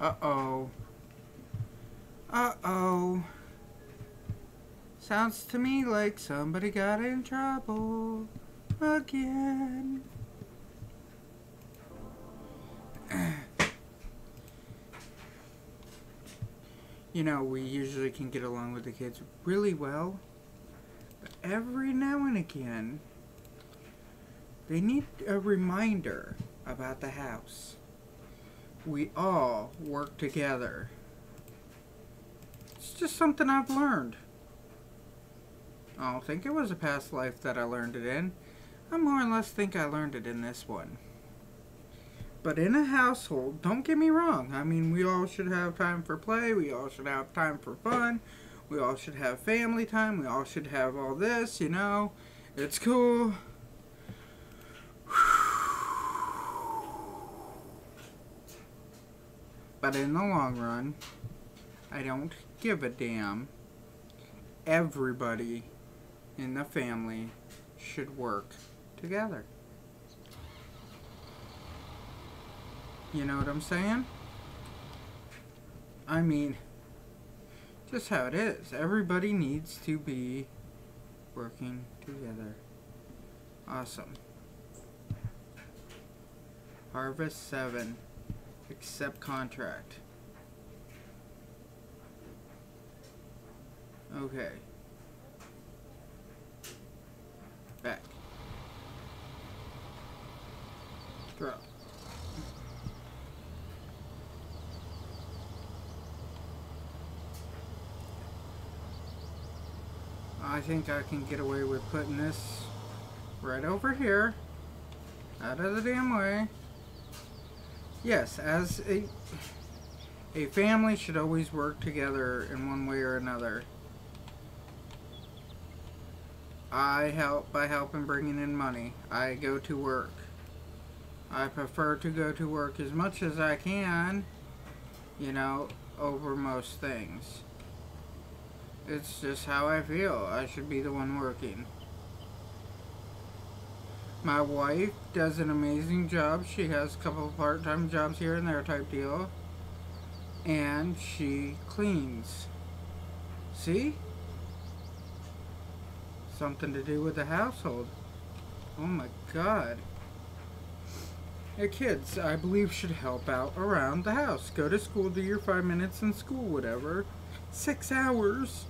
Uh-oh. Uh-oh. Sounds to me like somebody got in trouble again. You know, we usually can get along with the kids really well, but every now and again, they need a reminder about the house. We all work together. It's just something I've learned. I don't think it was a past life that I learned it in. I more or less think I learned it in this one. But in a household, don't get me wrong, I mean, we all should have time for play, we all should have time for fun, we all should have family time, we all should have all this, you know, it's cool. But in the long run, I don't give a damn. Everybody in the family should work together. You know what I'm saying? I mean, just how it is. Everybody needs to be working together. Awesome. Harvest 7. Accept contract. Okay. Back. Drop. I think I can get away with putting this right over here. Out of the damn way. Yes, as a family should always work together in one way or another. I help by helping bringing in money. I go to work. I prefer to go to work as much as I can, you know, over most things. It's just how I feel. I should be the one working. My wife does an amazing job. She has a couple of part-time jobs here and there type deal. And she cleans. See? Something to do with the household. Oh my God. Your kids, I believe, should help out around the house. Go to school, do your 5 minutes in school, whatever. 6 hours.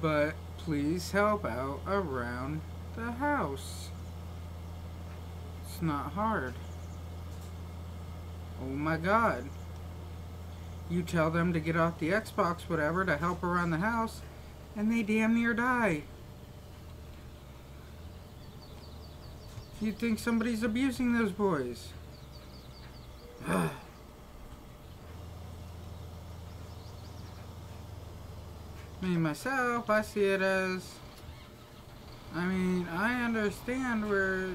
But please help out around the house. It's not hard. Oh my God. You tell them to get off the Xbox, whatever, to help around the house, and they damn near die. You'd think somebody's abusing those boys. Me, myself, I see it as... I mean, I understand where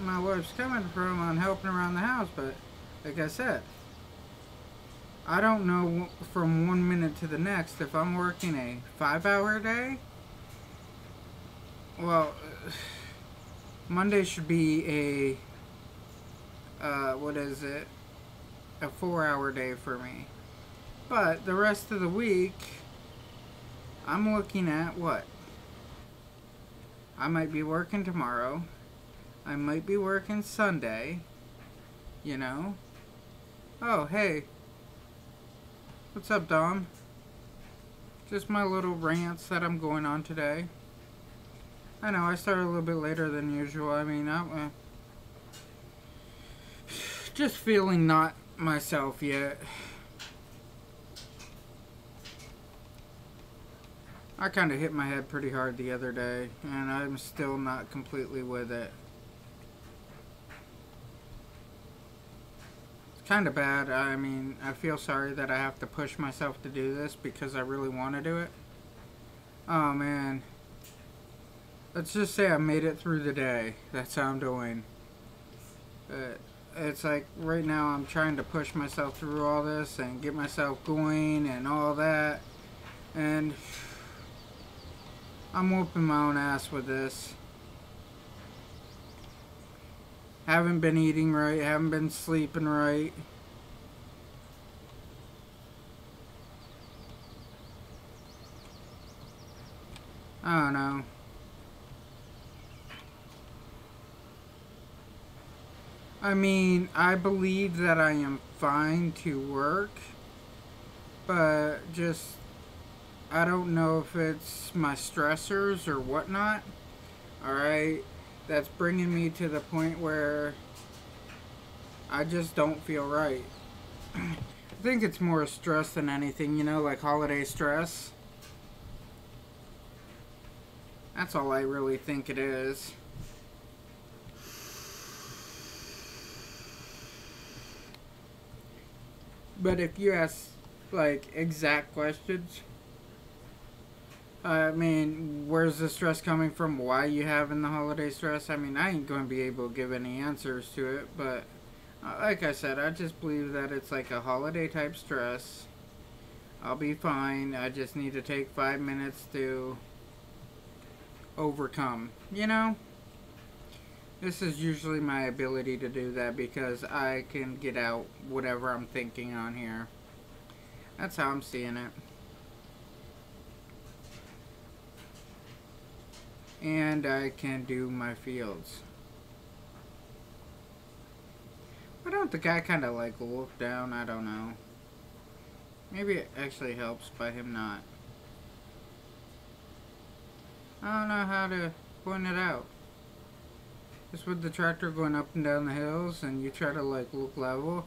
my wife's coming from on helping around the house, but like I said, I don't know from 1 minute to the next if I'm working a 5-hour day. Well, Monday should be a, what is it? A 4-hour day for me. But the rest of the week, I'm looking at what? I might be working tomorrow. I might be working Sunday. You know? Oh, hey. What's up, Dom? Just my little rants that I'm going on today. I know, I started a little bit later than usual. I mean, I'm just feeling not myself yet. I kind of hit my head pretty hard the other day, and I'm still not completely with it. It's kind of bad. I mean, I feel sorry that I have to push myself to do this because I really want to do it. Oh, man. Let's just say I made it through the day. That's how I'm doing. It's like right now I'm trying to push myself through all this and get myself going and all that. And I'm whooping my own ass with this. Haven't been eating right, haven't been sleeping right. I don't know. I mean, I believe that I am fine to work, but just, I don't know if it's my stressors or whatnot. Alright? That's bringing me to the point where I just don't feel right. I think it's more stress than anything, you know, like holiday stress. That's all I really think it is. But if you ask, like, exact questions, I mean, where's the stress coming from? Why you having the holiday stress? I mean, I ain't going to be able to give any answers to it, but like I said, I just believe that it's like a holiday type stress. I'll be fine. I just need to take 5 minutes to overcome, you know? This is usually my ability to do that because I can get out whatever I'm thinking on here. That's how I'm seeing it. And I can do my fields. Why don't the guy kind of like look down? I don't know. Maybe it actually helps by him not. I don't know how to point it out. Just with the tractor going up and down the hills and you try to like look level.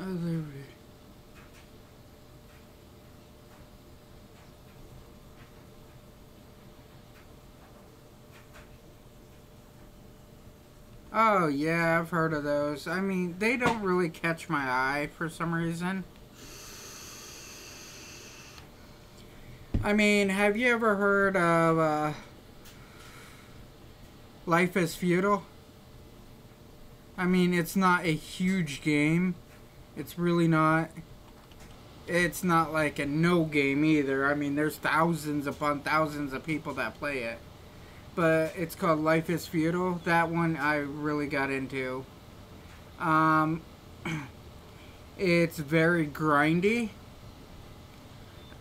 Oh, there we go. Oh yeah, I've heard of those. I mean, they don't really catch my eye for some reason. I mean, have you ever heard of Life is Feudal? I mean, it's not a huge game. It's really not. It's not like a no game either. I mean, there's thousands upon thousands of people that play it. But it's called Life is Feudal. That one I really got into. It's very grindy.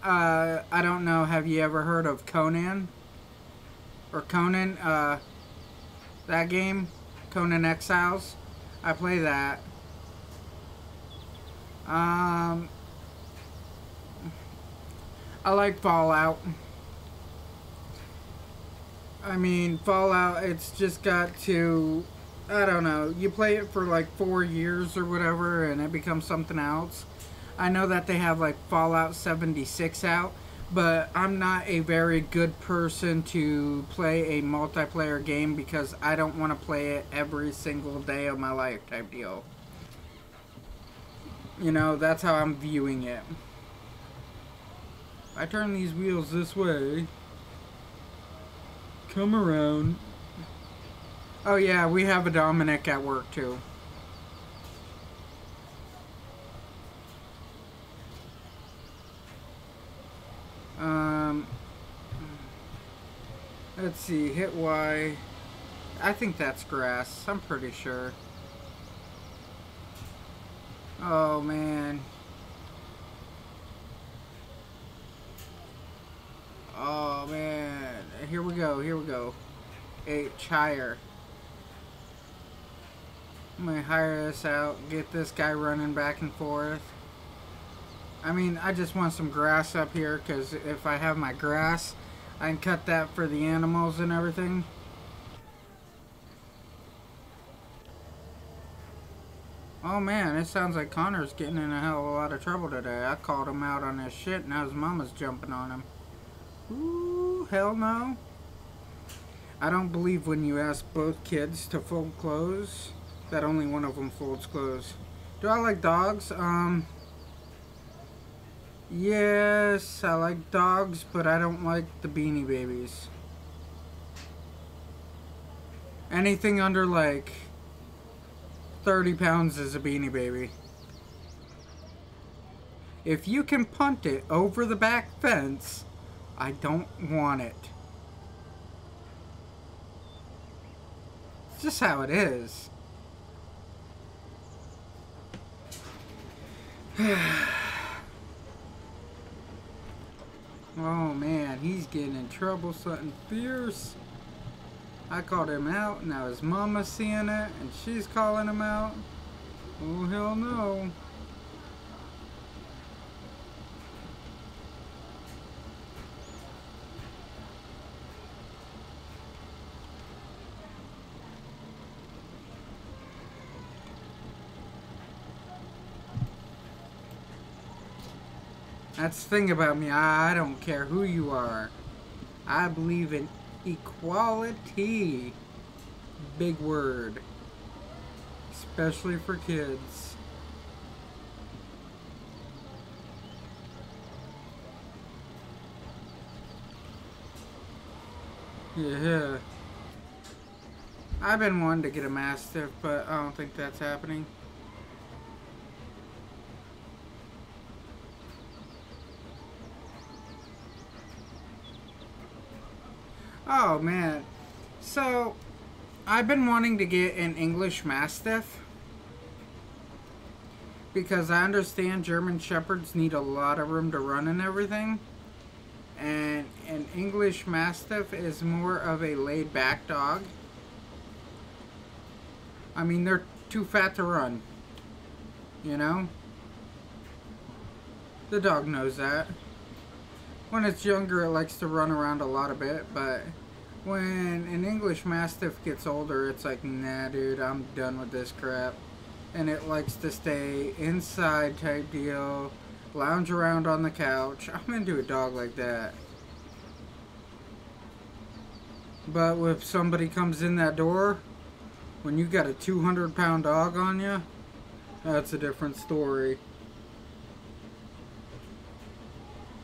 I don't know, have you ever heard of Conan? Or Conan, that game? Conan Exiles? I play that. I like Fallout. I mean, Fallout, it's just got to, I don't know, you play it for like 4 years or whatever and it becomes something else. I know that they have like Fallout 76 out, but I'm not a very good person to play a multiplayer game because I don't want to play it every single day of my life type deal. You know, that's how I'm viewing it. I turn these wheels this way. Come around. Oh yeah, we have a Dominic at work too. Let's see, hit Y. I think that's grass. I'm pretty sure. Oh man. Oh man. Here we go, here we go. H higher. I'm gonna hire this out, get this guy running back and forth. I mean, I just want some grass up here because if I have my grass, I can cut that for the animals and everything. Oh man, it sounds like Connor's getting in a hell of a lot of trouble today. I called him out on his shit, now his mama's jumping on him. Ooh, hell no. I don't believe when you ask both kids to fold clothes, that only one of them folds clothes. Do I like dogs? Yes, I like dogs, but I don't like the Beanie Babies. Anything under like 30 pounds is a Beanie Baby. If you can punt it over the back fence I don't want it. It's just how it is. Oh man, he's getting in trouble, something fierce. I called him out, now his mama's seeing it, and she's calling him out. Oh hell no. That's the thing about me, I don't care who you are. I believe in equality. Big word. Especially for kids. Yeah. I've been wanting to get a Mastiff, but I don't think that's happening. Oh man, so I've been wanting to get an English Mastiff because I understand German Shepherds need a lot of room to run and everything, and an English Mastiff is more of a laid back dog. I mean, they're too fat to run, you know? The dog knows that. When it's younger, it likes to run around a lot a bit, but when an English Mastiff gets older, it's like, nah, dude, I'm done with this crap. And it likes to stay inside type deal, lounge around on the couch. I'm into a dog like that. But if somebody comes in that door, when you got a 200-pound dog on you, that's a different story.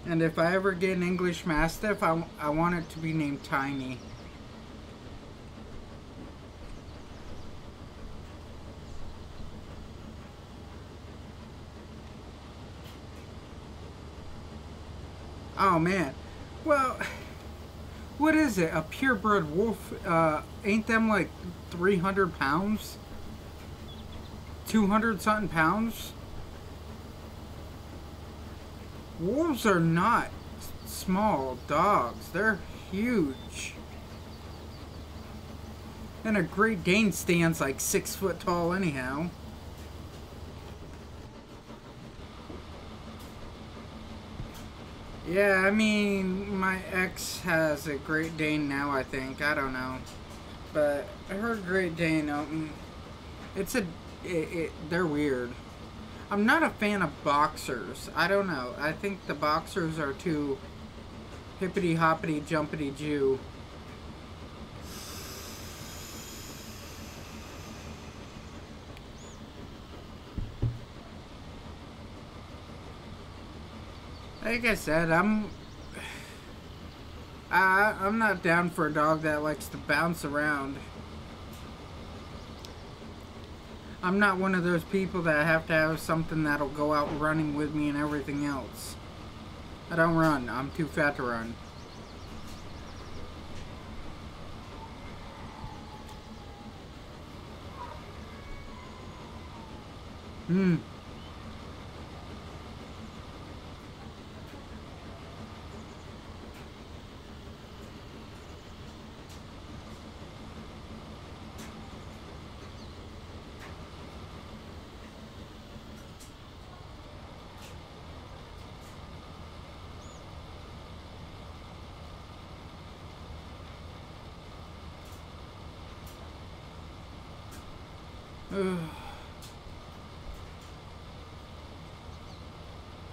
And if I ever get an English Mastiff, I want it to be named Tiny. Oh man. Well, what is it? A purebred wolf? Ain't them like 300 pounds? 200 something pounds? Wolves are not small dogs. They're huge. And a Great Dane stands like 6 foot tall anyhow. Yeah, I mean, my ex has a Great Dane now, I think. I don't know. But her Great Dane, they're weird. I'm not a fan of boxers. I don't know. I think the boxers are too hippity hoppity jumpity Jew. Like I said, I'm not down for a dog that likes to bounce around. I'm not one of those people that have to have something that'll go out running with me and everything else. I don't run. I'm too fat to run.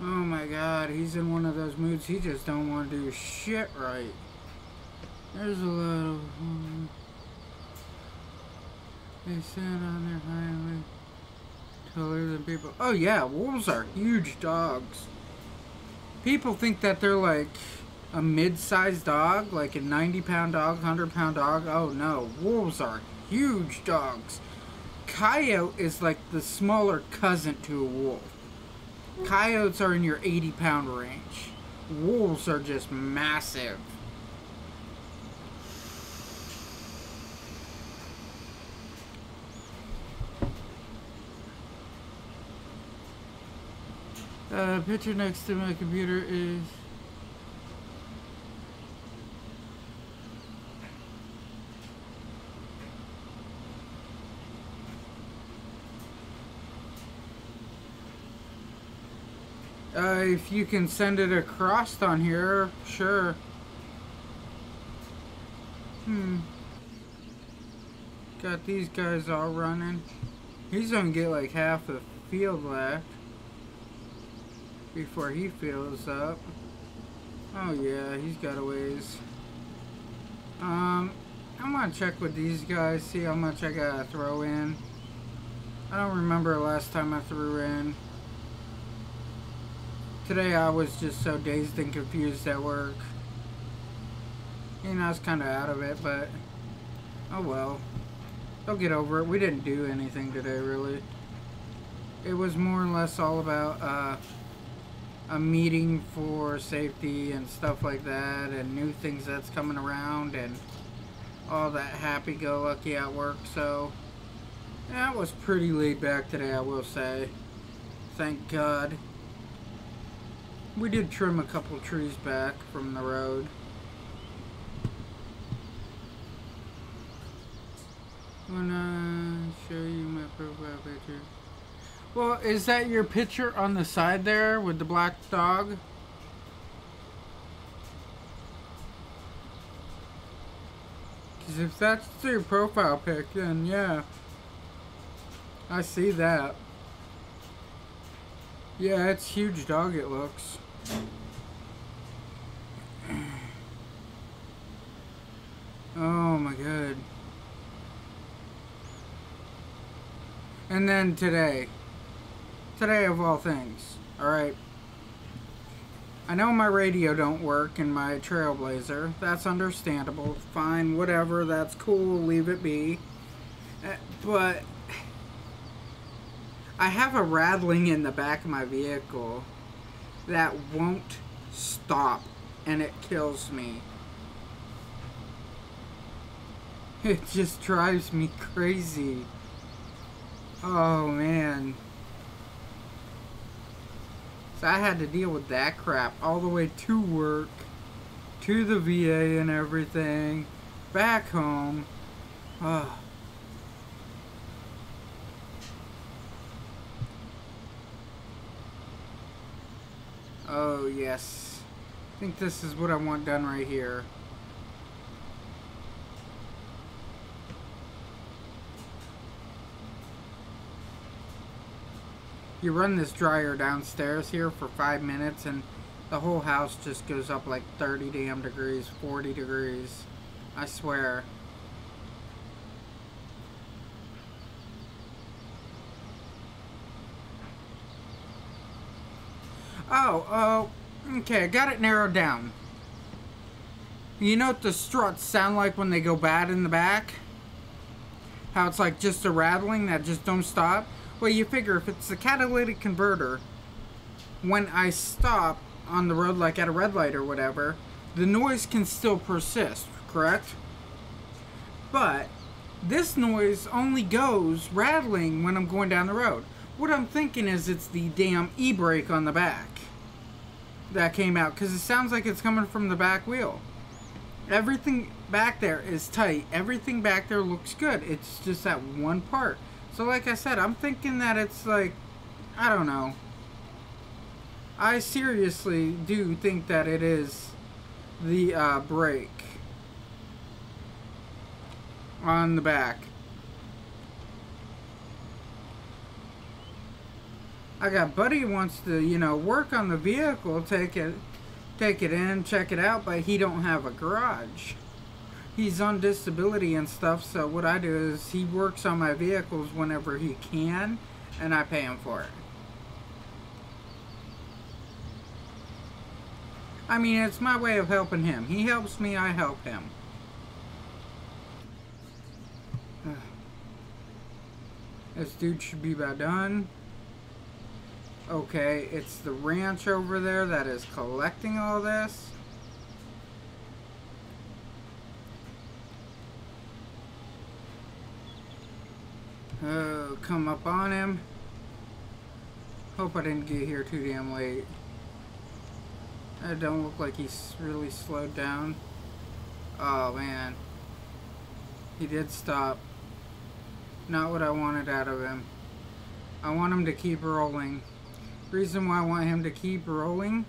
Oh my god, he's in one of those moods he just don't want to do shit right. There's a lot of they stand on their highway taller than people. Oh yeah, wolves are huge dogs. People think that they're like a mid-sized dog, like a 90-pound dog, 100-pound dog. Oh no, wolves are huge dogs. Coyote is like the smaller cousin to a wolf. Coyotes are in your 80-pound range. wolves are just massive. Picture next to my computer is... if you can send it across on here, sure. Got these guys all running. He's gonna get like half the field left before he fills up. Oh yeah, he's got a ways. I'm gonna check with these guys, see how much I gotta throw in. I don't remember last time I threw in. Today I was just so dazed and confused at work. You know, I was kind of out of it, but oh well. They'll get over it. We didn't do anything today, really. It was more or less all about a meeting for safety and stuff like that, and new things that's coming around, and all that happy-go-lucky at work. So yeah, it was pretty laid back today, I will say. Thank God. We did trim a couple trees back from the road. Wanna show you my profile picture? Well, is that your picture on the side there with the black dog? Because if that's your profile pic, then yeah. I see that. Yeah, it's huge dog, it looks. Oh my god. And then today of all things, alright. I know my radio don't work in my Trailblazer. That's understandable. Fine, whatever, that's cool, leave it be. But I have a rattling in the back of my vehicle that won't stop, and it kills me. It just drives me crazy. Oh man. So I had to deal with that crap all the way to work, to the VA and everything, back home. Oh. Oh yes. I think this is what I want done right here. You run this dryer downstairs here for 5 minutes and the whole house just goes up like 30 damn degrees, 40 degrees. I swear. Oh, okay, I got it narrowed down. You know what the struts sound like when they go bad in the back? How it's like just a rattling that just don't stop? Well, you figure if it's a catalytic converter, when I stop on the road, like at a red light or whatever, the noise can still persist, correct? But this noise only goes rattling when I'm going down the road. What I'm thinking is it's the damn e-brake on the back that came out, because it sounds like it's coming from the back wheel. Everything back there is tight. Everything back there looks good. It's just that one part. So like I said, I'm thinking that it's like, I don't know. I seriously do think that it is the brake on the back. I got buddy who wants to, you know, work on the vehicle, take it in, check it out, but he don't have a garage. He's on disability and stuff, so what I do is he works on my vehicles whenever he can, and I pay him for it. I mean, it's my way of helping him. He helps me, I help him. This dude should be about done. Okay, it's the ranch over there that is collecting all this. Oh, come up on him. Hope I didn't get here too damn late. That don't look like he's really slowed down. Oh man. He did stop. Not what I wanted out of him. I want him to keep rolling. Reason why I want him to keep rolling,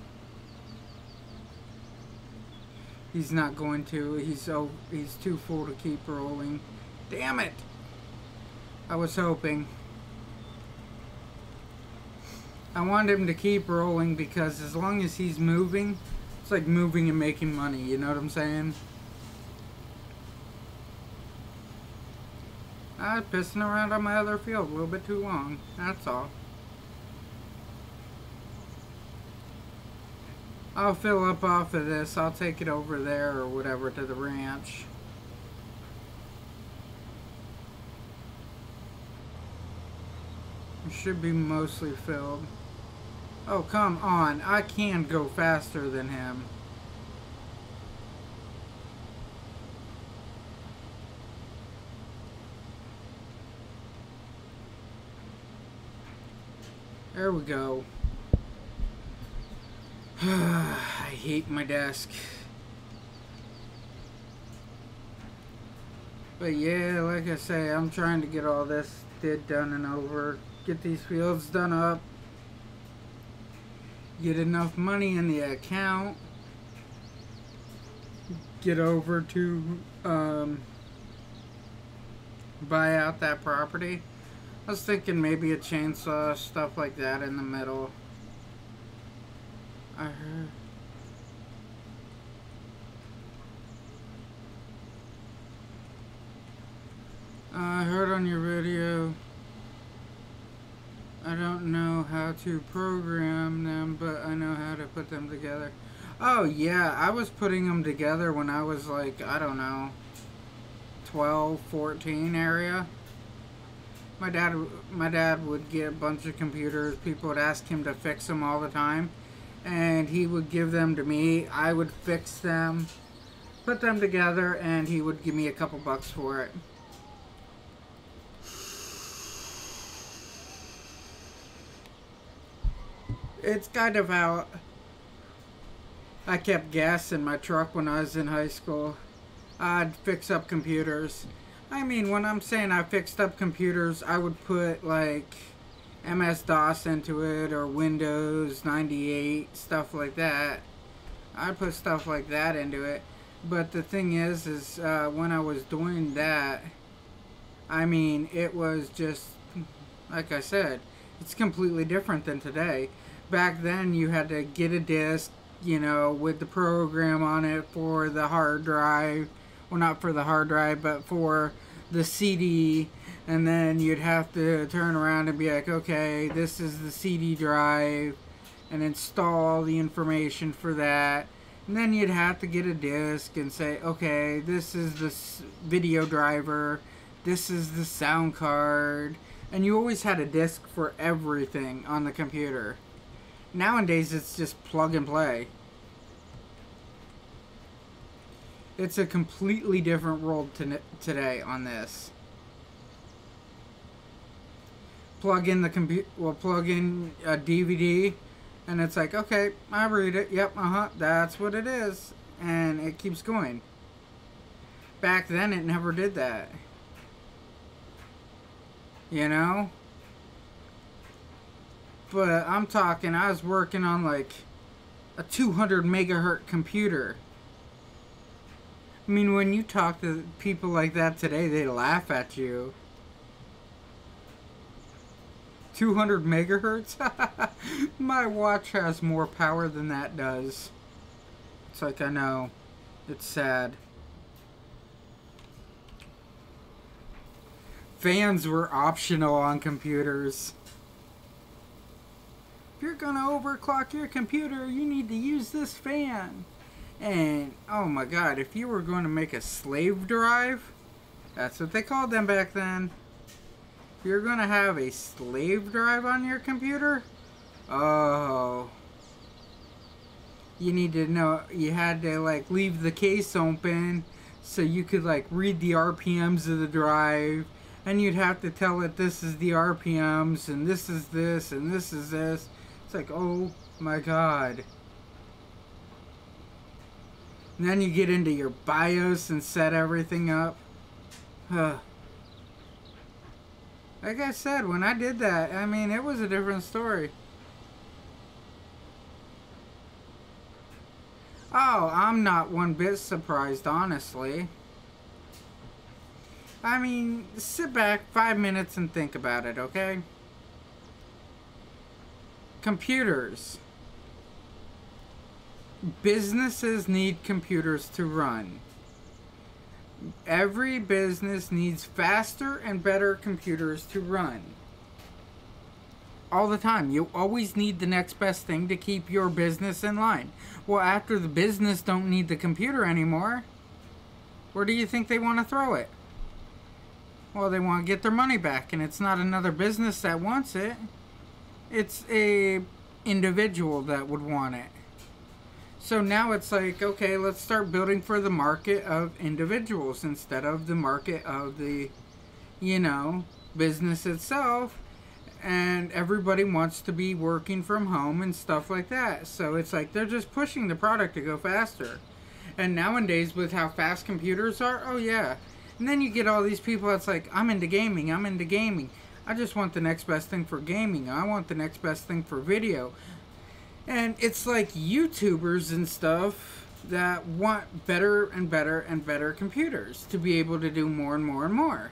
he's not going to. He's too full to keep rolling. Damn it! I was hoping. I want him to keep rolling because as long as he's moving, it's like moving and making money, you know what I'm saying? I was pissing around on my other field a little bit too long, that's all. I'll fill up off of this. I'll take it over there or whatever to the ranch. It should be mostly filled. Oh, come on. I can go faster than him. There we go. I hate my desk. But yeah, like I say, I'm trying to get all this done and over. Get these fields done up. Get enough money in the account. Get over to buy out that property. I was thinking maybe a chainsaw, stuff like that in the middle. I heard on your video. I don't know how to program them, but I know how to put them together. Oh yeah, I was putting them together when I was like, I don't know, 12, 14 area. My dad would get a bunch of computers. People would ask him to fix them all the time. And he would give them to me. I would fix them, put them together, and he would give me a couple bucks for it. It's kind of how I kept gas in my truck when I was in high school. I'd fix up computers. I mean, when I'm saying I fixed up computers, I would put like MS-DOS into it or Windows 98, stuff like that. I put stuff like that into it. But the thing is when I was doing that, I mean, it was just, like I said, it's completely different than today. Back then, you had to get a disc, you know, with the program on it for the hard drive. Well, not for the hard drive, but for the CD. And then you'd have to turn around and be like, okay, this is the CD drive, and install the information for that. And then you'd have to get a disc and say, okay, this is the video driver, this is the sound card. And you always had a disc for everything on the computer. Nowadays, it's just plug and play. It's a completely different world today on this. Plug in the computer, plug in a DVD, and it's like, okay, I read it. Yep, that's what it is, and it keeps going. Back then, it never did that. You know? But I'm talking, I was working on like a 200 megahertz computer. I mean, when you talk to people like that today, they laugh at you. 200 megahertz? My watch has more power than that does. It's like, I know. It's sad. Fans were optional on computers. If you're gonna overclock your computer, you need to use this fan. And, oh my god, if you were going to make a slave drive, that's what they called them back then. If you're going to have a slave drive on your computer, Oh. You need to know, you had to like leave the case open so you could like read the RPMs of the drive, and you'd have to tell it this is the RPMs and this is this and this is this. It's like, oh my god. And then you get into your BIOS and set everything up. Like I said, when I did that, I mean, it was a different story. Oh, I'm not one bit surprised, honestly. I mean, sit back 5 minutes and think about it, okay? Computers. Businesses need computers to run. Every business needs faster and better computers to run. All the time. You always need the next best thing to keep your business in line. Well, after the business don't need the computer anymore, where do you think they want to throw it? Well, they want to get their money back, and it's not another business that wants it. It's a individual that would want it. So now it's like, okay, let's start building for the market of individuals instead of the market of the, you know, business itself. And everybody wants to be working from home and stuff like that. So it's like they're just pushing the product to go faster. And nowadays, with how fast computers are, oh yeah. And then you get all these people that's like, I'm into gaming, I'm into gaming. I just want the next best thing for gaming. I want the next best thing for video. And it's like YouTubers and stuff that want better and better and better computers to be able to do more and more and more.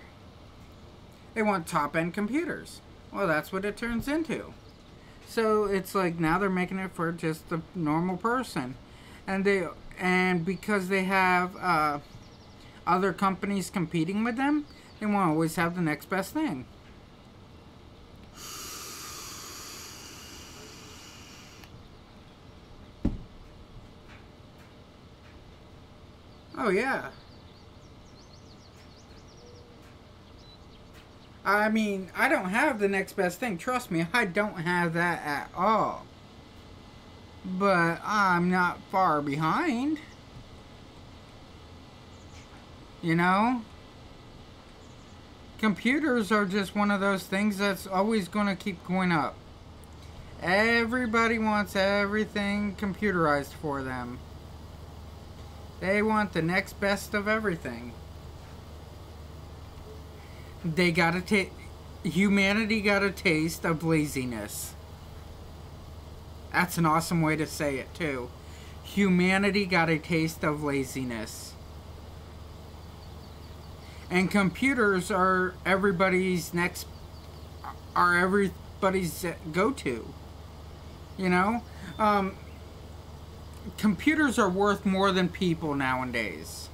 They want top-end computers. Well, that's what it turns into. So it's like now they're making it for just the normal person. And because they have other companies competing with them, they want to always have the next best thing. Oh, yeah. I mean, I don't have the next best thing. Trust me, I don't have that at all. But I'm not far behind. You know? Computers are just one of those things that's always going to keep going up. Everybody wants everything computerized for them. They want the next best of everything. They gotta humanity got a taste of laziness. That's an awesome way to say it too. Humanity got a taste of laziness. And computers are everybody's go-to. You know? Computers are worth more than people nowadays.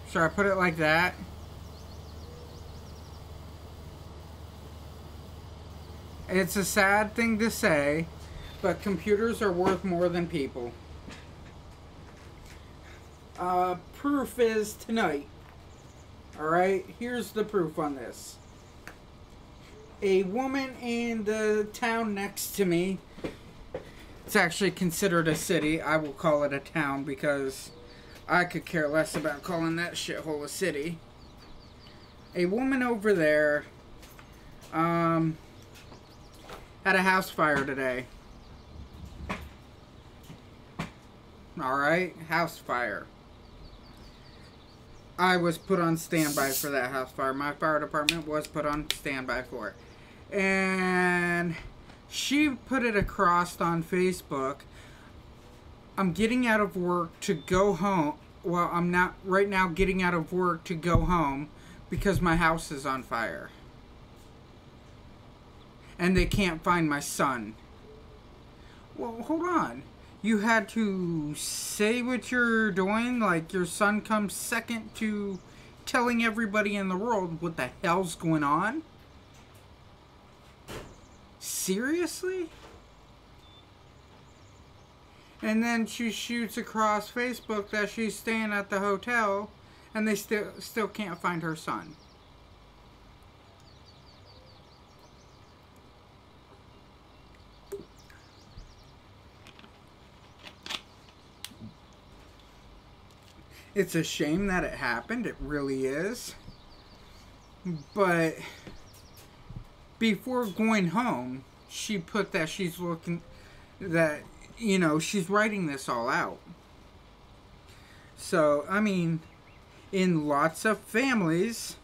Should I put it like that? It's a sad thing to say, but computers are worth more than people. Proof is tonight. Alright, here's the proof on this. A woman in the town next to me, it's actually considered a city, I will call it a town because I could care less about calling that shithole a city. A woman over there, had a house fire today. Alright, house fire. I was put on standby for that house fire. My fire department was put on standby for it. And she put it across on Facebook. I'm getting out of work to go home. Well, I'm not right now getting out of work to go home because my house is on fire. And they can't find my son. Well, hold on. You had to say what you're doing, like your son comes second to telling everybody in the world what the hell's going on? Seriously? And then she shoots across Facebook that she's staying at the hotel and they still can't find her son. It's a shame that it happened. It really is. But before going home, she put that she's looking, that, you know, she's writing this all out. So, I mean, in lots of families,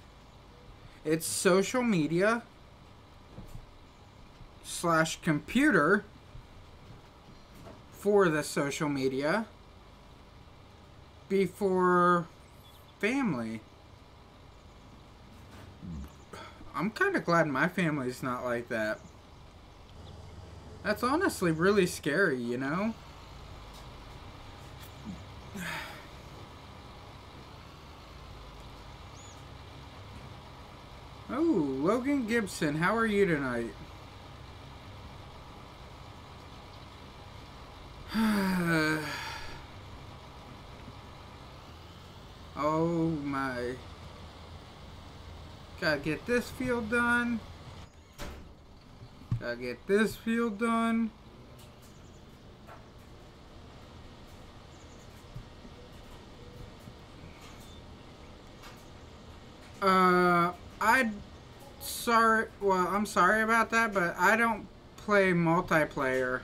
it's social media / computer for the social media before family. I'm kind of glad my family's not like that. That's honestly really scary, you know? Oh, Logan Gibson, how are you tonight? Oh my. Gotta get this field done. Gotta get this field done. I'm sorry about that, but I don't play multiplayer.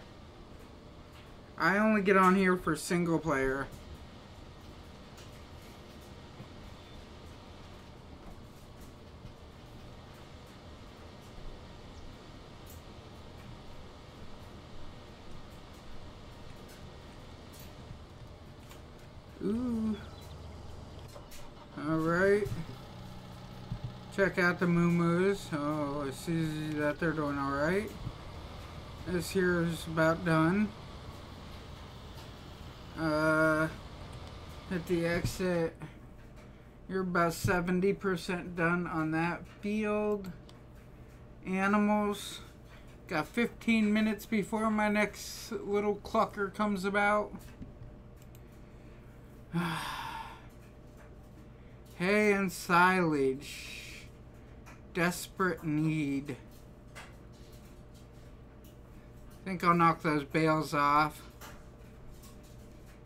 I only get on here for single player. Ooh. Alright. Check out the Moo-Moos. Oh, I see that they're doing alright. This here is about done. At the exit, you're about 70% done on that field. Animals. Got 15 minutes before my next little clucker comes about. Hay and silage. Desperate need. Think I'll knock those bales off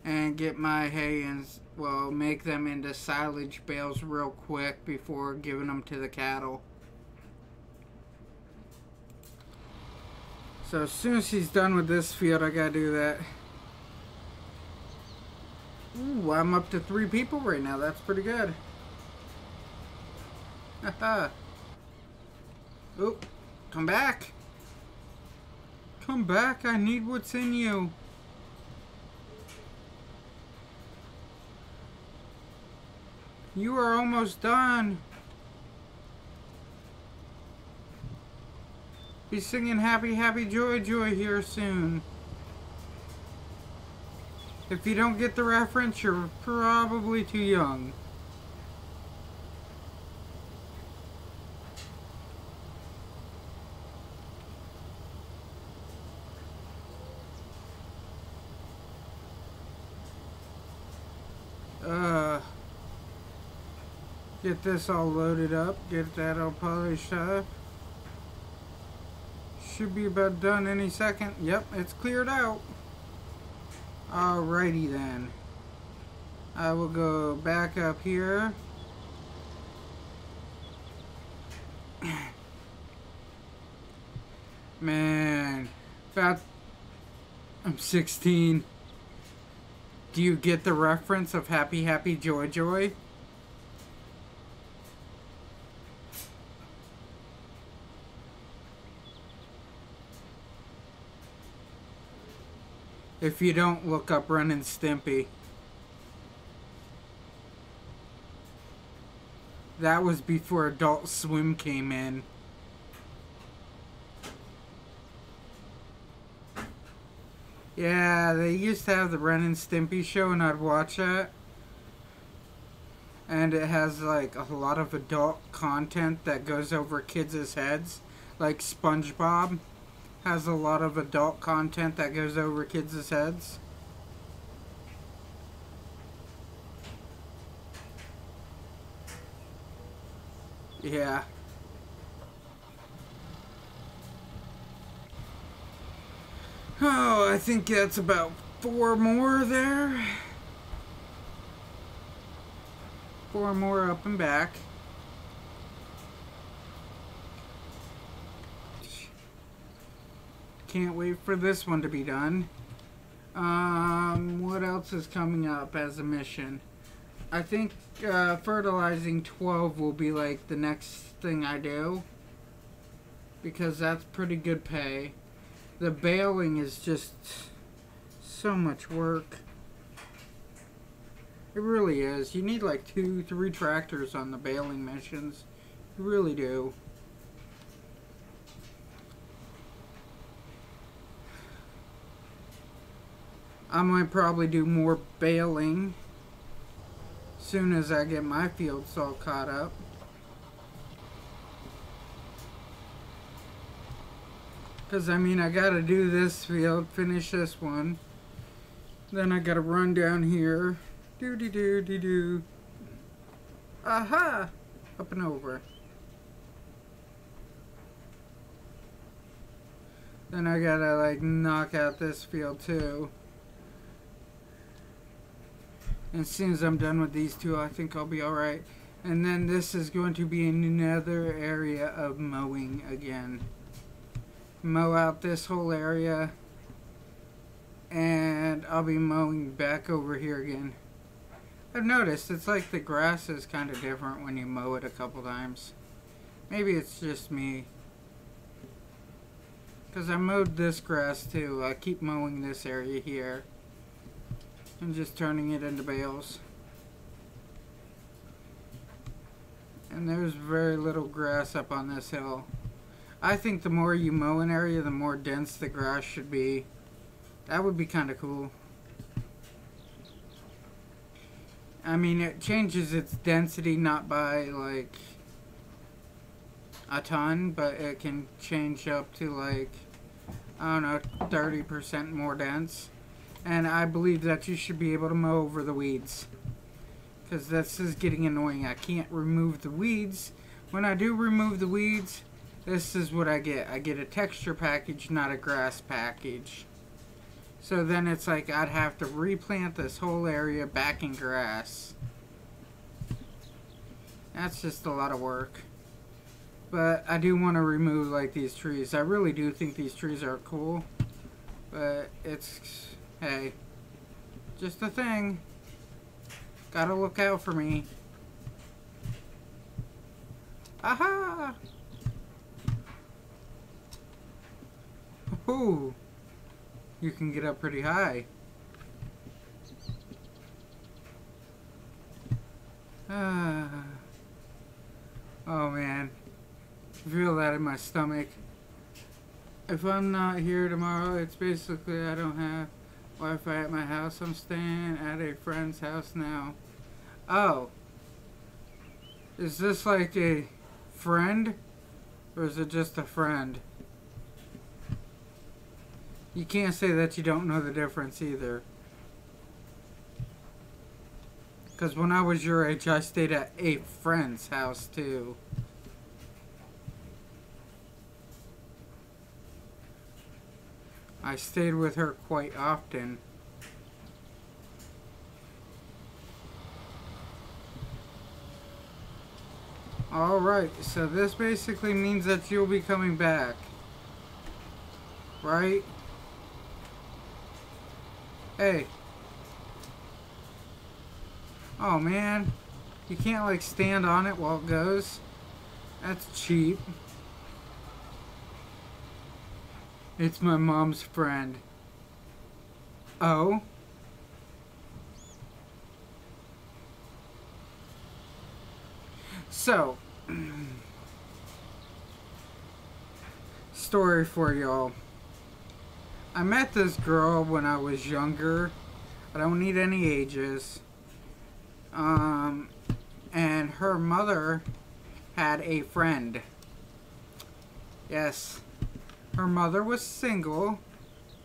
and get my hay and, well, make them into silage bales real quick before giving them to the cattle. So as soon as he's done with this field, I gotta do that. Ooh, I'm up to 3 people right now. That's pretty good. Haha. Oh, come back. Come back. I need what's in you. You are almost done. Be singing Happy, Happy, Joy, Joy here soon. If you don't get the reference, you're probably too young. Get this all loaded up, get that all polished up. Should be about done any second. Yep, it's cleared out. Alrighty then. I will go back up here. Man, I'm 16. Do you get the reference of Happy, Happy, Joy, Joy? If you don't, look up Ren and Stimpy. That was before Adult Swim came in. Yeah, they used to have the Ren and Stimpy show and I'd watch that. And it has like a lot of adult content that goes over kids' heads. Like SpongeBob has a lot of adult content that goes over kids' heads. Yeah. Oh, I think that's about 4 more there. 4 more up and back. Can't wait for this one to be done. What else is coming up as a mission? I think fertilizing 12 will be like the next thing I do, because that's pretty good pay. The baling is just so much work. It really is. You need like 2-3 tractors on the baling missions. You really do. I might probably do more baling soon as I get my fields all caught up. Because, I mean, I gotta do this field, finish this one. Then I gotta run down here. Do-de-do-de-do. Aha! Up and over. Then I gotta, like, knock out this field, too. And as soon as I'm done with these two, I think I'll be alright. And then this is going to be another area of mowing again. Mow out this whole area. And I'll be mowing back over here again. I've noticed it's like the grass is kind of different when you mow it a couple times. Maybe it's just me. Because I mowed this grass too. I keep mowing this area here. And just turning it into bales. And there's very little grass up on this hill. I think the more you mow an area, the more dense the grass should be. That would be kind of cool. I mean, it changes its density not by like a ton, but it can change up to like, I don't know, 30% more dense. And I believe that you should be able to mow over the weeds. Because this is getting annoying. I can't remove the weeds. When I do remove the weeds, this is what I get. I get a texture package, not a grass package. So then it's like I'd have to replant this whole area back in grass. That's just a lot of work. But I do want to remove like these trees. I really do think these trees are cool. But it's... hey, just a thing. Gotta look out for me. Aha! Ooh, you can get up pretty high. Oh man, I feel that in my stomach. If I'm not here tomorrow, it's basically I don't have Wi-Fi at my house. I'm staying at a friend's house now. Oh. Is this like a friend? Or is it just a friend? You can't say that you don't know the difference either. Because when I was your age, I stayed at a friend's house too. I stayed with her quite often. Alright, so this basically means that you'll be coming back. Right? Hey. Oh man. You can't like stand on it while it goes. That's cheap. It's my mom's friend. Oh? So, story for y'all. I met this girl when I was younger. I don't need any ages. And her mother had a friend. Yes. Her mother was single,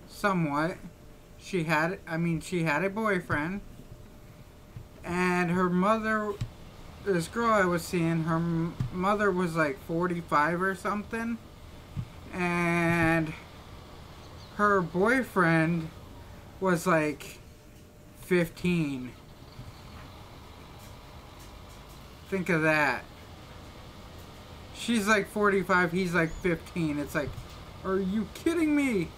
somewhat. She had a boyfriend. And her mother, this girl I was seeing, her mother was like 45 or something. And her boyfriend was like 15. Think of that. She's like 45, he's like 15. It's like, are you kidding me?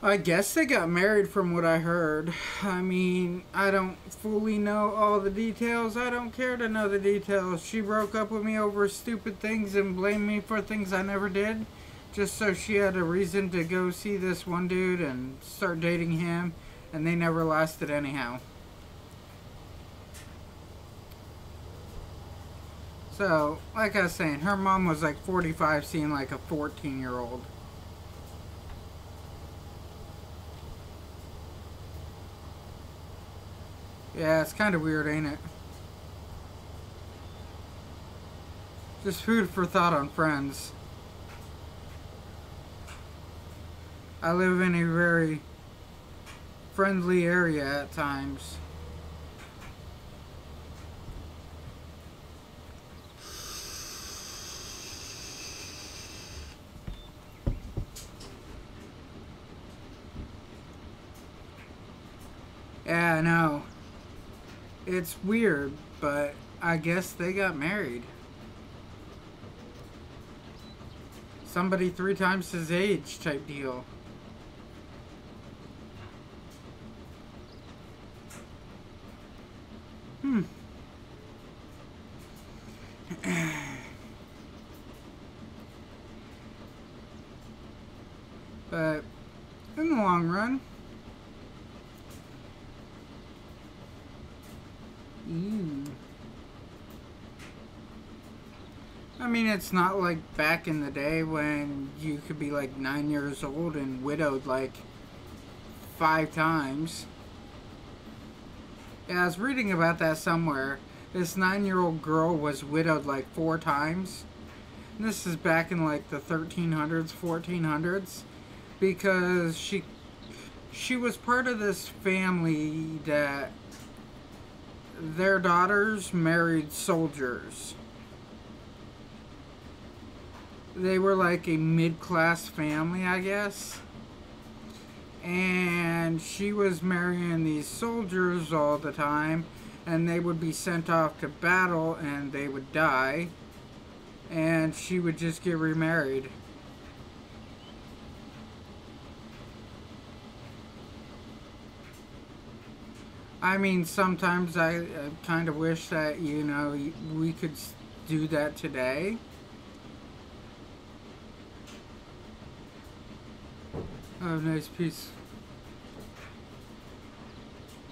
I guess they got married from what I heard. I mean, I don't fully know all the details. I don't care to know the details. She broke up with me over stupid things and blamed me for things I never did. Just so she had a reason to go see this one dude and start dating him. And they never lasted anyhow. So, like I was saying, her mom was like 45 seeing like a 14-year-old. Yeah, it's kind of weird, ain't it? Just food for thought on Friends. I live in a very friendly area at times. Yeah, I know. It's weird, but I guess they got married. Somebody 3 times his age type deal. But in the long run, I mean, it's not like back in the day when you could be like 9 years old and widowed like 5 times. Yeah, I was reading about that somewhere. This 9-year-old girl was widowed like 4 times. And this is back in like the 1300s, 1400s. Because she was part of this family that their daughters married soldiers. They were like a mid-class family, I guess. And she was marrying these soldiers all the time. And they would be sent off to battle and they would die. And she would just get remarried. I mean, sometimes I kind of wish that, you know, we could do that today. Oh, nice piece.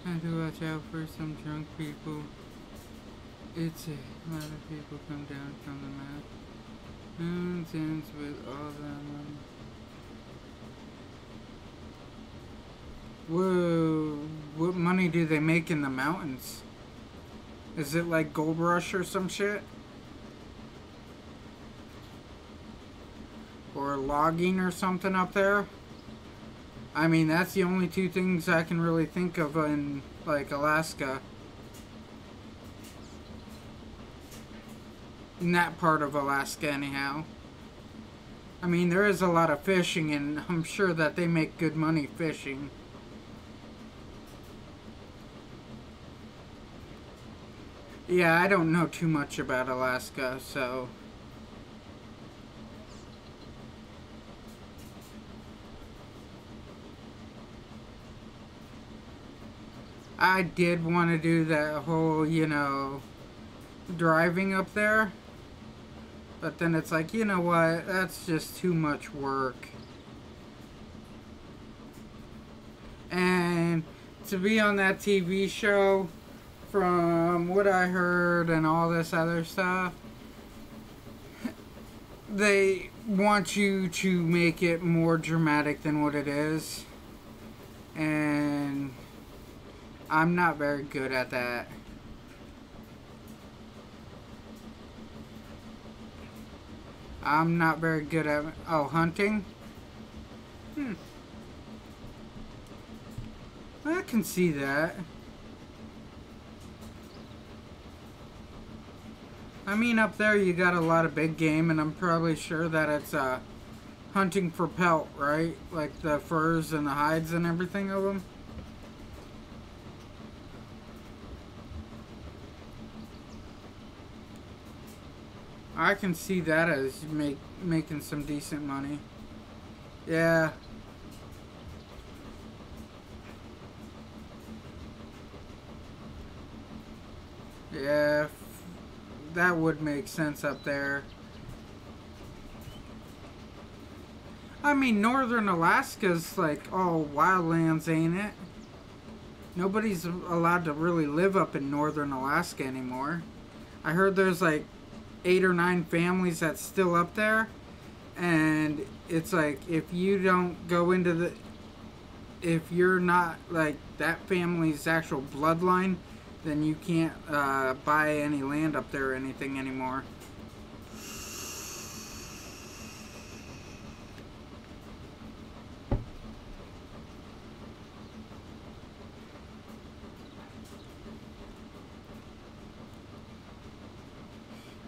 I have to watch out for some drunk people. It's a lot of people come down from the mountains with all that money. Whoa, what money do they make in the mountains? Is it like Gold Rush or some shit? Or logging or something up there? I mean, that's the only 2 things I can really think of in, like, Alaska. In that part of Alaska, anyhow. I mean, there is a lot of fishing, and I'm sure that they make good money fishing. Yeah, I don't know too much about Alaska, so... I did want to do that whole, you know, driving up there. But then it's like, you know what, that's just too much work. And to be on that TV show, from what I heard and all this other stuff, they want you to make it more dramatic than what it is. And I'm not very good at that. I'm not very good at... Oh, hunting? I can see that. I mean, up there you got a lot of big game, and I'm probably sure that it's hunting for pelt, right? Like the furs and the hides and everything of them. I can see that as making some decent money. Yeah. Yeah, that would make sense up there. I mean, northern Alaska's like all wildlands, ain't it? Nobody's allowed to really live up in northern Alaska anymore. I heard there's like 8 or 9 families that's still up there, and it's like if you don't go into the, if you're not like that family's actual bloodline, then you can't buy any land up there or anything anymore.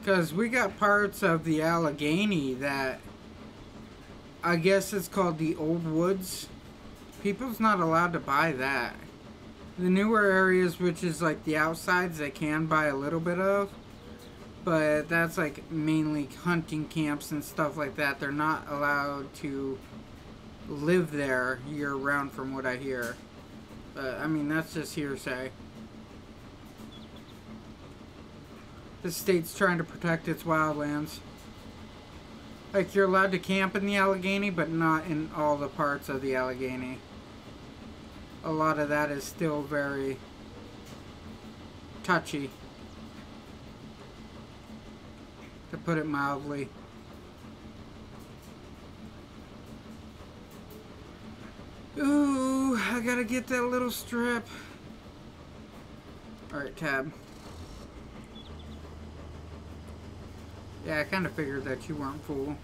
Because we got parts of the Allegheny that I guess it's called the Old Woods. People's not allowed to buy that. The newer areas, which is like the outsides, they can buy a little bit of. But that's like mainly hunting camps and stuff like that. They're not allowed to live there year round from what I hear. I mean, that's just hearsay. The state's trying to protect its wildlands. Like, you're allowed to camp in the Allegheny, but not in all the parts of the Allegheny. A lot of that is still very touchy, to put it mildly. Ooh, I gotta get that little strip. Alright, tab. Yeah, I kind of figured that you weren't full.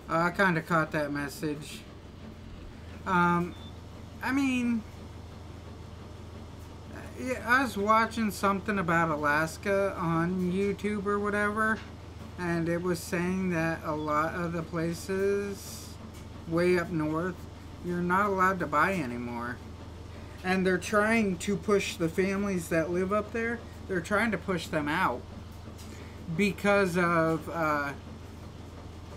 I kind of caught that message. I mean, yeah, I was watching something about Alaska on YouTube or whatever, and it was saying that a lot of the places way up north, you're not allowed to buy anymore. And they're trying to push the families that live up there, they're trying to push them out because of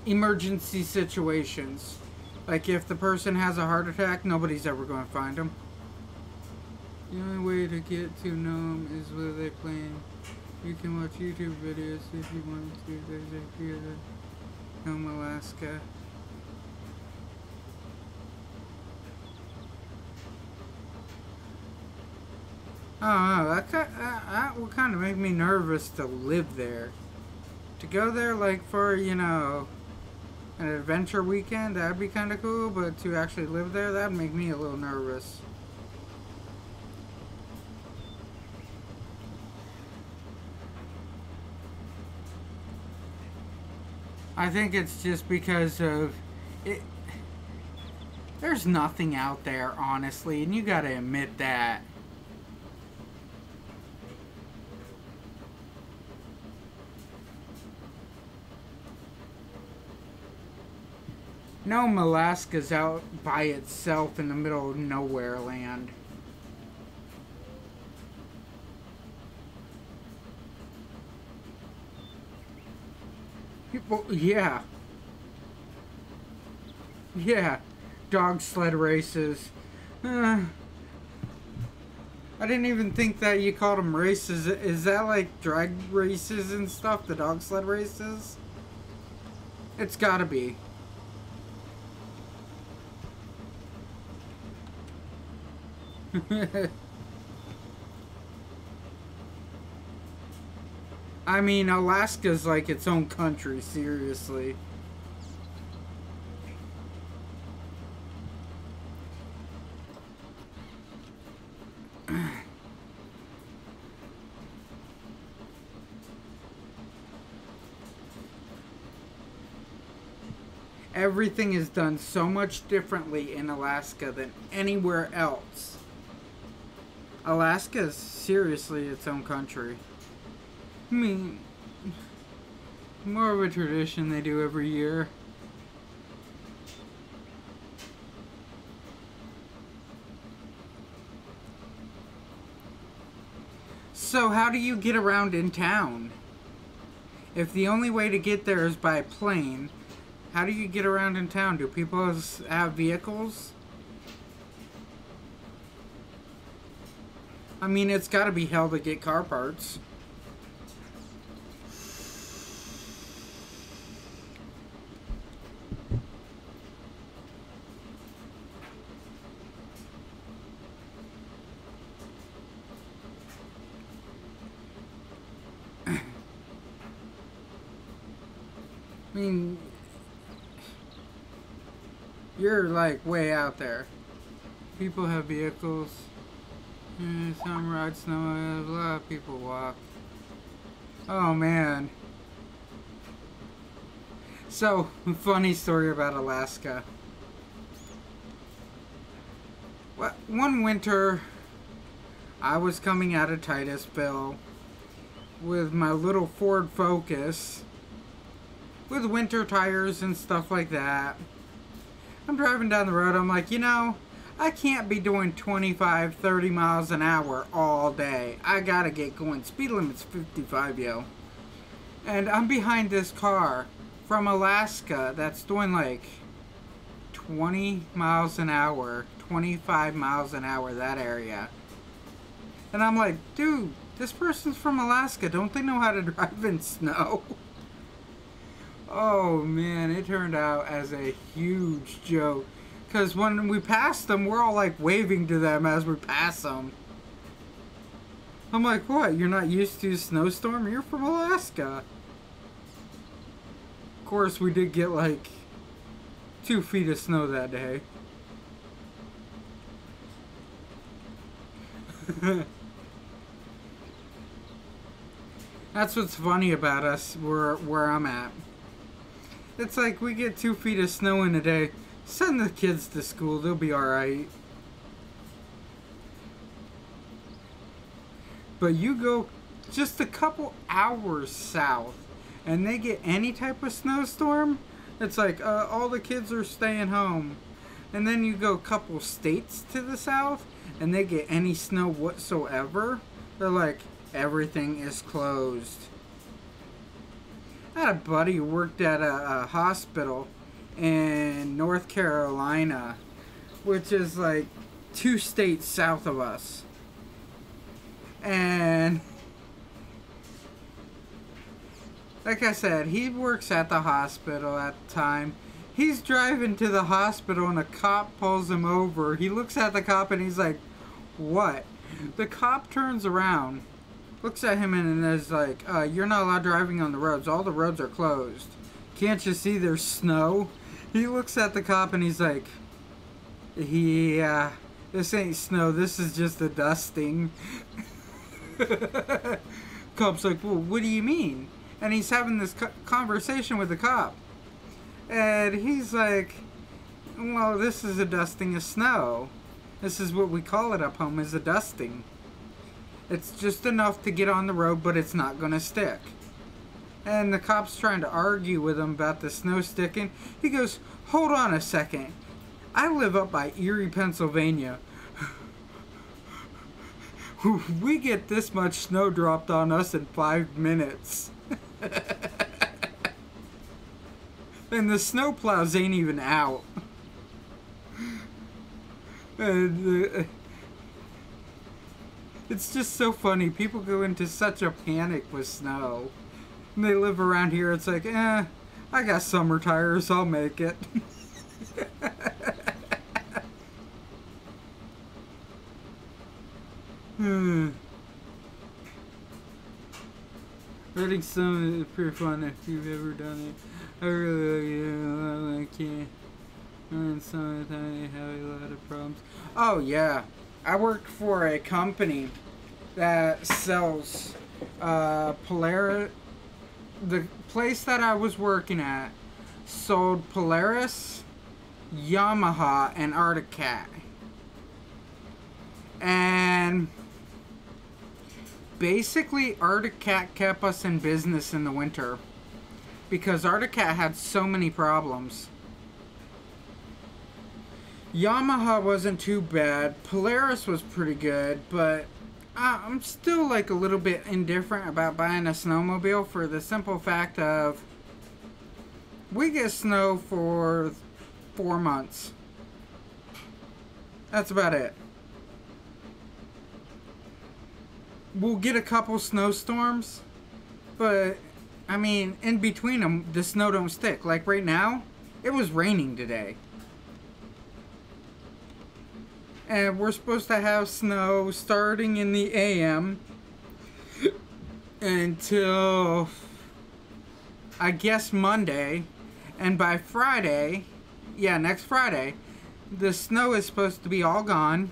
emergency situations. Like if the person has a heart attack, nobody's ever going to find them. The only way to get to know them is where they're playing. You can watch YouTube videos if you want to. There's a few of Nome, Alaska. I don't know, that would kind of make me nervous to live there. To go there like for, you know, an adventure weekend, that'd be kind of cool, but to actually live there, that'd make me a little nervous. I think it's just because of it. There's nothing out there, honestly, and you gotta admit that. Nome, Alaska's out by itself in the middle of nowhere land. Well, yeah. Yeah. Dog sled races. I didn't even think that you called them races. Is that like drag races and stuff? The dog sled races? It's gotta be. I mean, Alaska's like its own country, seriously. Everything is done so much differently in Alaska than anywhere else. Alaska is seriously its own country. I mean, More of a tradition they do every year. So how do you get around in town? If the only way to get there is by plane, how do you get around in town? Do people have vehicles? I mean, it's got to be hell to get car parts. I mean, you're like way out there. People have vehicles. Some ride snow. A lot of people walk. Oh man. So, funny story about Alaska. One winter, I was coming out of Titusville with my little Ford Focus with winter tires and stuff like that. I'm driving down the road. I'm like, you know, I can't be doing 25, 30 miles an hour all day. I gotta get going. Speed limit's 55, yo. And I'm behind this car from Alaska that's doing like 20 miles an hour, 25 miles an hour, that area. And I'm like, dude, this person's from Alaska. Don't they know how to drive in snow? Oh man, it turned out as a huge joke. Because when we passed them, we're all like waving to them as we pass them. I'm like, what? You're not used to a snowstorm? You're from Alaska. Of course, we did get like 2 feet of snow that day. That's what's funny about us, where I'm at. It's like we get 2 feet of snow in a day. Send the kids to school, they'll be alright. But you go just a couple hours south and they get any type of snowstorm, it's like all the kids are staying home. And then you go a couple states to the south and they get any snow whatsoever, they're like, everything is closed. I had a buddy who worked at a hospital in North Carolina, which is like 2 states south of us. And like I said, he works at the hospital at the time. He's driving to the hospital and a cop pulls him over. He looks at the cop and he's like, what? The cop turns around, looks at him and is like, you're not allowed driving on the roads. All the roads are closed. Can't you see there's snow? He looks at the cop and he's like, yeah, this ain't snow. This is just a dusting. Cop's like, well, what do you mean? And he's having this conversation with the cop. And he's like, well, this is a dusting of snow. This is what we call it up home, is a dusting. It's just enough to get on the road, but it's not going to stick. And the cop's trying to argue with him about the snow sticking. He goes, hold on a second. I live up by Erie, Pennsylvania. We get this much snow dropped on us in 5 minutes. And the snow plows ain't even out. And it's just so funny. People go into such a panic with snow. And they live around here, it's like, I got summer tires, I'll make it. Writing some is pretty fun if you've ever done it. I really can't. And some of the time they have a lot of problems. Oh yeah, I worked for a company that sells Polaris. The place that I was working at sold Polaris, Yamaha, and Arctic Cat. And basically Arctic Cat kept us in business in the winter. because Arctic Cat had so many problems. Yamaha wasn't too bad. Polaris was pretty good, but I'm still like a little bit indifferent about buying a snowmobile for the simple fact of we get snow for 4 months. That's about it. We'll get a couple snowstorms, but I mean, in between them, the snow don't stick. Like right now, it was raining today. And we're supposed to have snow starting in the AM until, I guess, Monday. And by Friday, yeah, next Friday, the snow is supposed to be all gone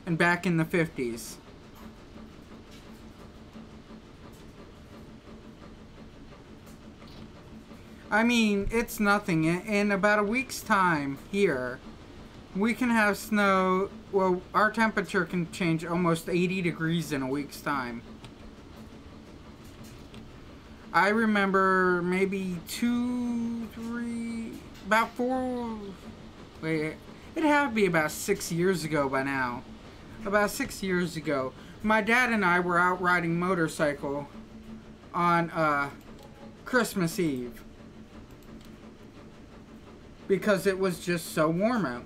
and back in the 50s. I mean, it's nothing. In about a week's time here, we can have snow. Well, our temperature can change almost 80 degrees in a week's time. I remember maybe 2, 3, about 4, wait, it had to be about 6 years ago by now. About 6 years ago, my dad and I were out riding motorcycle on Christmas Eve. Because it was just so warm out.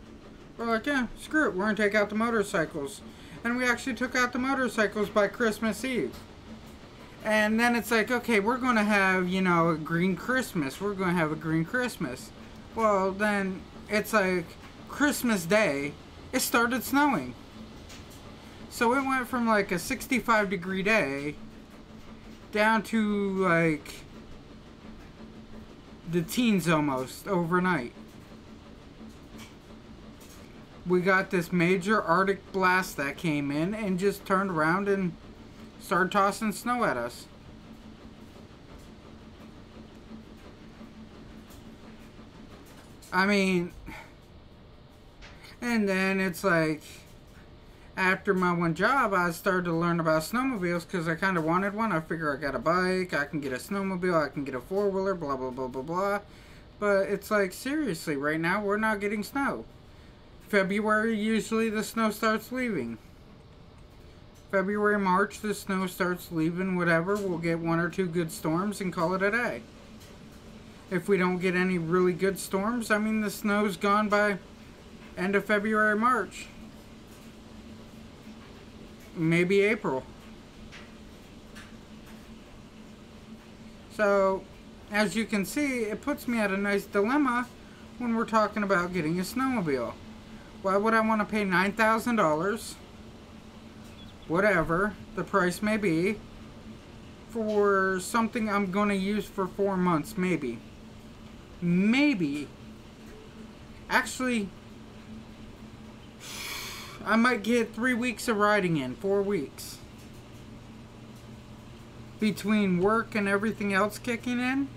We're like, yeah, screw it, we're going to take out the motorcycles. And we actually took out the motorcycles by Christmas Eve. And then it's like, okay, we're going to have, you know, a green Christmas. We're going to have a green Christmas. Well, then it's like Christmas Day, it started snowing. So it went from like a 65 degree day down to like the teens almost overnight. We got this major Arctic blast that came in and just turned around and started tossing snow at us. I mean, and then it's like, after my one job, I started to learn about snowmobiles because I kind of wanted one. I figure I got a bike, I can get a snowmobile, I can get a four-wheeler, blah, blah, blah, blah, blah. But it's like, seriously, right now, we're not getting snow. February, usually the snow starts leaving. February, March, the snow starts leaving, whatever. We'll get 1 or 2 good storms and call it a day. If we don't get any really good storms, I mean, the snow's gone by end of February, March. Maybe April. So, as you can see, it puts me at a nice dilemma when we're talking about getting a snowmobile. Why would I want to pay $9,000, whatever the price may be, for something I'm going to use for 4 months, maybe? Maybe. Actually, I might get 3 weeks of riding in, 4 weeks. Between work and everything else kicking in.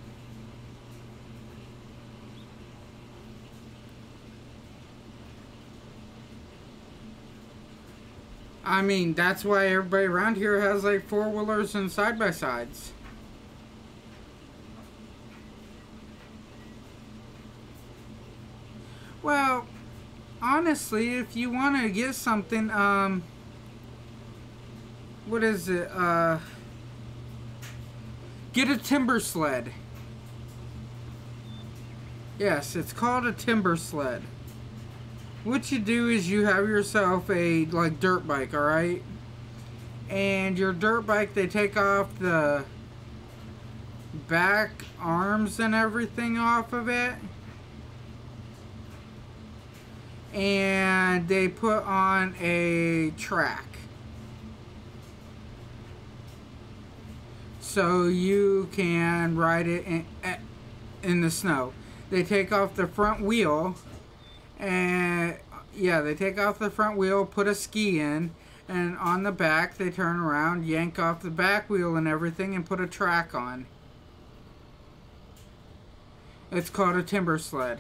I mean, that's why everybody around here has like four-wheelers and side-by-sides. Well, honestly, if you want to get something, what is it, get a timber sled. Yes, it's called a timber sled. What you do is you have yourself a, like, dirt bike, alright? And your dirt bike, they take off the back arms and everything off of it. And they put on a track. So you can ride it in the snow. They take off the front wheel. And yeah, they take off the front wheel, put a ski in, and on the back they turn around, yank off the back wheel and everything, and put a track on. It's called a timber sled.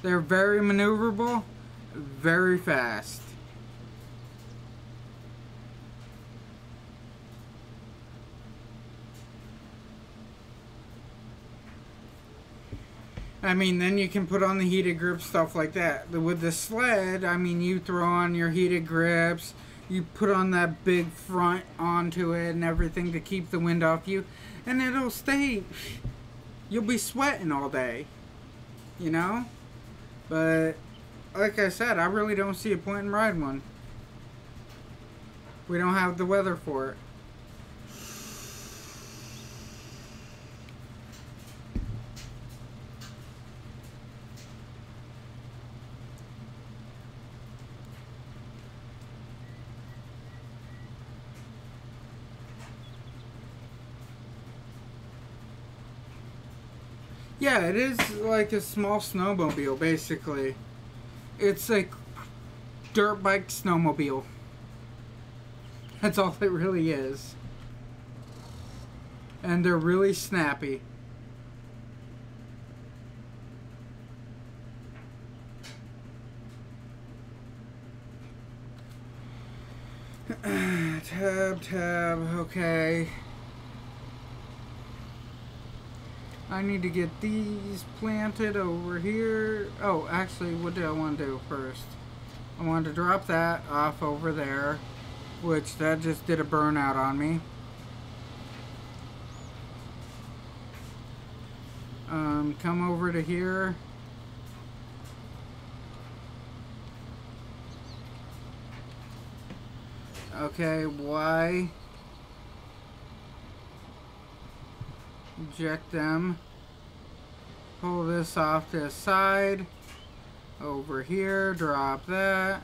They're very maneuverable. very fast. I mean, then you can put on the heated grips, stuff like that. With the sled, I mean, you throw on your heated grips, you put on that big front onto it and everything to keep the wind off you, and it'll stay. You'll be sweating all day, you know? But, like I said, I really don't see a point in riding one. We don't have the weather for it. Yeah, it is like a small snowmobile, basically. It's a dirt bike snowmobile. That's all it really is. And they're really snappy. Tab, okay. I need to get these planted over here. Oh, actually, what did I want to do first? I wanted to drop that off over there, which that just did a burnout on me. Come over to here. Okay, Y. Eject them. Pull this off to the side. Over here, drop that.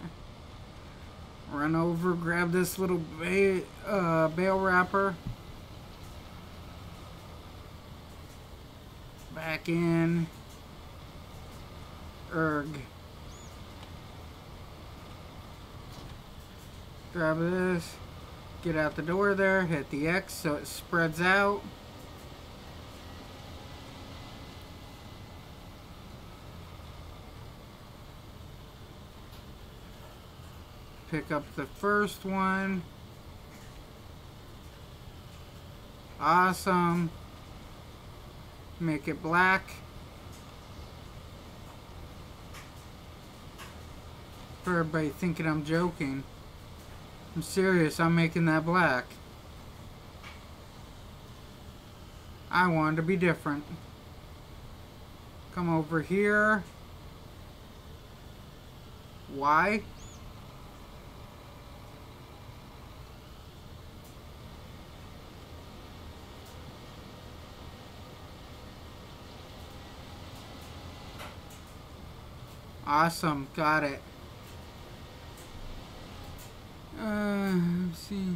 Run over, grab this little bale wrapper. Back in. Erg. Grab this. Get out the door there. Hit the X so it spreads out. Pick up the first one. Awesome. Make it black. For everybody thinking I'm joking. I'm serious, I'm making that black. I wanted to be different. Come over here. Why? Awesome, got it. Let's see.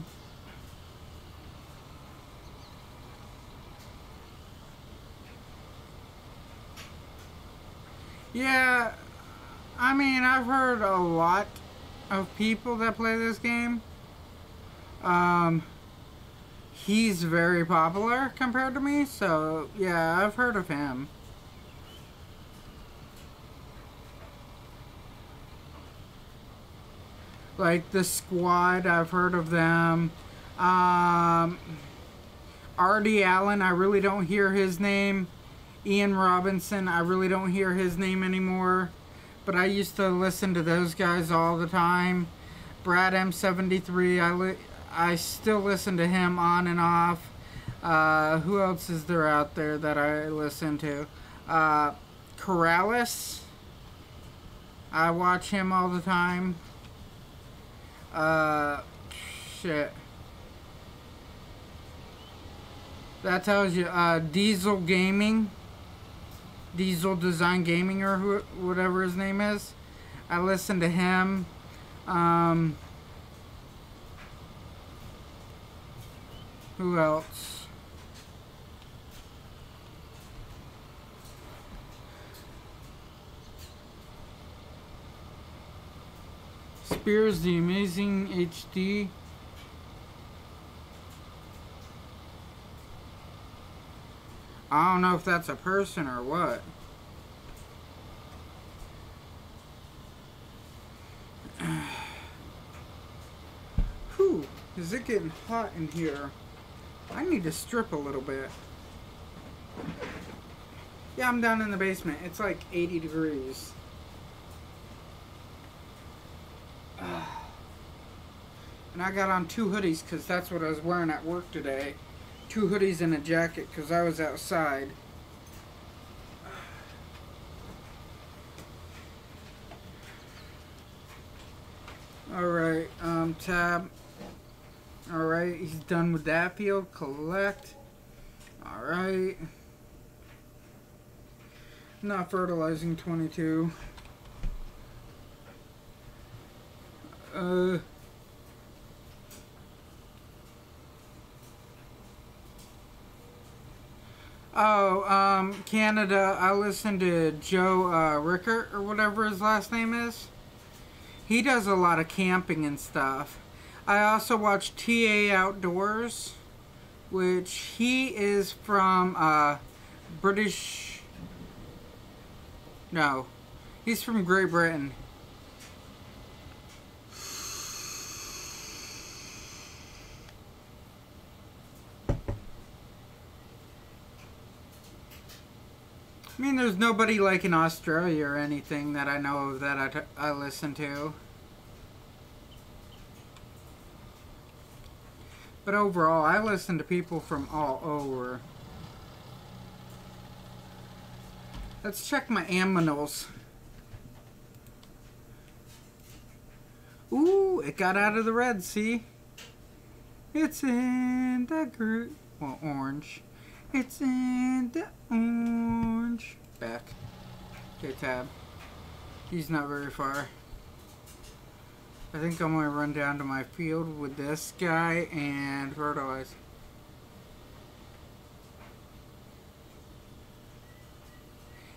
Yeah, I mean, I've heard a lot of people that play this game. He's very popular compared to me, so yeah, I've heard of him. Like the Squad, I've heard of them. R.D. Allen, I really don't hear his name. Ian Robinson, I really don't hear his name anymore. But I used to listen to those guys all the time. Brad M73, I still listen to him on and off. Who else is there out there that I listen to? Corrales, I watch him all the time. Shit. That tells you, Diesel Gaming. Diesel Design Gaming or whatever his name is. I listen to him. Who else? Spears the Amazing HD. I don't know if that's a person or what. Is it getting hot in here? I need to strip a little bit. Yeah, I'm down in the basement. It's like 80 degrees. And I got on 2 hoodies because that's what I was wearing at work today. 2 hoodies and a jacket because I was outside. Alright, tab. Alright, he's done with that field. Collect. Alright. Not fertilizing 22. Canada, I listened to Joe Rickert, or whatever his last name is. He does a lot of camping and stuff. I also watch TA Outdoors, which he is from British... No, he's from Great Britain. I mean, there's nobody like in Australia or anything that I know of that I listen to. But overall, I listen to people from all over. Let's check my aminals. Ooh, it got out of the red, see? It's in the green, well, orange. It's in the orange. Back. Okay, tab. He's not very far. I think I'm going to run down to my field with this guy and fertilize.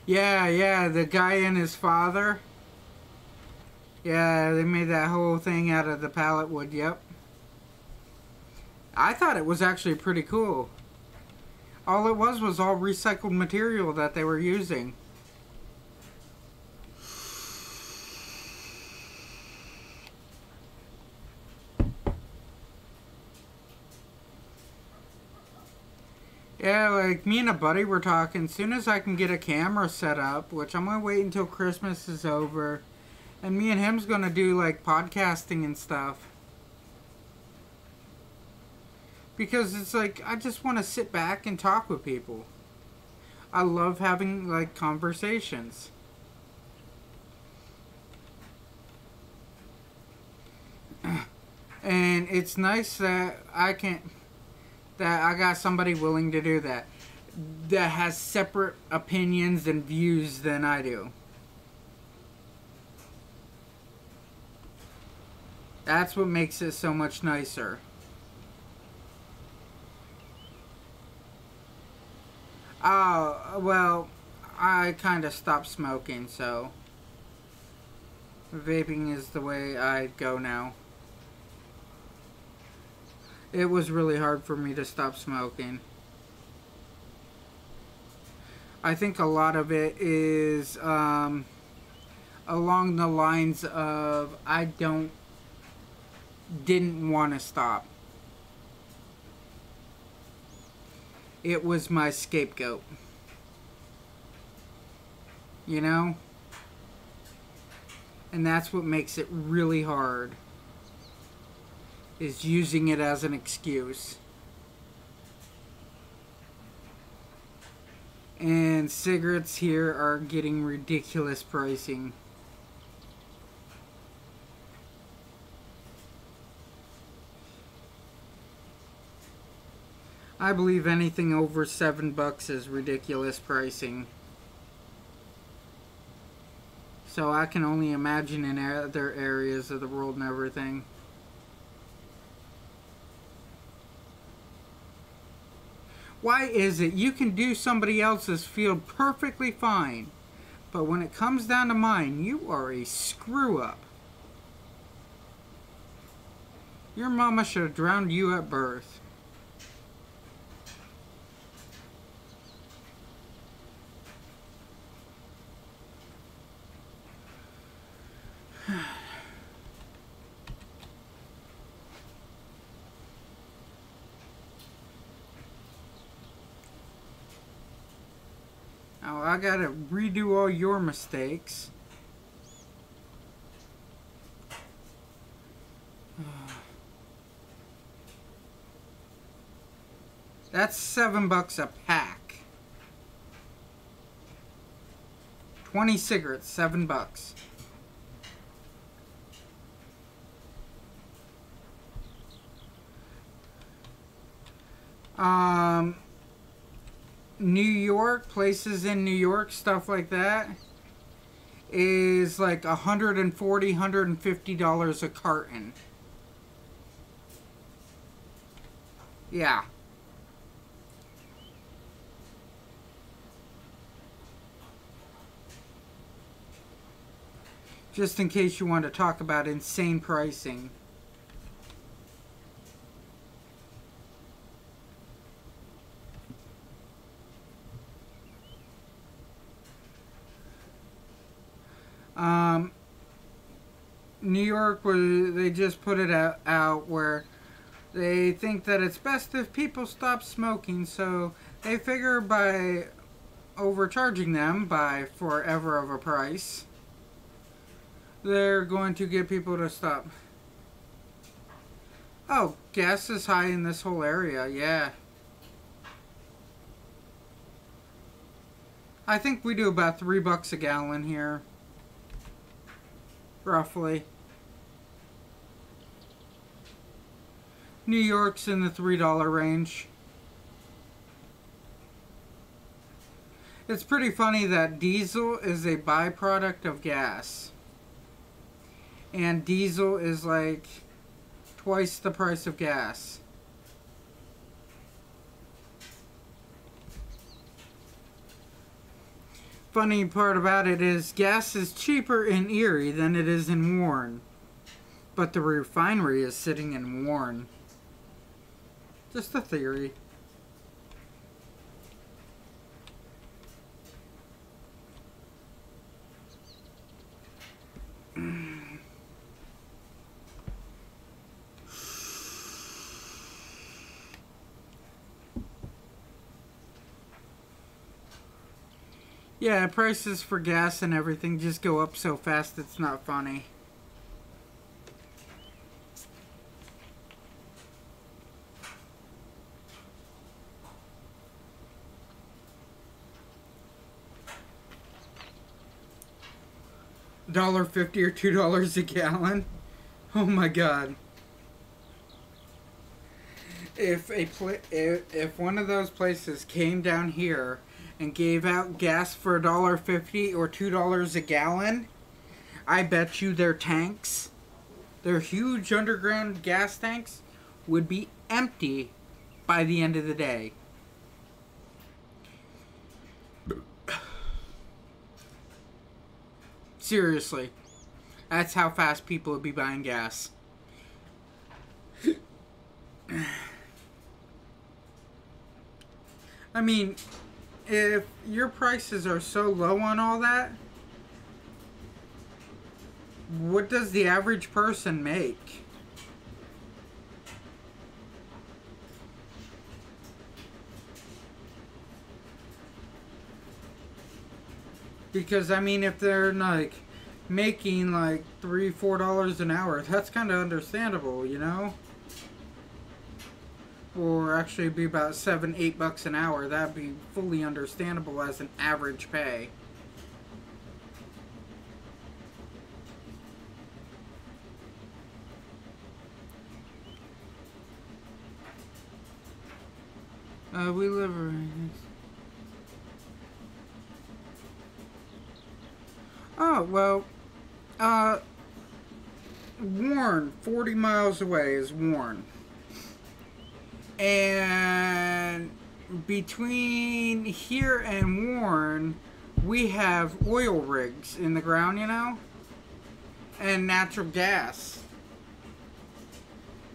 Yeah, the guy and his father. Yeah, they made that whole thing out of the pallet wood, yep. I thought it was actually pretty cool. All it was all recycled material that they were using. Yeah, like me and a buddy were talking, as soon as I can get a camera set up, which I'm going to wait until Christmas is over, and me and him's going to do like podcasting and stuff. Because it's like, I just want to sit back and talk with people. I love having like conversations. And it's nice that I got somebody willing to do that. That has separate opinions and views than I do. That's what makes it so much nicer. Well, I kind of stopped smoking, so vaping is the way I go now. It was really hard for me to stop smoking. I think a lot of it is along the lines of I didn't want to stop. It was my scapegoat. You know? And that's what makes it really hard. Is using it as an excuse. And cigarettes here are getting ridiculous pricing. I believe anything over $7 is ridiculous pricing. So I can only imagine in other areas of the world and everything. Why is it you can do somebody else's field perfectly fine, but when it comes down to mine, you are a screw up? Your mama should have drowned you at birth. Now I gotta redo all your mistakes. That's $7 a pack. 20 cigarettes, $7. New York, places in New York, stuff like that, is like $140, $150 a carton. Yeah. Just in case you want to talk about insane pricing. New York, they just put it out where they think that it's best if people stop smoking, so they figure by overcharging them by forever of a price, they're going to get people to stop. Oh, gas is high in this whole area, yeah. I think we do about $3 a gallon here. Roughly. New York's in the $3 range. It's pretty funny that diesel is a byproduct of gas. And diesel is like twice the price of gas. Funny part about it is gas is cheaper in Erie than it is in Warren. But the refinery is sitting in Warren. Just a theory. Yeah, prices for gas and everything just go up so fast it's not funny. $1.50 or $2 a gallon? Oh my god. If one of those places came down here and gave out gas for $1.50 or $2 a gallon, I bet you their tanks, their huge underground gas tanks, would be empty by the end of the day. Seriously. That's how fast people would be buying gas. I mean, if your prices are so low on all that, what does the average person make? Because, I mean, if they're like making like $3, $4 an hour, that's kind of understandable, you know? Or actually be about $7, $8 an hour. That'd be fully understandable as an average pay. We live right. Oh, well, Warren, 40 miles away is Warren. And between here and Warren, we have oil rigs in the ground, you know? And natural gas.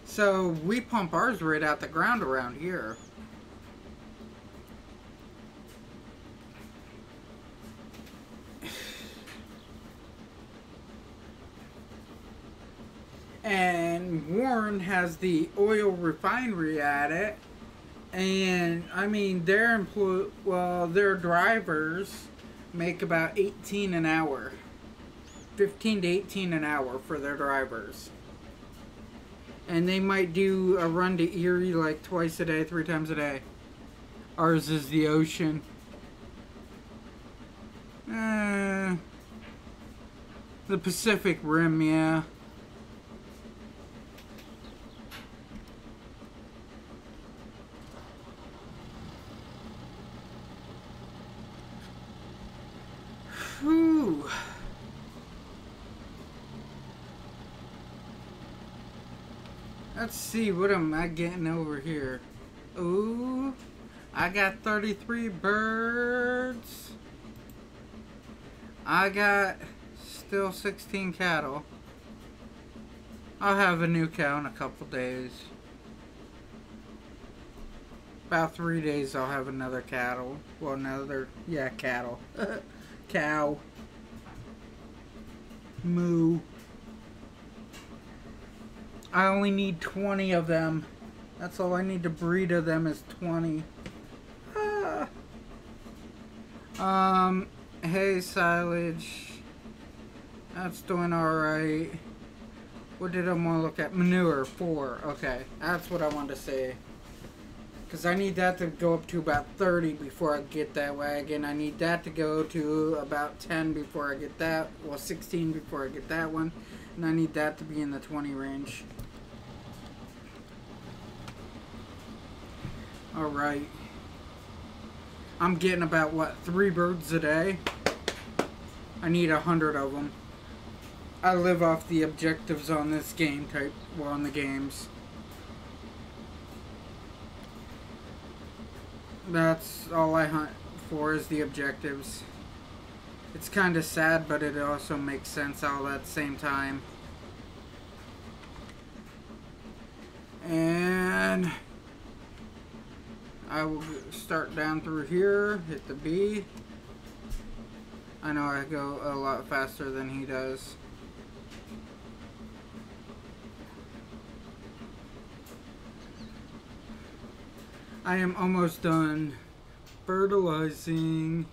So we pump ours right out the ground around here. And Warren has the oil refinery at it, And I mean, their drivers make about 18 an hour, 15 to 18 an hour for their drivers. And they might do a run to Erie like twice a day, 3 times a day. Ours is the ocean. The Pacific Rim, yeah. Whew. Let's see, what am I getting over here? Ooh, I got 33 birds. I got still 16 cattle. I'll have a new cow in a couple days. About 3 days I'll have another cattle. Well, cattle. Cow. Moo. I only need 20 of them. That's all I need to breed of them is 20. Hay silage. That's doing alright. What did I want to look at? Manure, 4. Okay, that's what I wanted to say. Because I need that to go up to about 30 before I get that wagon. I need that to go to about 10 before I get that. Well, 16 before I get that one. And I need that to be in the 20 range. Alright. I'm getting about, what, 3 birds a day? I need 100 of them. I live off the objectives on this game type, well, on the games. That's all I hunt for is the objectives. It's kind of sad, but it also makes sense all at the same time. And I will start down through here, hit the B. I know I go a lot faster than he does. I am almost done fertilizing.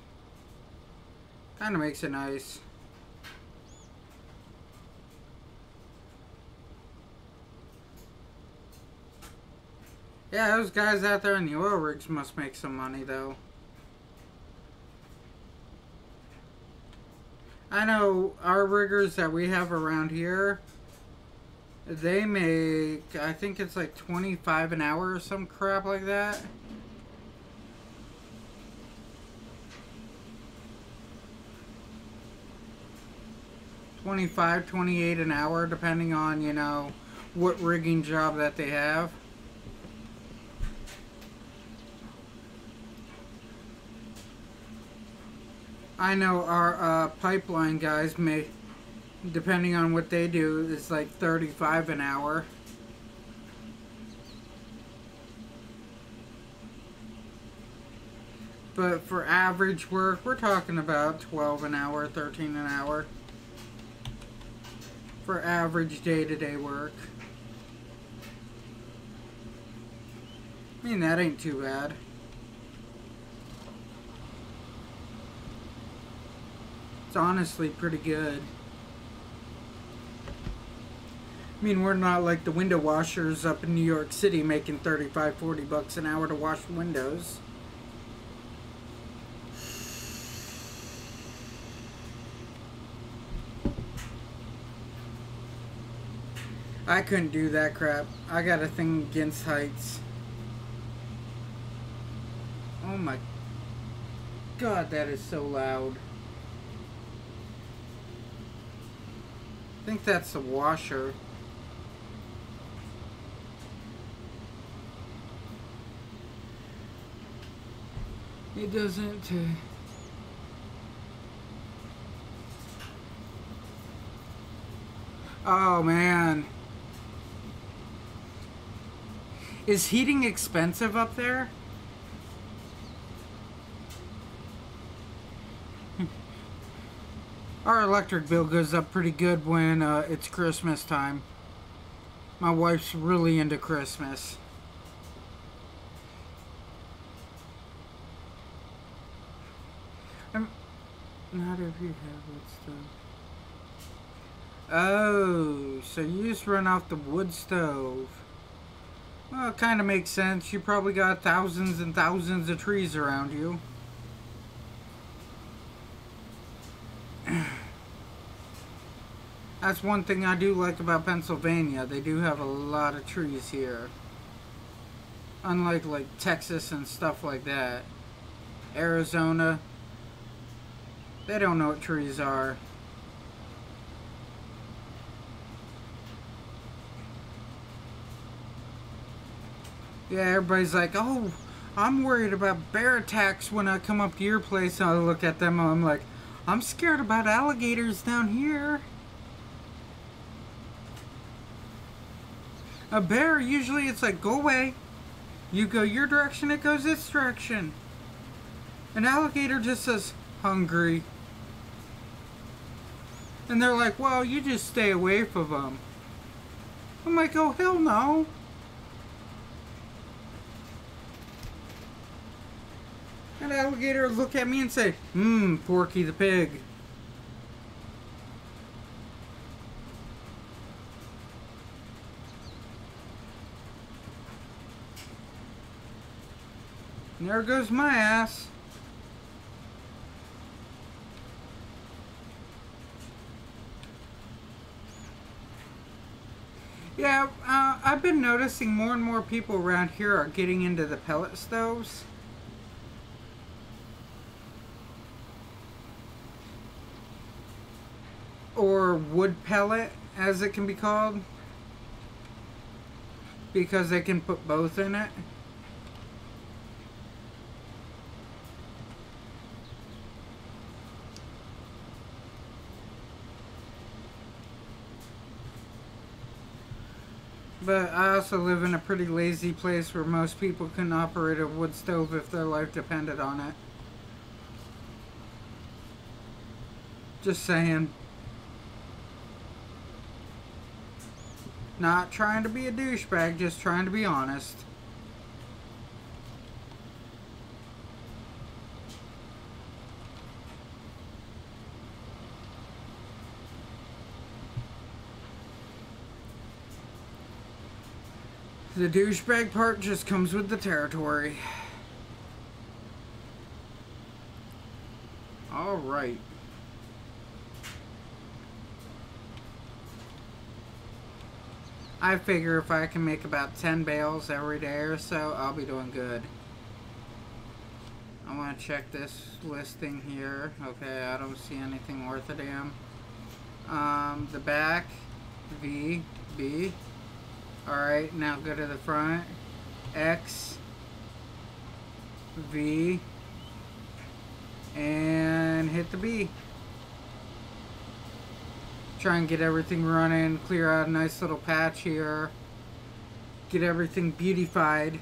Kind of makes it nice. Yeah, those guys out there in the oil rigs must make some money, though. I know our riggers that we have around here, they make, I think it's like 25 an hour or some crap like that. $25, $28 an hour, depending on, you know, what rigging job that they have. I know our pipeline guys make, depending on what they do, is like 35 an hour. But for average work, we're talking about 12 an hour, 13 an hour. For average day-to-day work. I mean, that ain't too bad. It's honestly pretty good. I mean, we're not like the window washers up in New York City making 35, 40 bucks an hour to wash windows. I couldn't do that crap. I got a thing against heights. Oh my God, that is so loud. I think that's the washer. It doesn't... Oh man. Is heating expensive up there? Our electric bill goes up pretty good when it's Christmas time. My wife's really into Christmas. I'm, not if you have wood stove. Oh, so you just run off the wood stove. Well, it kind of makes sense. You probably got thousands and thousands of trees around you. That's one thing I do like about Pennsylvania. They do have a lot of trees here. Unlike like Texas and stuff like that. Arizona, they don't know what trees are. Yeah, everybody's like, oh, I'm worried about bear attacks when I come up to your place. And I look at them and I'm like, I'm scared about alligators down here. A bear, usually it's like, go away. You go your direction, it goes its direction. An alligator just says, hungry. And they're like, well, you just stay away from them. I'm like, oh, hell no. An alligator would look at me and say, Porky the pig. And there goes my ass. Yeah, I've been noticing more and more people around here are getting into the pellet stoves. Or wood pellet, as it can be called. Because they can put both in it. But I also live in a pretty lazy place where most people can operate a wood stove if their life depended on it. Just saying. Not trying to be a douchebag, just trying to be honest. The douchebag part just comes with the territory. Alright. I figure if I can make about 10 bales every day or so, I'll be doing good. I want to check this listing here. Okay, I don't see anything worth a damn. The back, V, B. Alright, now go to the front. X, V, and hit the B. Try and get everything running, clear out a nice little patch here. Get everything beautified.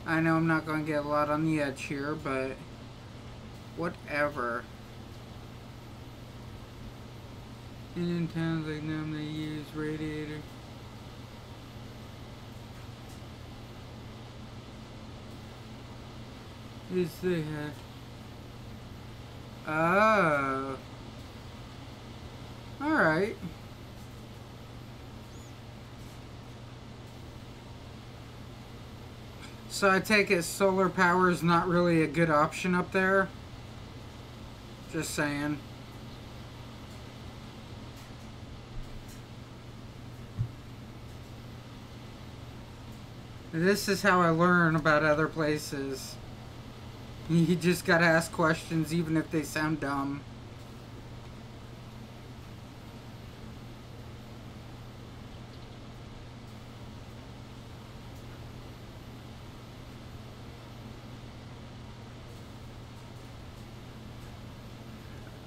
I know I'm not going to get a lot on the edge here, but whatever. In towns like them, they use radiator. Yes, they have. Oh. Alright. So I take it solar power is not really a good option up there? Just saying. This is how I learn about other places. You just gotta ask questions even if they sound dumb.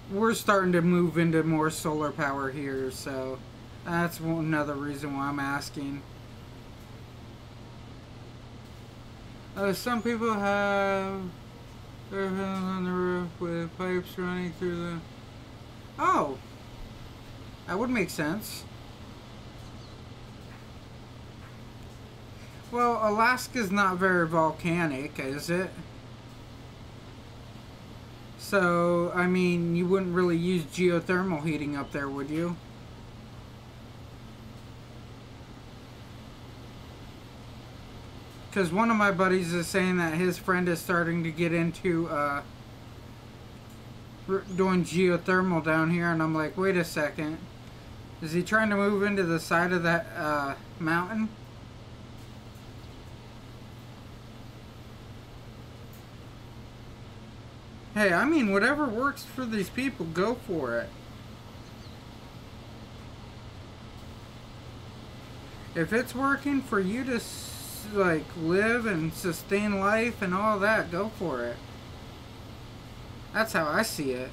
We're starting to move into more solar power here, so that's another reason why I'm asking. Some people have their hands on the roof with pipes running through the... Oh! That would make sense. Well, Alaska's not very volcanic, is it? So, I mean, you wouldn't really use geothermal heating up there, would you? Because one of my buddies is saying that his friend is starting to get into doing geothermal down here, and I'm like, wait a second. Is he trying to move into the side of that mountain? Hey, I mean, whatever works for these people, go for it. If it's working for you to, like, live and sustain life and all that, go for it. That's how I see it.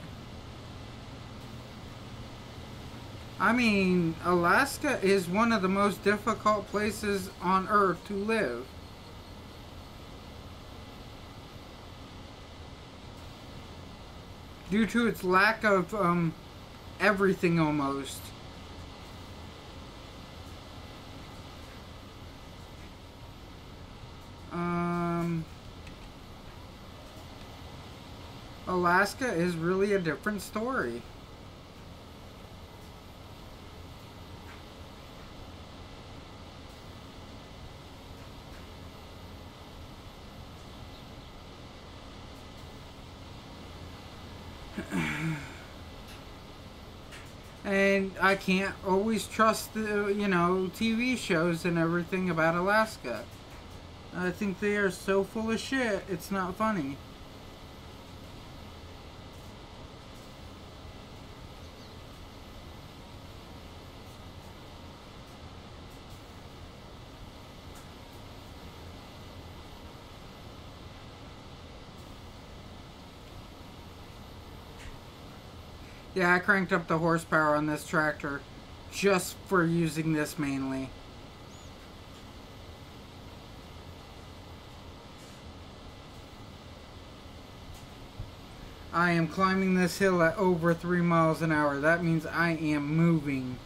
I mean, Alaska is one of the most difficult places on Earth to live. Due to its lack of everything almost. Alaska is really a different story. And I can't always trust the, you know, TV shows and everything about Alaska. I think they are so full of shit, it's not funny. Yeah, I cranked up the horsepower on this tractor just for using this mainly. I am climbing this hill at over 3 miles an hour. That means I am moving.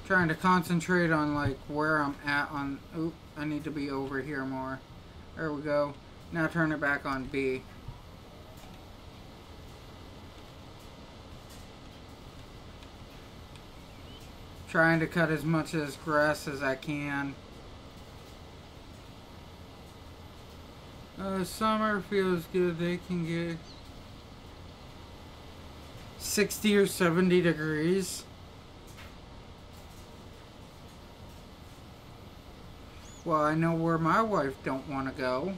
Trying to concentrate on like where I'm at on. Oop, I need to be over here more. There we go. Now turn it back on B. Trying to cut as much as grass as I can. Summer feels good. They can get 60 or 70 degrees. Well, I know where my wife don't want to go.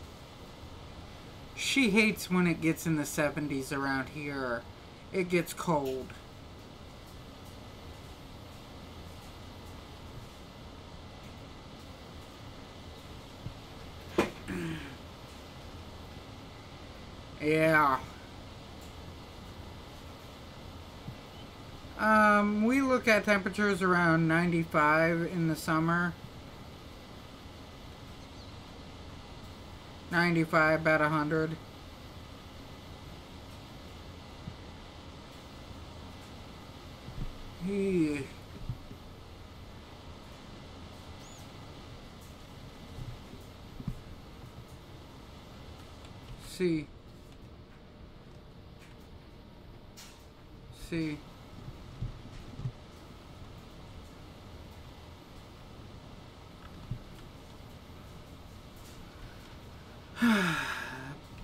She hates when it gets in the 70s around here. It gets cold. Yeah. We look at temperatures around 95 in the summer. 95, about 100. Yeah. See. See.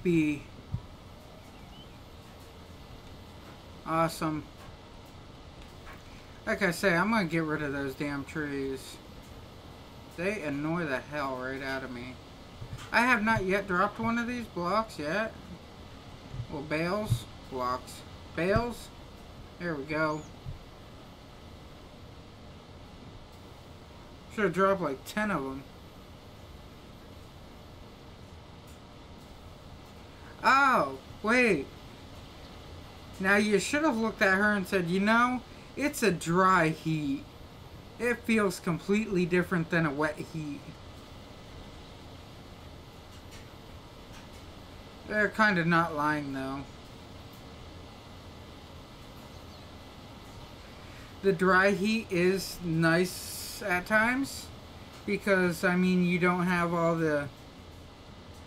B. Awesome. Like I say, I'm gonna get rid of those damn trees. They annoy the hell right out of me. I have not yet dropped one of these blocks yet. Well, bales? Blocks. Bales? There we go. Should have dropped like 10 of them. Oh, wait. Now you should have looked at her and said, you know, it's a dry heat. It feels completely different than a wet heat. They're kind of not lying though. The dry heat is nice at times because, I mean, you don't have all the,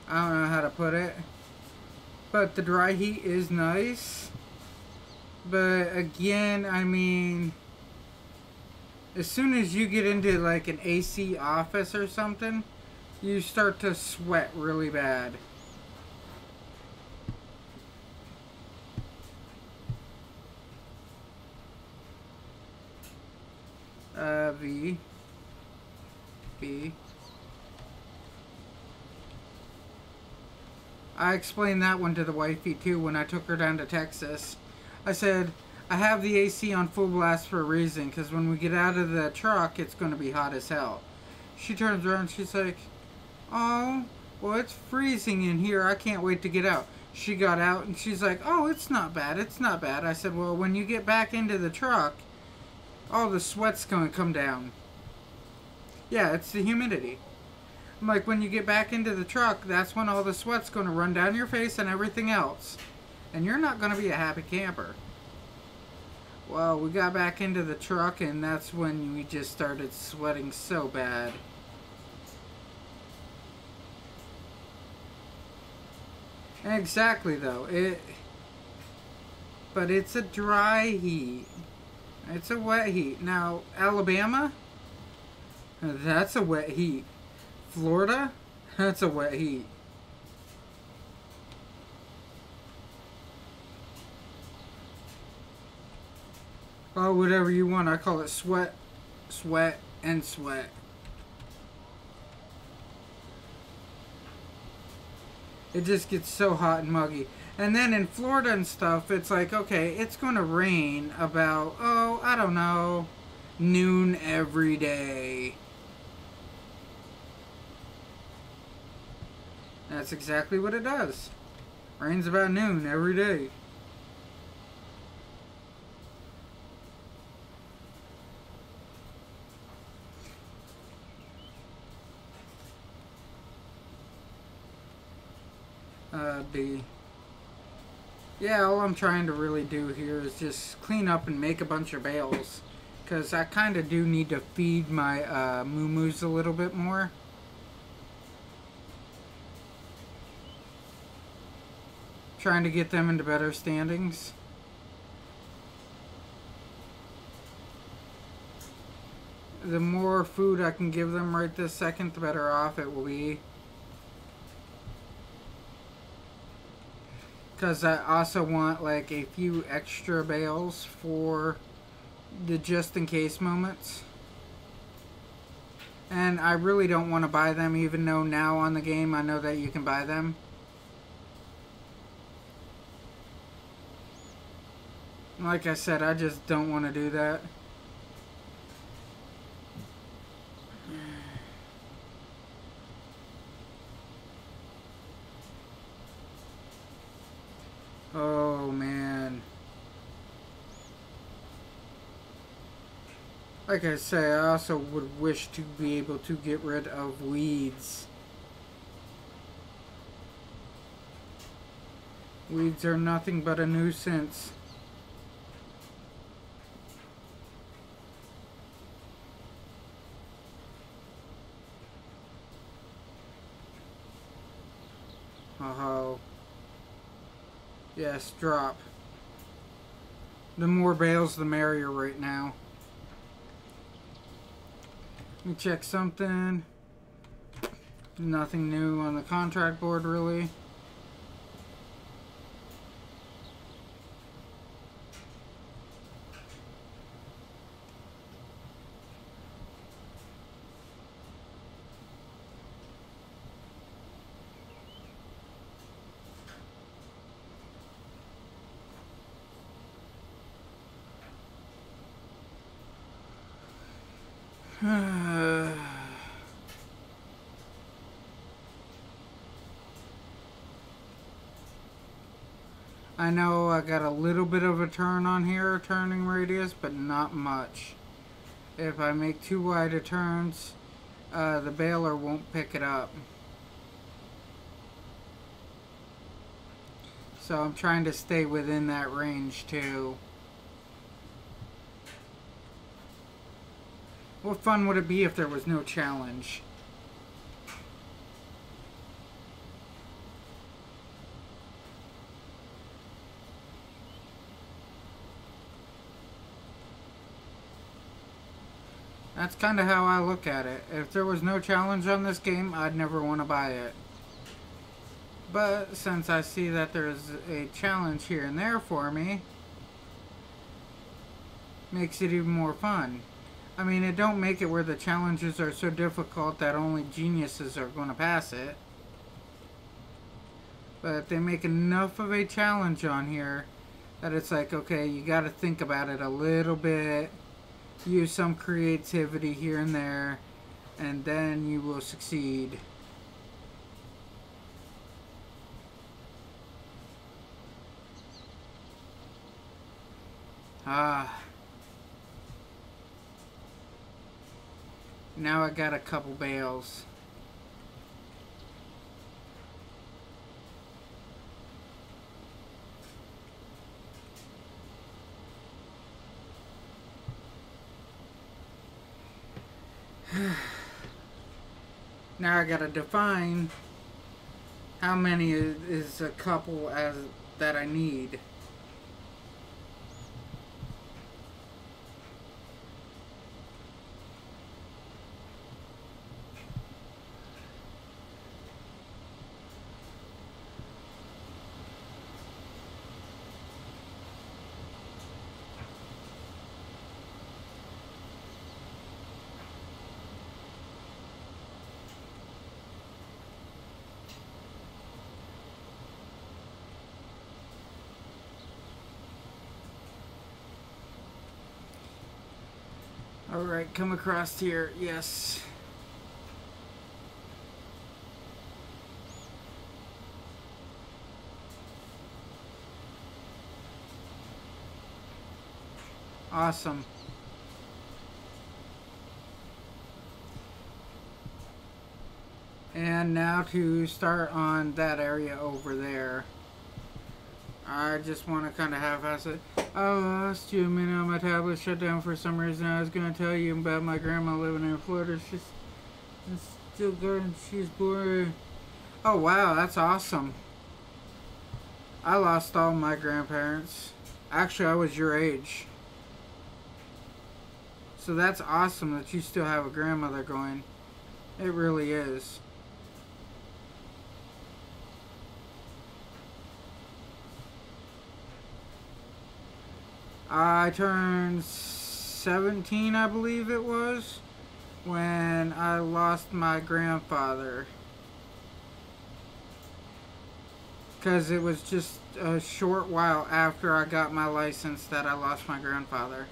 I don't know how to put it, but the dry heat is nice. But again, I mean, as soon as you get into like an AC office or something, you start to sweat really bad. V. B. I explained that one to the wifey too when I took her down to Texas. I said, I have the AC on full blast for a reason, because when we get out of the truck, it's going to be hot as hell. She turns around and she's like, oh, well, it's freezing in here. I can't wait to get out. She got out and she's like, oh, it's not bad. It's not bad. I said, well, when you get back into the truck, all the sweat's going to come down. Yeah, it's the humidity. I'm like, when you get back into the truck, that's when all the sweat's going to run down your face and everything else. And you're not going to be a happy camper. Well, we got back into the truck and that's when we just started sweating so bad. Exactly, though. But it's a dry heat. It's a wet heat. Now, Alabama? That's a wet heat. Florida? That's a wet heat. Oh, whatever you want. I call it sweat, sweat, and sweat. It just gets so hot and muggy. And then in Florida and stuff, it's like, okay, it's going to rain about, oh, I don't know, noon every day. That's exactly what it does. Rains about noon every day. B. Yeah, all I'm trying to really do here is just clean up and make a bunch of bales. Because I kind of do need to feed my moo-moos a little bit more. Trying to get them into better standings. The more food I can give them right this second, the better off it will be. Because I also want like a few extra bales for the just in case moments. And I really don't want to buy them, even though now on the game I know that you can buy them. Like I said, I just don't want to do that. Oh, man. Like I say, I also would wish to be able to get rid of weeds. Weeds are nothing but a nuisance. Oh. Yes, drop. The more bales, the merrier right now. Let me check something. Nothing new on the contract board, really. I know I got a little bit of a turn on here, turning radius, but not much. If I make too wide of turns, the baler won't pick it up. So I'm trying to stay within that range too. What fun would it be if there was no challenge? That's kind of how I look at it. If there was no challenge on this game, I'd never want to buy it. But since I see that there's a challenge here and there for me, makes it even more fun. I mean, it don't make it where the challenges are so difficult that only geniuses are going to pass it. But they make enough of a challenge on here that it's like, okay, you got to think about it a little bit, use some creativity here and there, and then you will succeed. Now I got a couple bales. Now I gotta define how many is a couple as that I need. Alright, come across here. Yes. Awesome. And now to start on that area over there. I just want to kind of half-ass it. I lost you a minute on my tablet, shut down for some reason. I was going to tell you about my grandma living in Florida. She's still good. She's bored. Oh, wow, that's awesome. I lost all my grandparents. Actually, I was your age. So that's awesome that you still have a grandmother going. It really is. I turned 17, I believe it was, when I lost my grandfather. Because it was just a short while after I got my license that I lost my grandfather.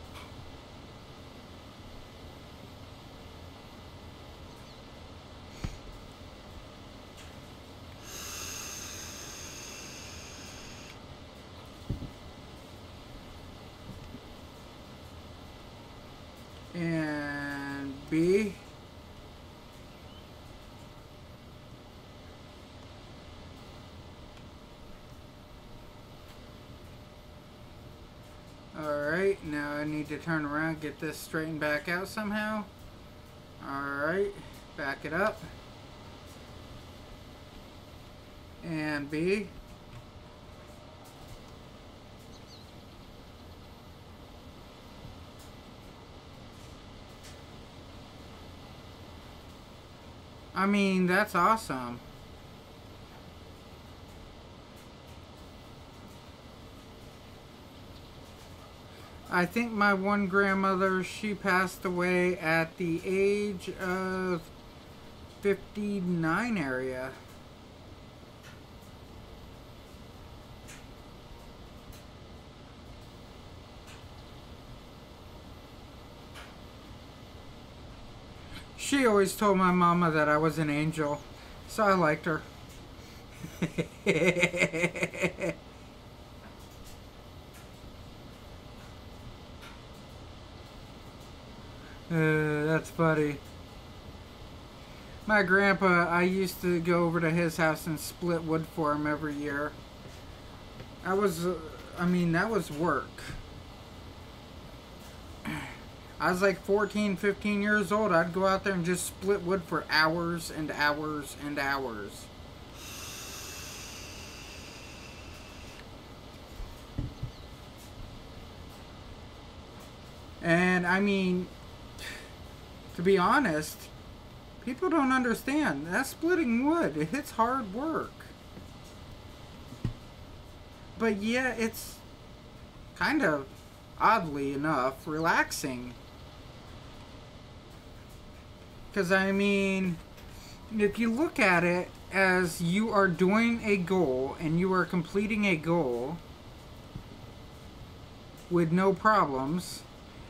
And B. Alright, now I need to turn around, get this straightened back out somehow. Alright, back it up. And B. I mean, that's awesome. I think my one grandmother, she passed away at the age of 59 area. She always told my mama that I was an angel, so I liked her. That's funny. My grandpa, I used to go over to his house and split wood for him every year. I mean, that was work. I was like 14, 15 years old. I'd go out there and just split wood for hours and hours and hours. And I mean, to be honest, people don't understand. That's splitting wood. It's hard work. But yeah, it's kind of, oddly enough, relaxing. Because, I mean, if you look at it as you are doing a goal and you are completing a goal with no problems,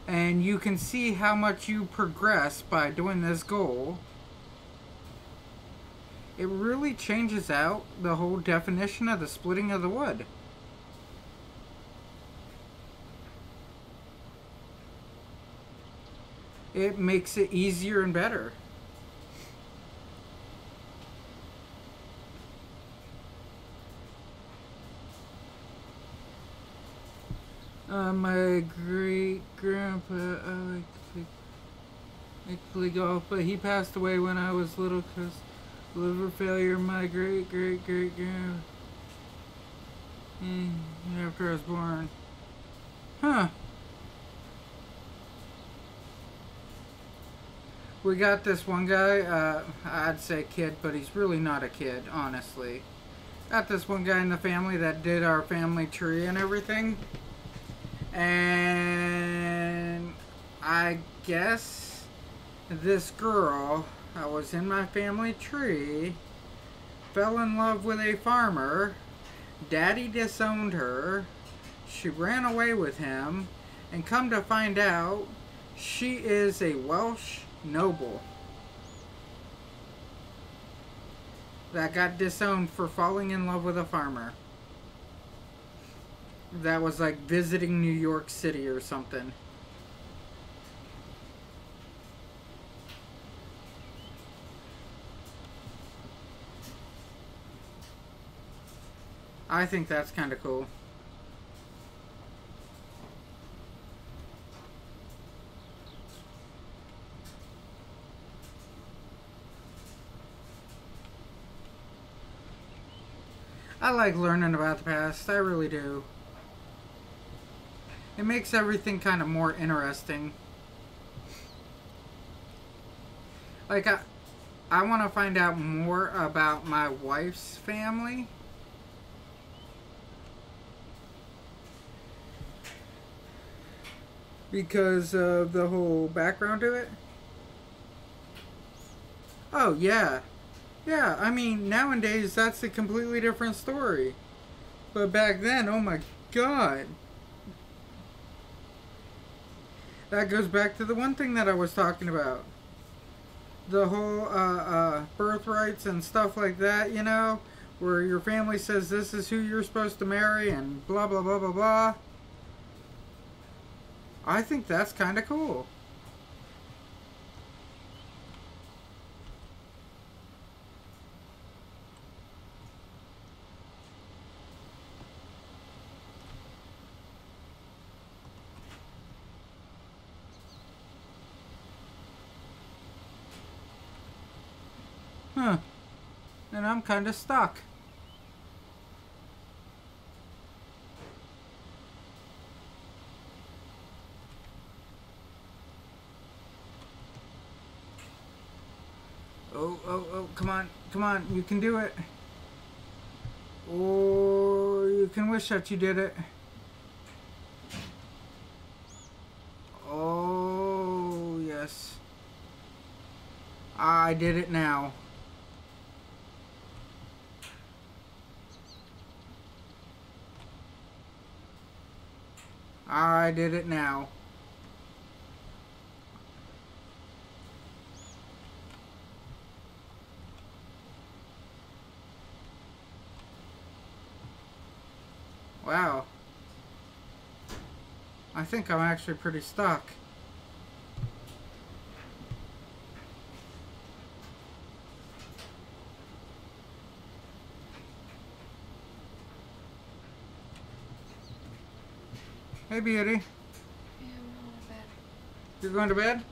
and you can see how much you progress by doing this goal, it really changes out the whole definition of the splitting of the wood. It makes it easier and better. My great grandpa, I like to play golf, but he passed away when I was little because liver failure. My great grandpa after I was born. Huh. We got this one guy, I'd say kid, but he's really not a kid, honestly. Got this one guy in the family that did our family tree and everything. And I guess this girl that was in my family tree fell in love with a farmer. Daddy disowned her. She ran away with him. And come to find out, she is a Welsh noble that got disowned for falling in love with a farmer that was like visiting New York City or something. I think that's kind of cool. I like learning about the past. I really do. It makes everything kind of more interesting. Like, I want to find out more about my wife's family. Because of the whole background to it. Oh, yeah. Yeah, I mean, nowadays that's a completely different story. But back then, oh my god. That goes back to the one thing that I was talking about. The whole birthrights and stuff like that, you know, where your family says this is who you're supposed to marry and blah blah blah blah blah. I think that's kind of cool. Huh. And I'm kind of stuck. Oh, come on, you can do it. Or you can wish that you did it. Oh, yes. I did it now. I did it now. Wow. I think I'm actually pretty stuck. Hey, beauty. Yeah, I'm not bad. You're going to bed?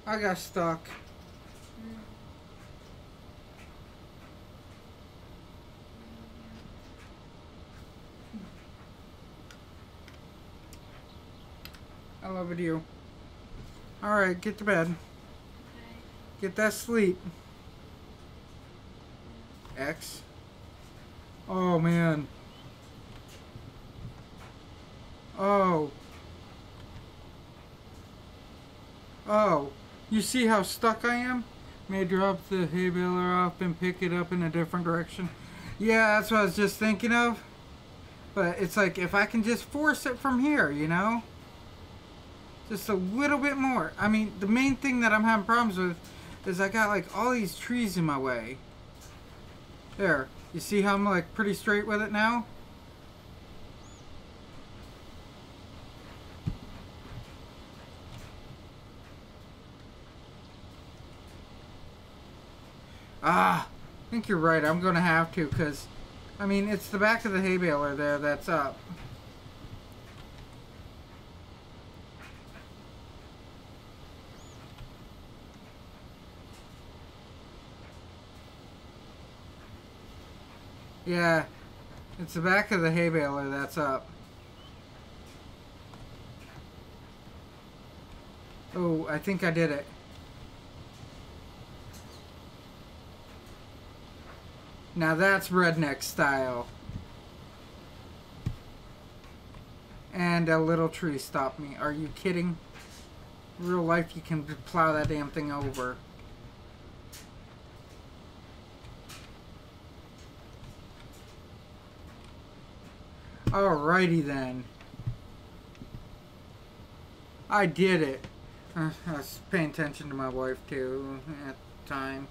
I got stuck. I love you. Alright, get to bed. Okay. Get that sleep. X. Oh, man. Oh. Oh. You see how stuck I am? May drop the hay baler off and pick it up in a different direction. Yeah, that's what I was just thinking of. But it's like, if I can just force it from here, you know? Just a little bit more. I mean, the main thing that I'm having problems with is I got like all these trees in my way. There. You see how I'm like pretty straight with it now? Ah, I think you're right. I'm going to have to because, I mean, it's the back of the hay baler there that's up. Yeah, it's the back of the hay baler that's up. Oh, I think I did it. Now that's redneck style. And a little tree stopped me. Are you kidding? Real life, you can plow that damn thing over. Alrighty then. I did it. I was paying attention to my wife too at the time.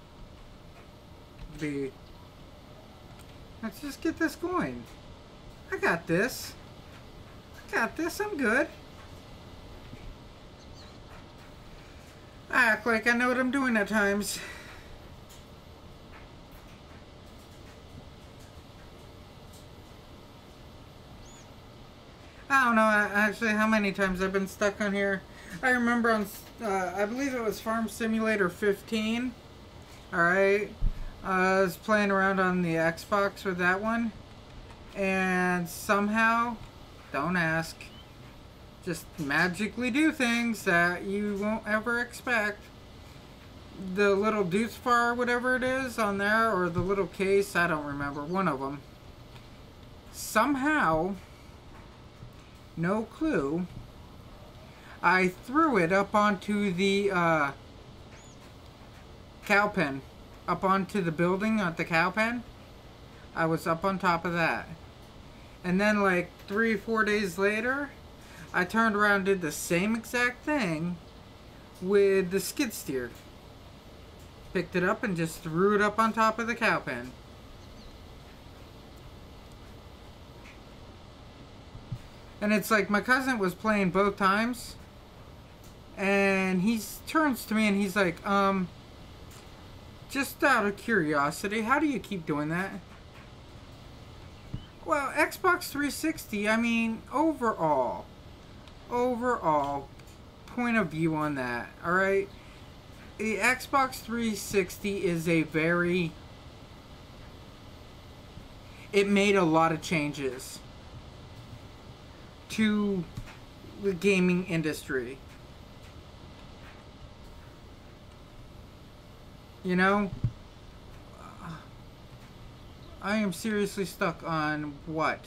Let's just get this going. I got this. I got this. I'm good. I act like I know what I'm doing at times. I don't know actually how many times I've been stuck on here. I remember on, I believe it was Farm Simulator 15. Alright. I was playing around on the Xbox with that one. And somehow, don't ask, just magically do things that you won't ever expect. The little Deuce Bar, whatever it is on there, or the little case, I don't remember, one of them. Somehow, no clue, I threw it up onto the cow pen. Up onto the building at the cow pen. I was up on top of that. And then like 3 or 4 days later, I turned around and did the same exact thing with the skid steer. Picked it up and just threw it up on top of the cow pen. And it's like my cousin was playing both times. And he turns to me and he's like, just out of curiosity, how do you keep doing that? Well, Xbox 360, I mean, overall point of view on that, alright? The Xbox 360 is a very... It made a lot of changes to the gaming industry. You know, I am seriously stuck on what?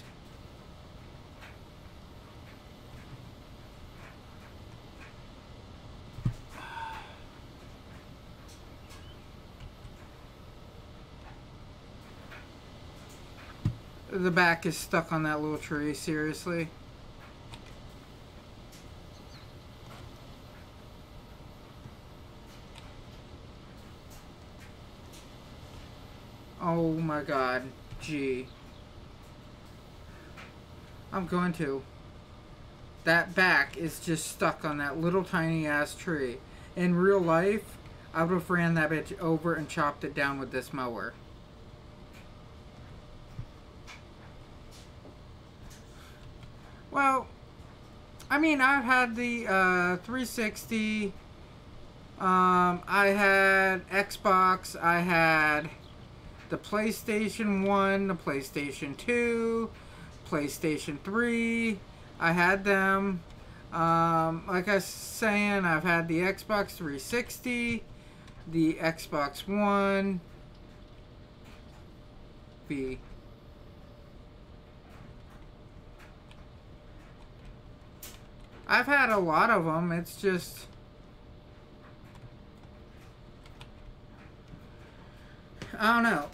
The back is stuck on that little tree, seriously. Oh my god, gee. I'm going to. That back is just stuck on that little tiny ass tree. In real life, I would have ran that bitch over and chopped it down with this mower. Well, I mean, I've had the 360. I had Xbox. I had the PlayStation 1, the PlayStation 2, PlayStation 3. I had them. Like I was saying, I've had the Xbox 360, the Xbox One, V. I've had a lot of them. It's just, I don't know.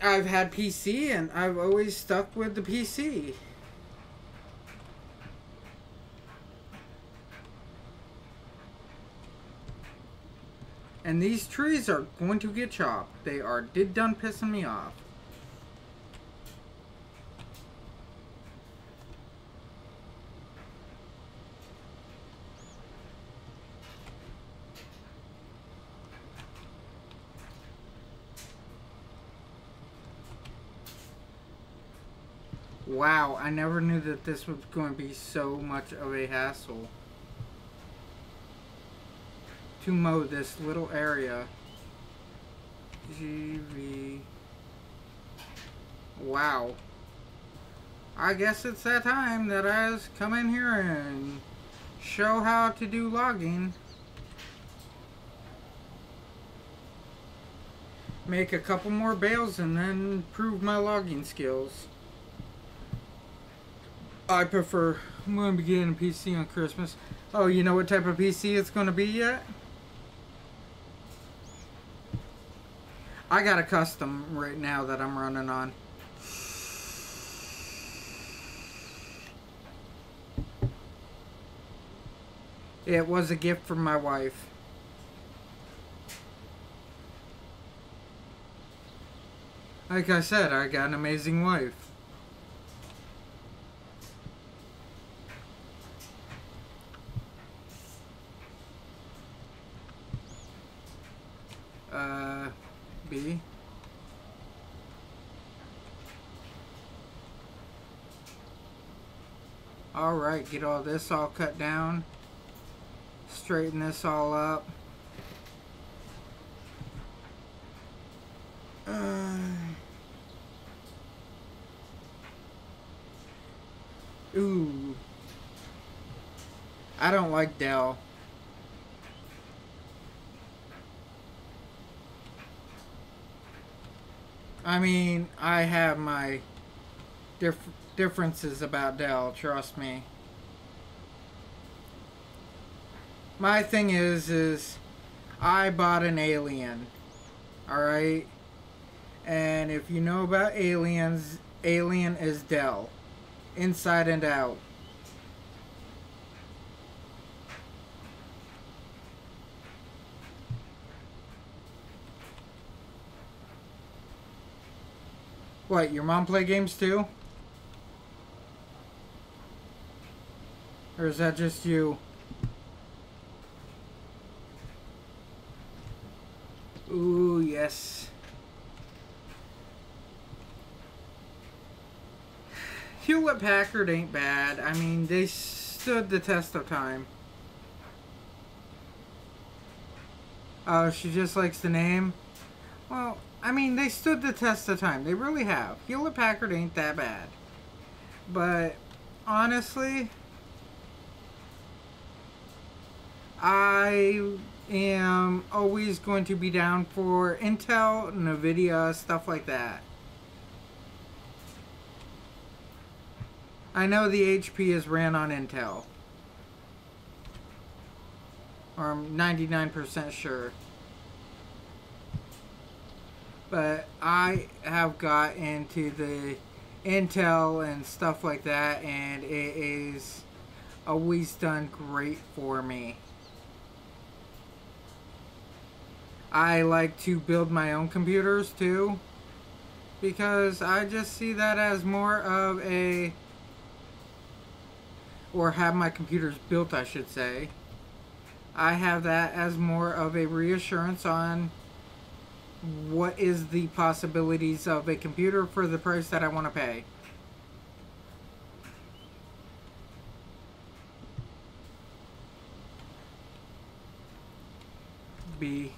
I've had PC and I've always stuck with the PC. And these trees are going to get chopped. They are done pissing me off. Wow, I never knew that this was going to be so much of a hassle to mow this little area. GV. Wow. I guess it's that time that I was come in here and show how to do logging. Make a couple more bales and then prove my logging skills. I prefer, I'm going to be getting a PC on Christmas. Oh, you know what type of PC it's going to be yet? I got a custom right now that I'm running on. It was a gift from my wife. Like I said, I got an amazing wife. B. Alright, get all this all cut down. Straighten this all up. Ooh. I don't like Dell. I mean, I have my differences about Dell, trust me. My thing is I bought an Alien, alright? And if you know about Aliens, Alien is Dell, inside and out. What, your mom play games too? Or is that just you? Ooh, yes. Hewlett-Packard ain't bad. I mean, they stood the test of time. Oh, she just likes the name? Well, I mean, they stood the test of time. They really have. Hewlett-Packard ain't that bad. But, honestly, I am always going to be down for Intel, NVIDIA, stuff like that. I know the HP is ran on Intel. Or I'm 99% sure. But I have got into the Intel and stuff like that, and it is always done great for me. I like to build my own computers too, because I just see that as more of a, or have my computers built, I should say. I have that as more of a reassurance on what is the possibilities of a computer for the price that I want to pay. B.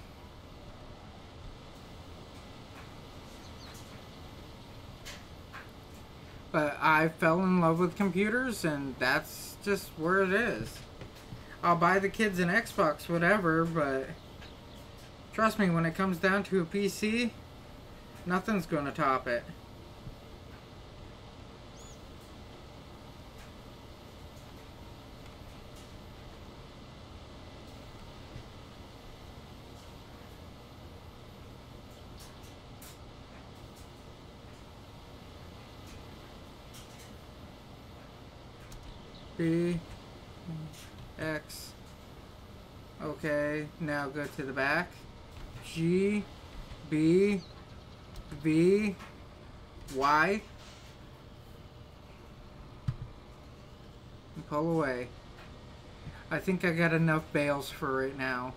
But I fell in love with computers, and that's just where it is. I'll buy the kids an Xbox, whatever, but trust me, when it comes down to a PC, nothing's going to top it. B, X, okay, now go to the back, G, B, V, Y, and pull away. I think I got enough bales for right now.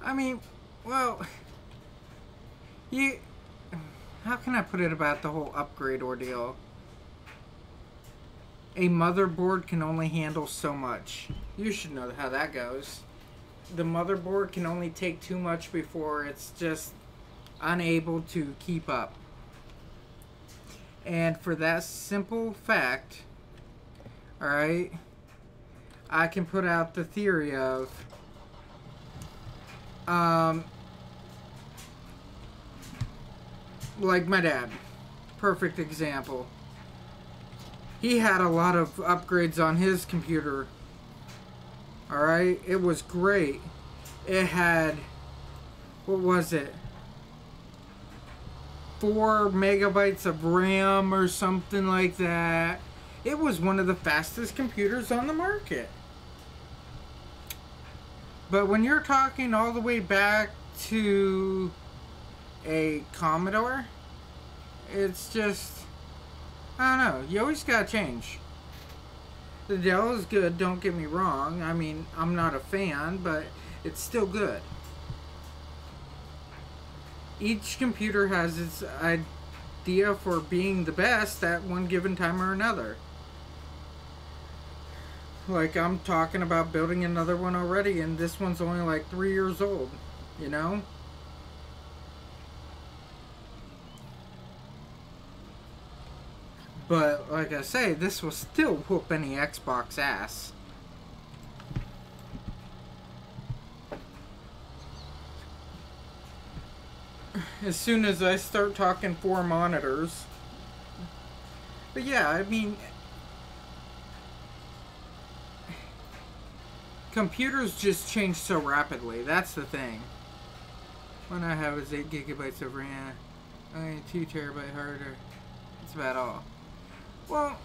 I mean, well, how can I put it about the whole upgrade ordeal? A motherboard can only handle so much. You should know how that goes. The motherboard can only take too much before it's just unable to keep up. And for that simple fact, alright, I can put out the theory of like my dad. Perfect example. He had a lot of upgrades on his computer. Alright? It was great. It had, what was it? 4 megabytes of RAM or something like that. It was one of the fastest computers on the market. But when you're talking all the way back to a Commodore, it's just, I don't know, you always gotta change. The Dell is good, don't get me wrong. I mean, I'm not a fan, but it's still good. Each computer has its idea for being the best at one given time or another. Like, I'm talking about building another one already, and this one's only like 3 years old, you know? But, like I say, this will still whoop any Xbox ass. As soon as I start talking 4 monitors. But yeah, I mean, computers just change so rapidly. That's the thing. What I have is 8 gigabytes of RAM. Only 2 terabyte harder. That's about all. Well,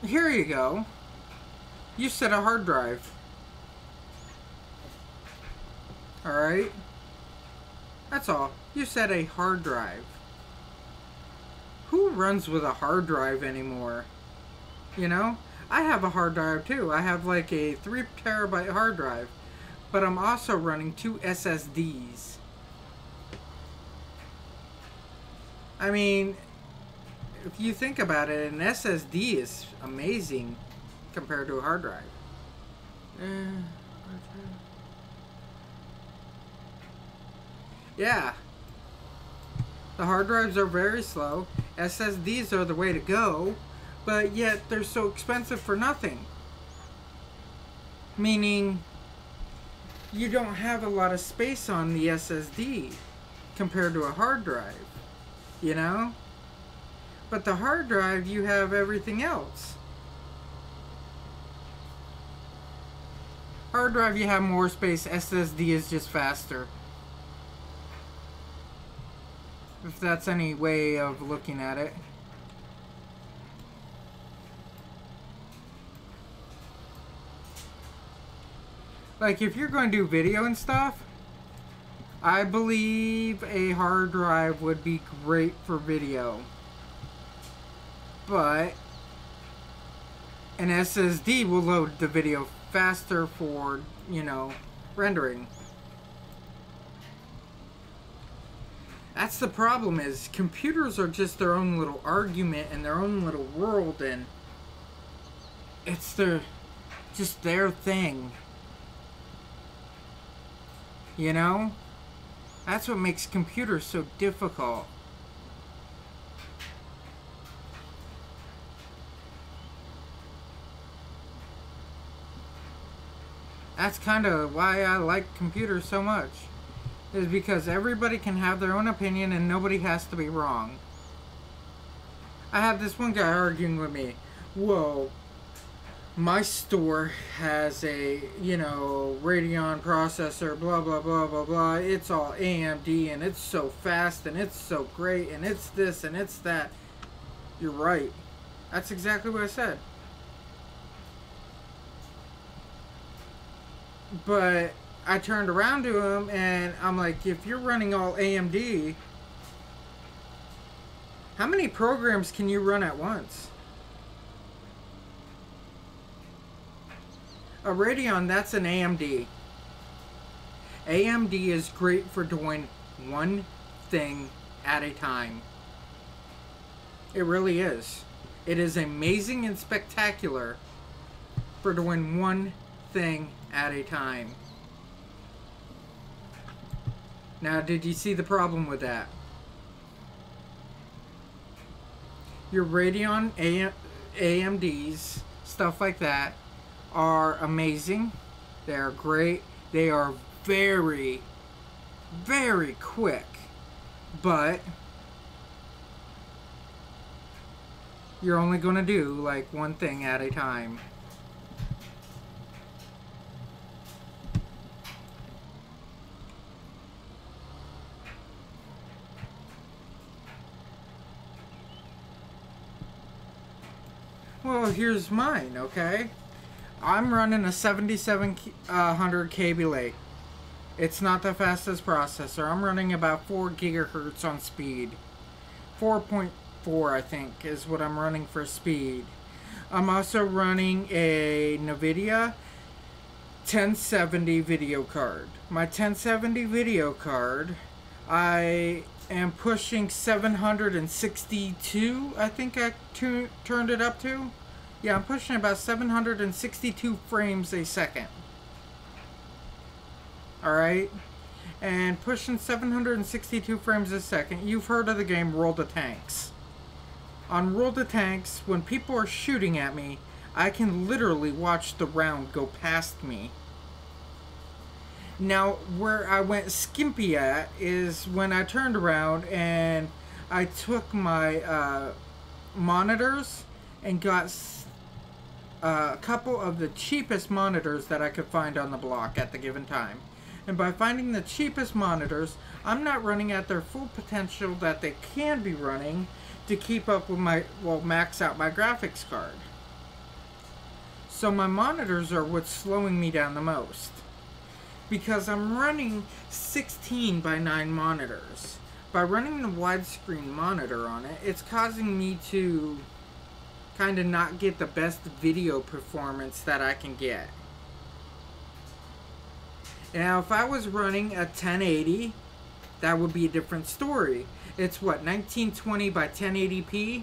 here you go. You said a hard drive. Alright? That's all. You said a hard drive. Who runs with a hard drive anymore? You know? I have a hard drive too. I have like a 3 terabyte hard drive. But I'm also running 2 SSDs. I mean, if you think about it, an SSD is amazing compared to a hard drive. Yeah. The hard drives are very slow. SSDs are the way to go, but yet they're so expensive for nothing. Meaning, you don't have a lot of space on the SSD compared to a hard drive, you know? But the hard drive, you have everything else. Hard drive, you have more space. SSD is just faster. If that's any way of looking at it. Like, if you're going to do video and stuff, I believe a hard drive would be great for video. But an SSD will load the video faster for, you know, rendering. That's the problem, is computers are just their own little argument and their own little world, and it's just their thing. You know? That's what makes computers so difficult. That's kind of why I like computers so much. Is because everybody can have their own opinion and nobody has to be wrong. I had this one guy arguing with me. Whoa, my store has a, Radeon processor, blah, blah, blah, blah, blah. It's all AMD and it's so fast and it's so great and it's this and it's that. You're right. That's exactly what I said. But I turned around to him and I'm like, if you're running all AMD, how many programs can you run at once? A Radeon, that's an AMD. AMD is great for doing one thing at a time. It really is. It is amazing and spectacular for doing one thing at a time. Now, did you see the problem with that? Your Radeon AMDs, stuff like that, are amazing. They are great. They are very, very quick. But you're only going to do like one thing at a time. Well, here's mine, okay? I'm running a 7700 Kaby Lake. It's not the fastest processor. I'm running about 4 gigahertz on speed. 4.4, I think, is what I'm running for speed. I'm also running a NVIDIA 1070 video card. My 1070 video card, I am pushing 762, I think I turned it up to. Yeah, I'm pushing about 762 frames a second. Alright? And pushing 762 frames a second. You've heard of the game World of Tanks. On World of Tanks, when people are shooting at me, I can literally watch the round go past me. Now, where I went skimpy at is when I turned around and I took my monitors and got a couple of the cheapest monitors that I could find on the block at the given time. And by finding the cheapest monitors, I'm not running at their full potential that they can be running to keep up with my, max out my graphics card. So my monitors are what's slowing me down the most. Because I'm running 16 by 9 monitors. By running the widescreen monitor on it, it's causing me to kind of not get the best video performance that I can get. Now, if I was running a 1080, that would be a different story. It's what, 1920 by 1080p,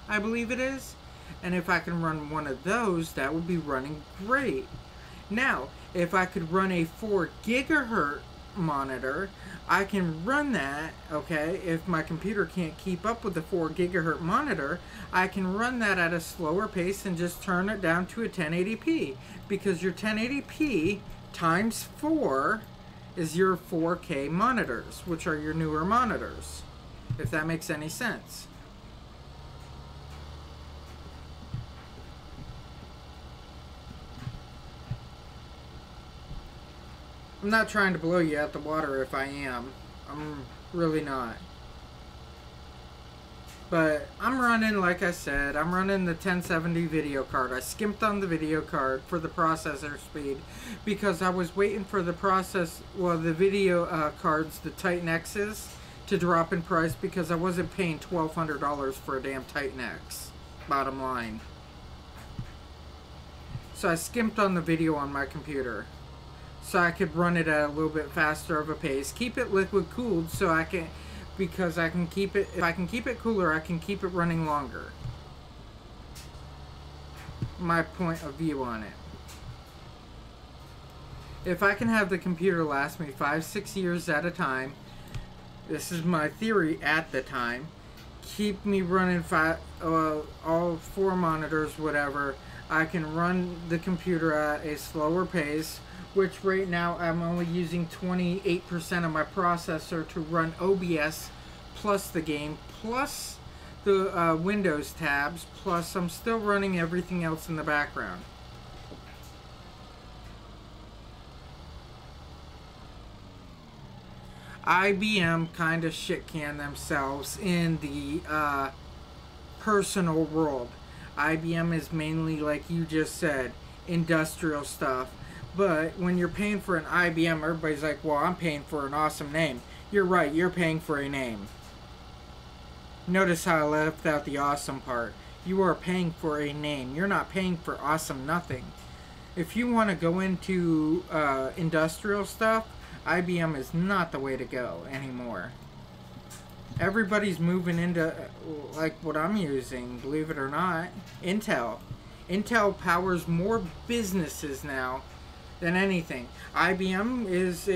I believe it is. And if I can run one of those, that would be running great. Now, if I could run a 4 gigahertz monitor, I can run that, okay? If my computer can't keep up with the 4 gigahertz monitor, I can run that at a slower pace and just turn it down to a 1080p. Because your 1080p times 4 is your 4K monitors, which are your newer monitors. If that makes any sense. I'm not trying to blow you out the water if I am. I'm really not. But I'm running, like I said, I'm running the 1070 video card. I skimped on the video card for the processor speed because I was waiting for the the video cards, the Titan X's, to drop in price because I wasn't paying $1,200 for a damn Titan X. Bottom line. So I skimped on the video on my computer, so I could run it at a little bit faster of a pace, keep it liquid cooled so I can, because I can keep it, if I can keep it cooler, I can keep it running longer. My point of view on it. If I can have the computer last me 5-6 years at a time, this is my theory at the time, keep me running all 4 monitors, whatever, I can run the computer at a slower pace, which right now I'm only using 28% of my processor to run OBS plus the game, plus the Windows tabs, plus I'm still running everything else in the background. IBM kind of shit-can themselves in the personal world. IBM is mainly, like you just said, industrial stuff. But when you're paying for an IBM, everybody's like, well, I'm paying for an awesome name. You're right, you're paying for a name. Notice how I left out the awesome part. You are paying for a name. You're not paying for awesome nothing. If you want to go into industrial stuff, IBM is not the way to go anymore. Everybody's moving into, like what I'm using, believe it or not, Intel. Intel powers more businesses now than anything. IBM is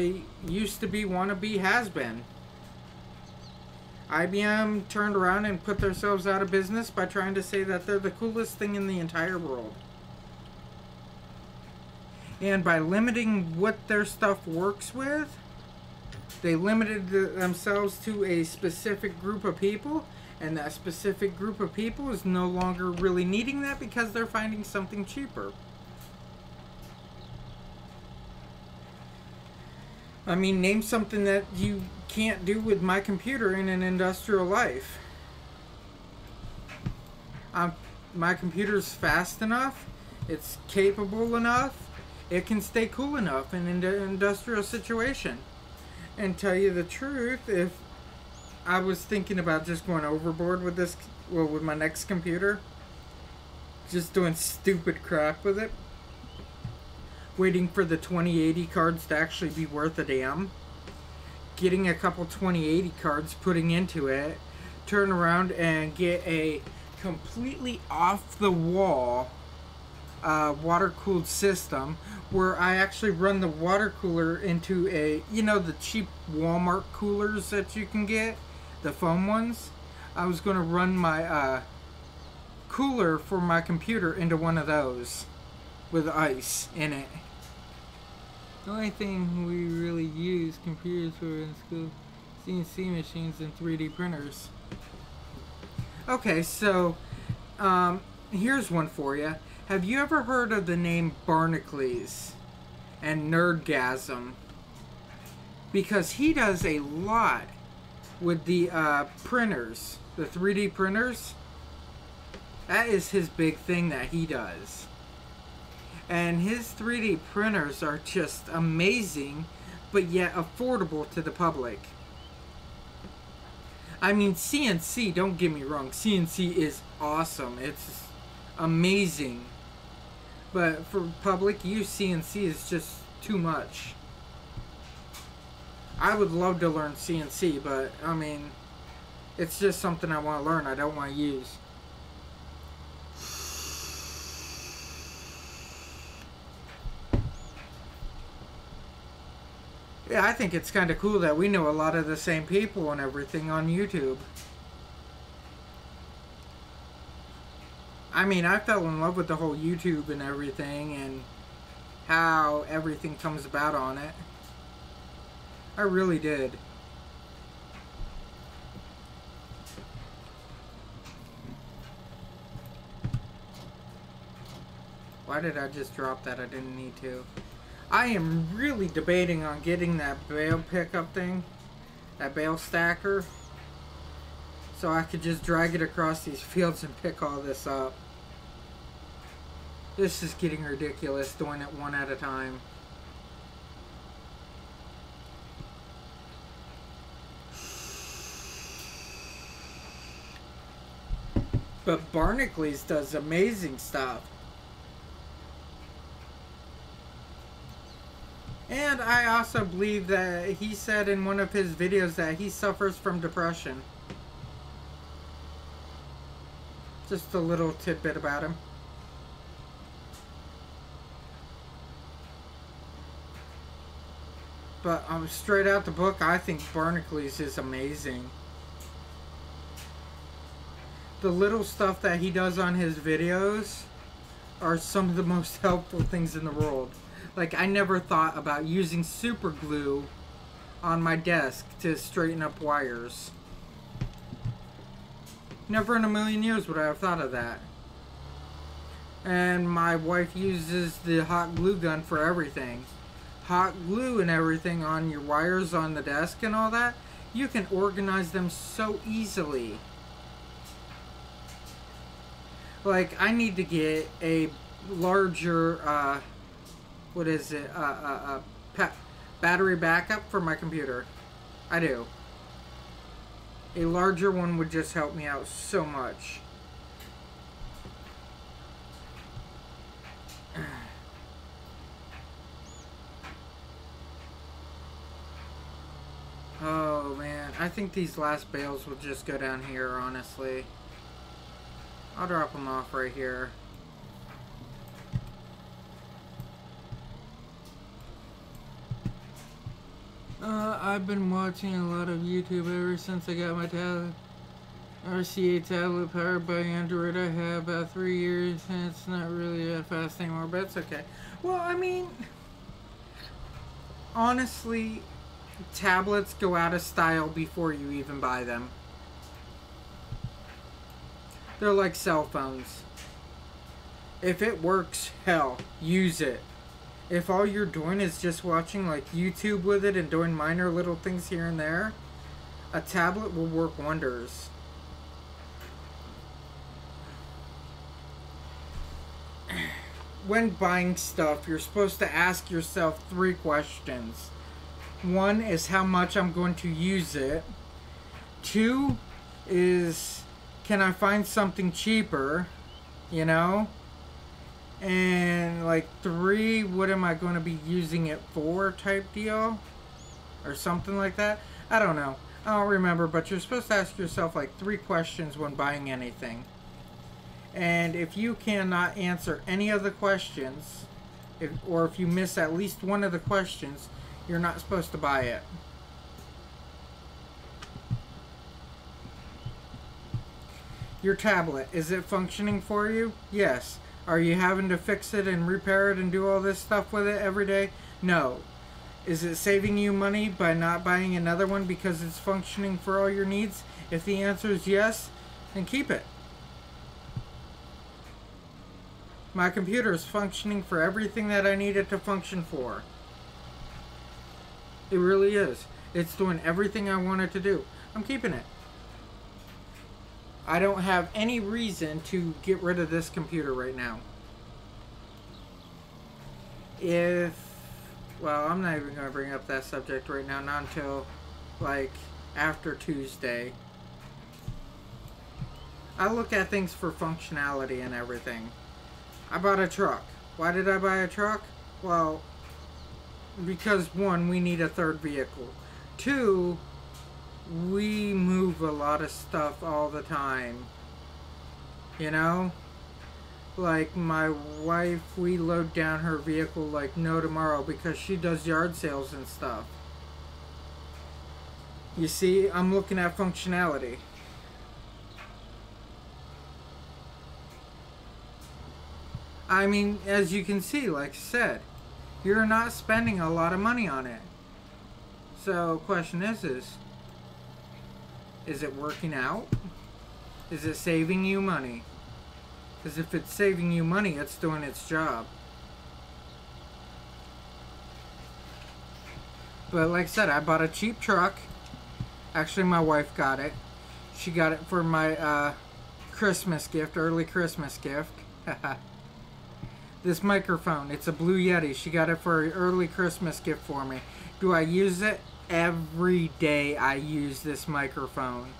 used to be, wannabe, has been. IBM turned around and put themselves out of business by trying to say that they're the coolest thing in the entire world. And by limiting what their stuff works with, they limited themselves to a specific group of people, and that specific group of people is no longer really needing that because they're finding something cheaper. I mean, name something that you can't do with my computer in an industrial life. My computer's fast enough, it's capable enough, it can stay cool enough in an industrial situation. And tell you the truth, if I was thinking about just going overboard with this, well, with my next computer, just doing stupid crap with it, waiting for the 2080 cards to actually be worth a damn, getting a couple 2080 cards, putting into it, turn around and get a completely off the wall water-cooled system where I actually run the water cooler into a, you know, the cheap Walmart coolers that you can get, the foam ones. I was going to run my cooler for my computer into one of those with ice in it. The only thing we really use computers for in school, CNC machines and 3D printers. Okay, so here's one for you. Have you ever heard of the name Barnacules and Nerdgasm? Because he does a lot with the printers, the 3D printers. That is his big thing that he does. And his 3D printers are just amazing, but yet affordable to the public. I mean, CNC, don't get me wrong, CNC is awesome. It's amazing. But for public use, CNC is just too much. I would love to learn CNC, but, I mean, it's just something I want to learn, I don't want to use. Yeah, I think it's kind of cool that we know a lot of the same people and everything on YouTube. I mean, I fell in love with the whole YouTube and everything and how everything comes about on it. I really did. Why did I just drop that? I didn't need to. I am really debating on getting that bale pickup thing, that bale stacker, so I could just drag it across these fields and pick all this up. This is getting ridiculous, doing it one at a time. But Barnacules does amazing stuff. And I also believe that he said in one of his videos that he suffers from depression. Just a little tidbit about him. But straight out the book, I think Barnacules is amazing. The little stuff that he does on his videos are some of the most helpful things in the world. Like, I never thought about using super glue on my desk to straighten up wires. Never in a million years would I have thought of that. And my wife uses the hot glue gun for everything. Hot glue and everything on your wires on the desk and all that, you can organize them so easily. Like, I need to get a larger, what is it, battery backup for my computer. I do. A larger one would just help me out so much. Oh man, I think these last bales will just go down here, honestly. I'll drop them off right here. I've been watching a lot of YouTube ever since I got my tablet. RCA tablet powered by Android. I have about 3 years and it's not really that fast anymore, but it's okay. Well, I mean, honestly, tablets go out of style before you even buy them. They're like cell phones. If it works, hell, use it. If all you're doing is just watching like YouTube with it and doing minor little things here and there, a tablet will work wonders. When buying stuff, you're supposed to ask yourself 3 questions. 1 is how much I'm going to use it. 2 is, can I find something cheaper? You know? And like 3, what am I going to be using it for type deal? Or something like that. I don't know. I don't remember, but you're supposed to ask yourself like 3 questions when buying anything. And if you cannot answer any of the questions, or if you miss at least one of the questions, you're not supposed to buy it. Your tablet, is it functioning for you? Yes. Are you having to fix it and repair it and do all this stuff with it every day? No. Is it saving you money by not buying another one because it's functioning for all your needs? If the answer is yes, then keep it. My computer is functioning for everything that I need it to function for. It really is. It's doing everything I want it to do. I'm keeping it. I don't have any reason to get rid of this computer right now. Well, I'm not even going to bring up that subject right now, not until, like, after Tuesday. I look at things for functionality and everything. I bought a truck. Why did I buy a truck? Well, because 1, we need a 3rd vehicle. 2, we move a lot of stuff all the time. You know? Like my wife, we load down her vehicle like no tomorrow because she does yard sales and stuff. You see, I'm looking at functionality. I mean, as you can see, like I said, you're not spending a lot of money on it. So, question is it working out? Is it saving you money? Because if it's saving you money, it's doing its job. But like I said, I bought a cheap truck. Actually, my wife got it. She got it for my Christmas gift, early Christmas gift. This microphone, it's a Blue Yeti. She got it for an early Christmas gift for me. Do I use it? Every day I use this microphone.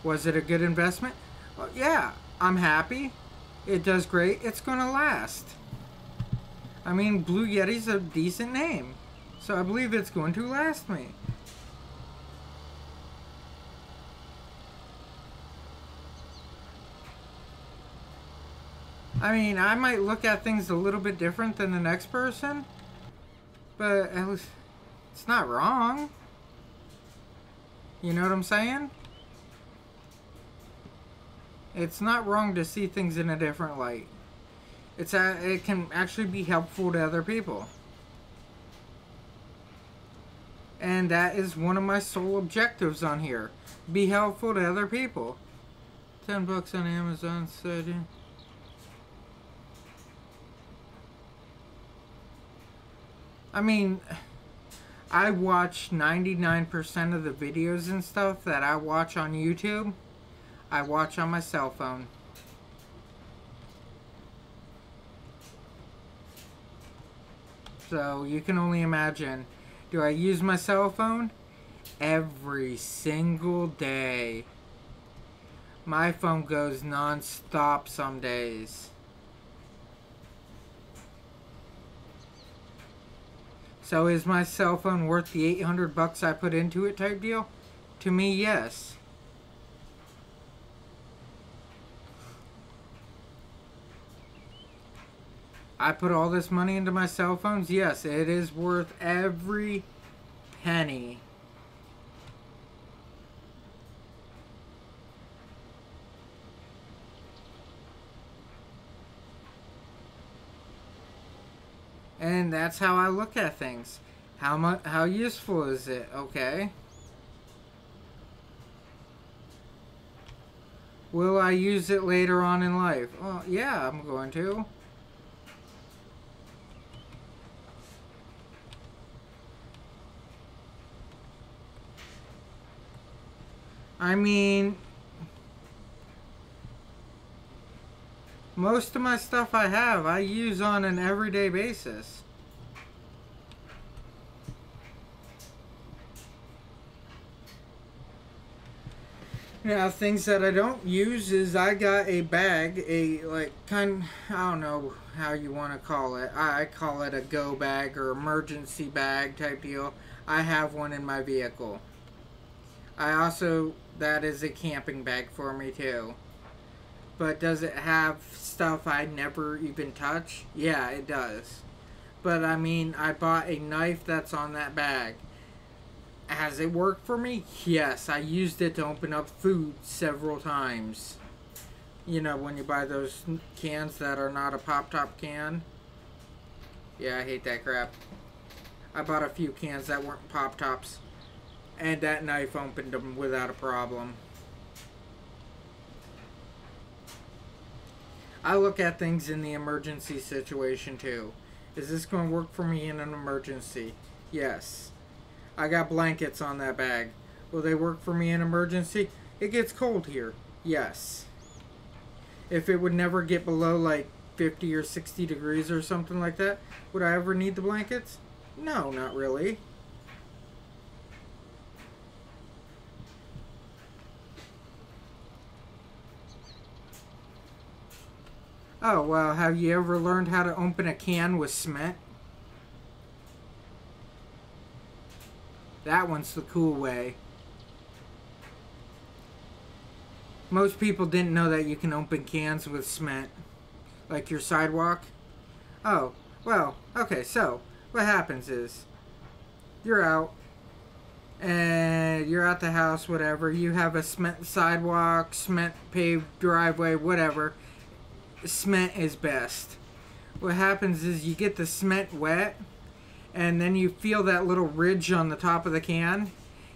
Was it a good investment? Well, yeah, I'm happy. It does great. It's going to last. I mean, Blue Yeti's a decent name. So I believe it's going to last me. I mean, I might look at things a little bit different than the next person, but at least it's not wrong. You know what I'm saying? It's not wrong to see things in a different light. It can actually be helpful to other people. And that is one of my sole objectives on here. Be helpful to other people. $10 on Amazon, so I mean, I watch 99% of the videos and stuff that I watch on YouTube. I watch on my cell phone. So you can only imagine. Do I use my cell phone? Every single day. My phone goes non-stop some days. So is my cell phone worth the $800 I put into it type deal? To me, yes. I put all this money into my cell phones? Yes, it is worth every penny. And that's how I look at things. How useful is it? Okay. Will I use it later on in life? Well, yeah, I'm going to. I mean, most of my stuff I use on an everyday basis. Now, things that I don't use is I got a bag, I don't know how you want to call it. I call it a go bag or emergency bag type deal. I have one in my vehicle. That is a camping bag for me too. But does it have stuff I never even touch? Yeah, it does. But I mean, I bought a knife that's on that bag. Has it worked for me? Yes, I used it to open up food several times. You know, when you buy those cans that are not a pop-top can. Yeah, I hate that crap. I bought a few cans that weren't pop-tops. And that knife opened them without a problem. I look at things in the emergency situation too. Is this going to work for me in an emergency? Yes. I got blankets on that bag. Will they work for me in emergency? It gets cold here. Yes. If it would never get below like 50 or 60 degrees or something like that, would I ever need the blankets? No, not really. Oh, well, have you ever learned how to open a can with cement? That one's the cool way. Most people didn't know that you can open cans with cement. Like your sidewalk. Oh, well, okay, so what happens is you're out and you're at the house, whatever. You have a cement sidewalk, cement paved driveway, whatever. Cement is best. What happens is you get the cement wet, and then you feel that little ridge on the top of the can.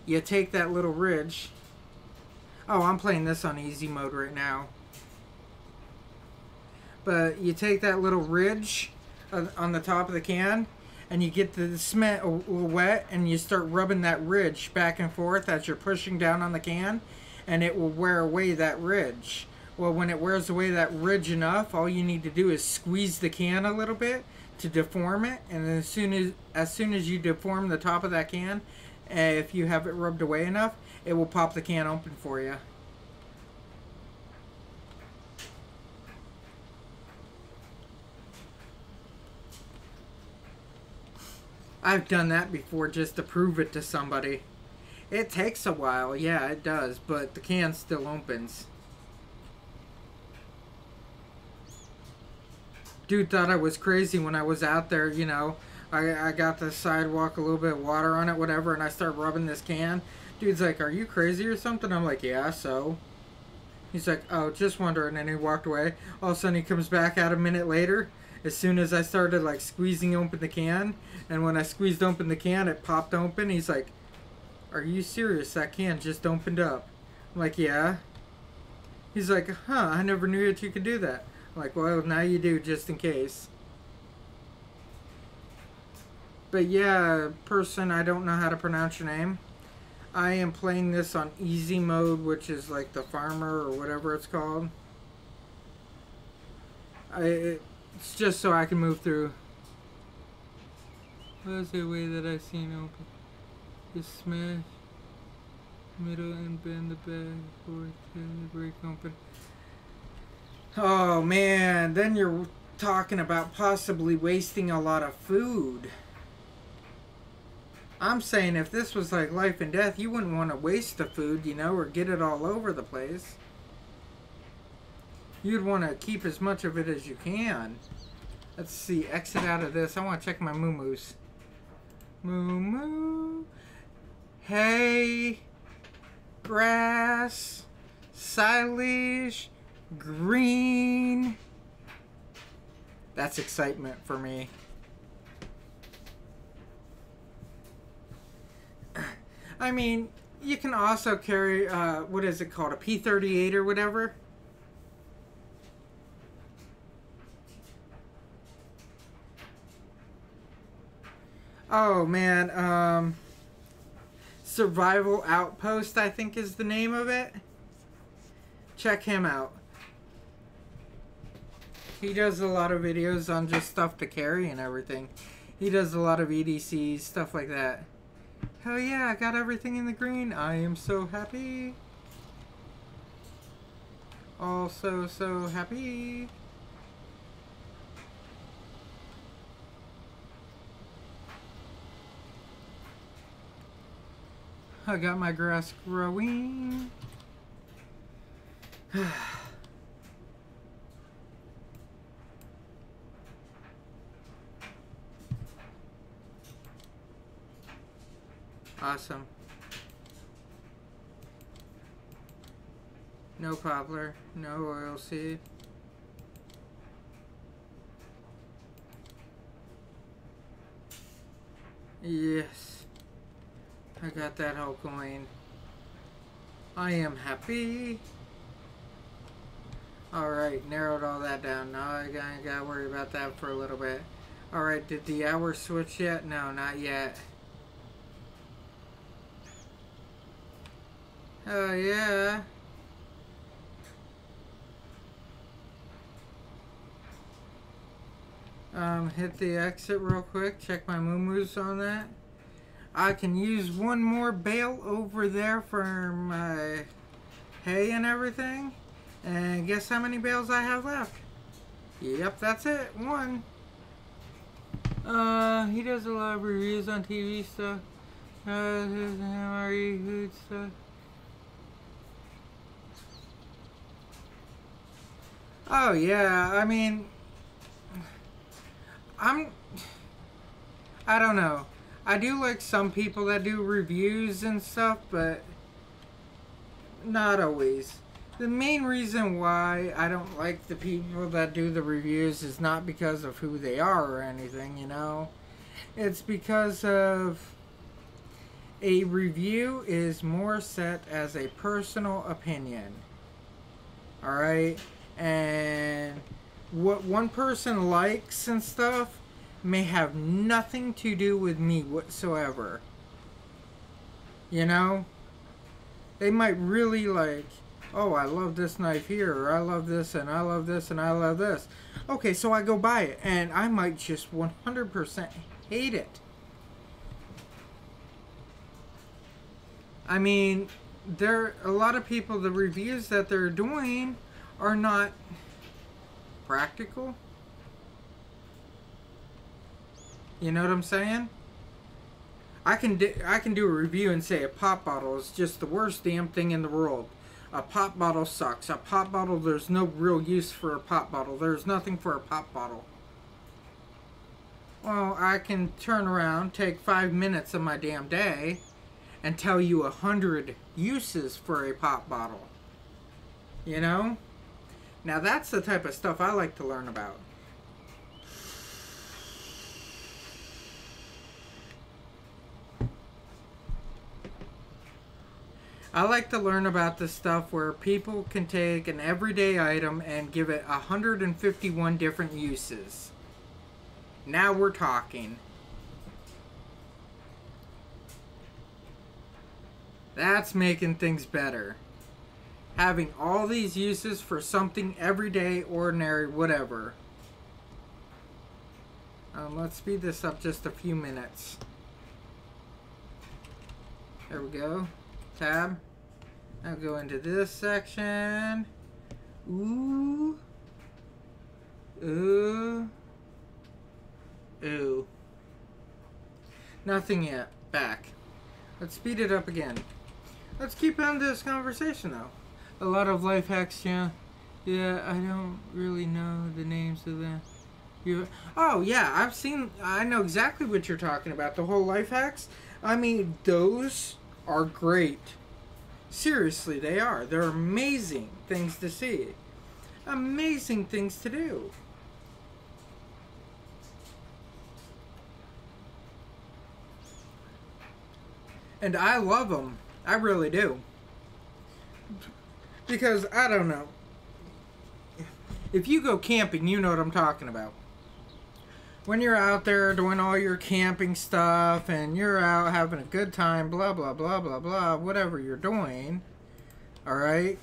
You take that little ridge. Oh, I'm playing this on easy mode right now. But you take that little ridge on the top of the can, and you get the cement a little wet, and you start rubbing that ridge back and forth as you're pushing down on the can, and it will wear away that ridge. Well, when it wears away that ridge enough, all you need to do is squeeze the can a little bit to deform it, and then as soon as you deform the top of that can, if you have it rubbed away enough, it will pop the can open for you. I've done that before just to prove it to somebody. It takes a while, yeah, it does, but the can still opens. Dude thought I was crazy when I was out there, you know. I got the sidewalk, a little bit of water on it, whatever, and I start rubbing this can. Dude's like, are you crazy or something? I'm like, yeah, so. He's like, oh, just wondering, and he walked away. All of a sudden he comes back out a minute later, as soon as I started like squeezing open the can, and when I squeezed open the can, it popped open. He's like, are you serious? That can just opened up. I'm like, yeah. He's like, huh, I never knew that you could do that. I'm like, well, now you do, just in case. But yeah, person, I don't know how to pronounce your name. I am playing this on easy mode, which is like the farmer or whatever it's called. It's just so I can move through. What's the way that I seen open? Just smash middle and bend the back forward to break open. Oh man, then you're talking about possibly wasting a lot of food. I'm saying if this was like life and death, you wouldn't want to waste the food, you know, or get it all over the place. You'd want to keep as much of it as you can. Let's see, exit out of this. I want to check my moo-moos. Moo-moo. Hay. Grass. Silage. Green. That's excitement for me. I mean, you can also carry, what is it called, a P38 or whatever. Oh, man, Survival Outpost, I think is the name of it. Check him out. He does a lot of videos on just stuff to carry and everything. He does a lot of EDCs, stuff like that. Hell yeah, I got everything in the green. I am so happy. Also so happy. I got my grass growing. Awesome. No poplar, no oilseed. Yes. I got that whole coin. I am happy. Alright, narrowed all that down. Now I gotta worry about that for a little bit. Alright, did the hour switch yet? No, not yet. Oh yeah. Hit the exit real quick. Check my moo-moos on that. I can use one more bale over there for my hay and everything. And guess how many bales I have left? Yep, that's it. One. He does a lot of reviews on TV stuff. MRE food stuff. Oh yeah, I mean, I don't know. I do like some people that do reviews and stuff, but not always. The main reason why I don't like the people that do the reviews is not because of who they are or anything, you know. It's because of a review is more set as a personal opinion. Alright? And what one person likes and stuff may have nothing to do with me whatsoever. You know? They might really like, oh, I love this knife here, or I love this, and I love this, and I love this. Okay, so I go buy it, and I might just 100% hate it. I mean, there a lot of people, the reviews that they're doing are not practical. You know what I'm saying? I can do a review and say a pop bottle is just the worst damn thing in the world. A pop bottle sucks. A pop bottle, there's no real use for a pop bottle. There's nothing for a pop bottle. Well, I can turn around, take 5 minutes of my damn day, and tell you 100 uses for a pop bottle. You know? Now that's the type of stuff I like to learn about. I like to learn about the stuff where people can take an everyday item and give it 151 different uses. Now we're talking. That's making things better. Having all these uses for something everyday, ordinary, whatever. Let's speed this up just a few minutes. There we go. Tab. I'll go into this section. Ooh. Ooh. Ooh. Nothing yet. Back. Let's speed it up again. Let's keep on this conversation though. A lot of life hacks, yeah. Yeah, I don't really know the names of them. Oh yeah, I know exactly what you're talking about. The whole life hacks. I mean, those are great. Seriously, they are. They're amazing things to see. Amazing things to do. And I love them. I really do. Because, I don't know. If you go camping, you know what I'm talking about. When you're out there doing all your camping stuff and you're out having a good time, blah, blah, blah, blah, blah, whatever you're doing, alright?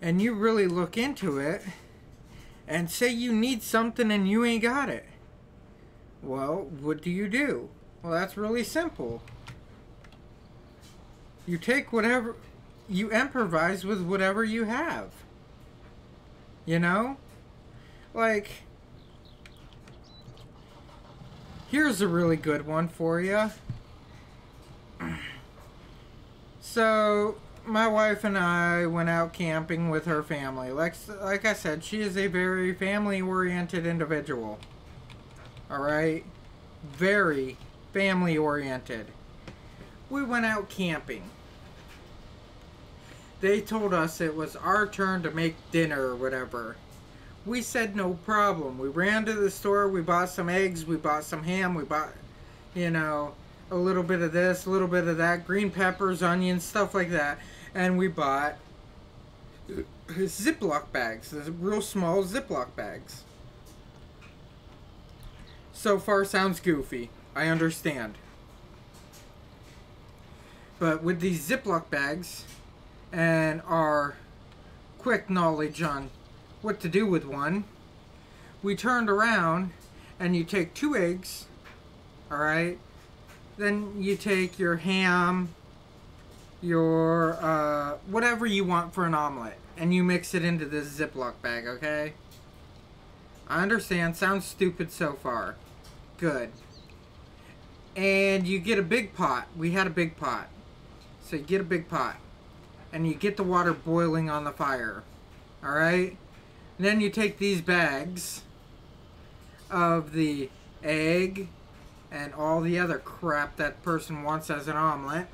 And you really look into it and say you need something and you ain't got it. Well, what do? Well, that's really simple. You take whatever, you improvise with whatever you have. You know? Like, here's a really good one for you. So, my wife and I went out camping with her family. Like I said, she is a very family-oriented individual. Alright? Very family-oriented. We went out camping. They told us it was our turn to make dinner or whatever. We said no problem. We ran to the store, we bought some eggs, we bought some ham, we bought, you know, a little bit of this, a little bit of that, green peppers, onions, stuff like that. And we bought Ziploc bags, the real small Ziploc bags. So far sounds goofy. I understand. But with these Ziploc bags and our quick knowledge on what to do with one, we turned around and you take 2 eggs, alright? Then you take your ham, your whatever you want for an omelet, and you mix it into this Ziploc bag, okay? I understand, sounds stupid so far. Good. And you get a big pot. We had a big pot. So you get a big pot. And you get the water boiling on the fire. Alright? Then you take these bags of the egg and all the other crap that person wants as an omelet.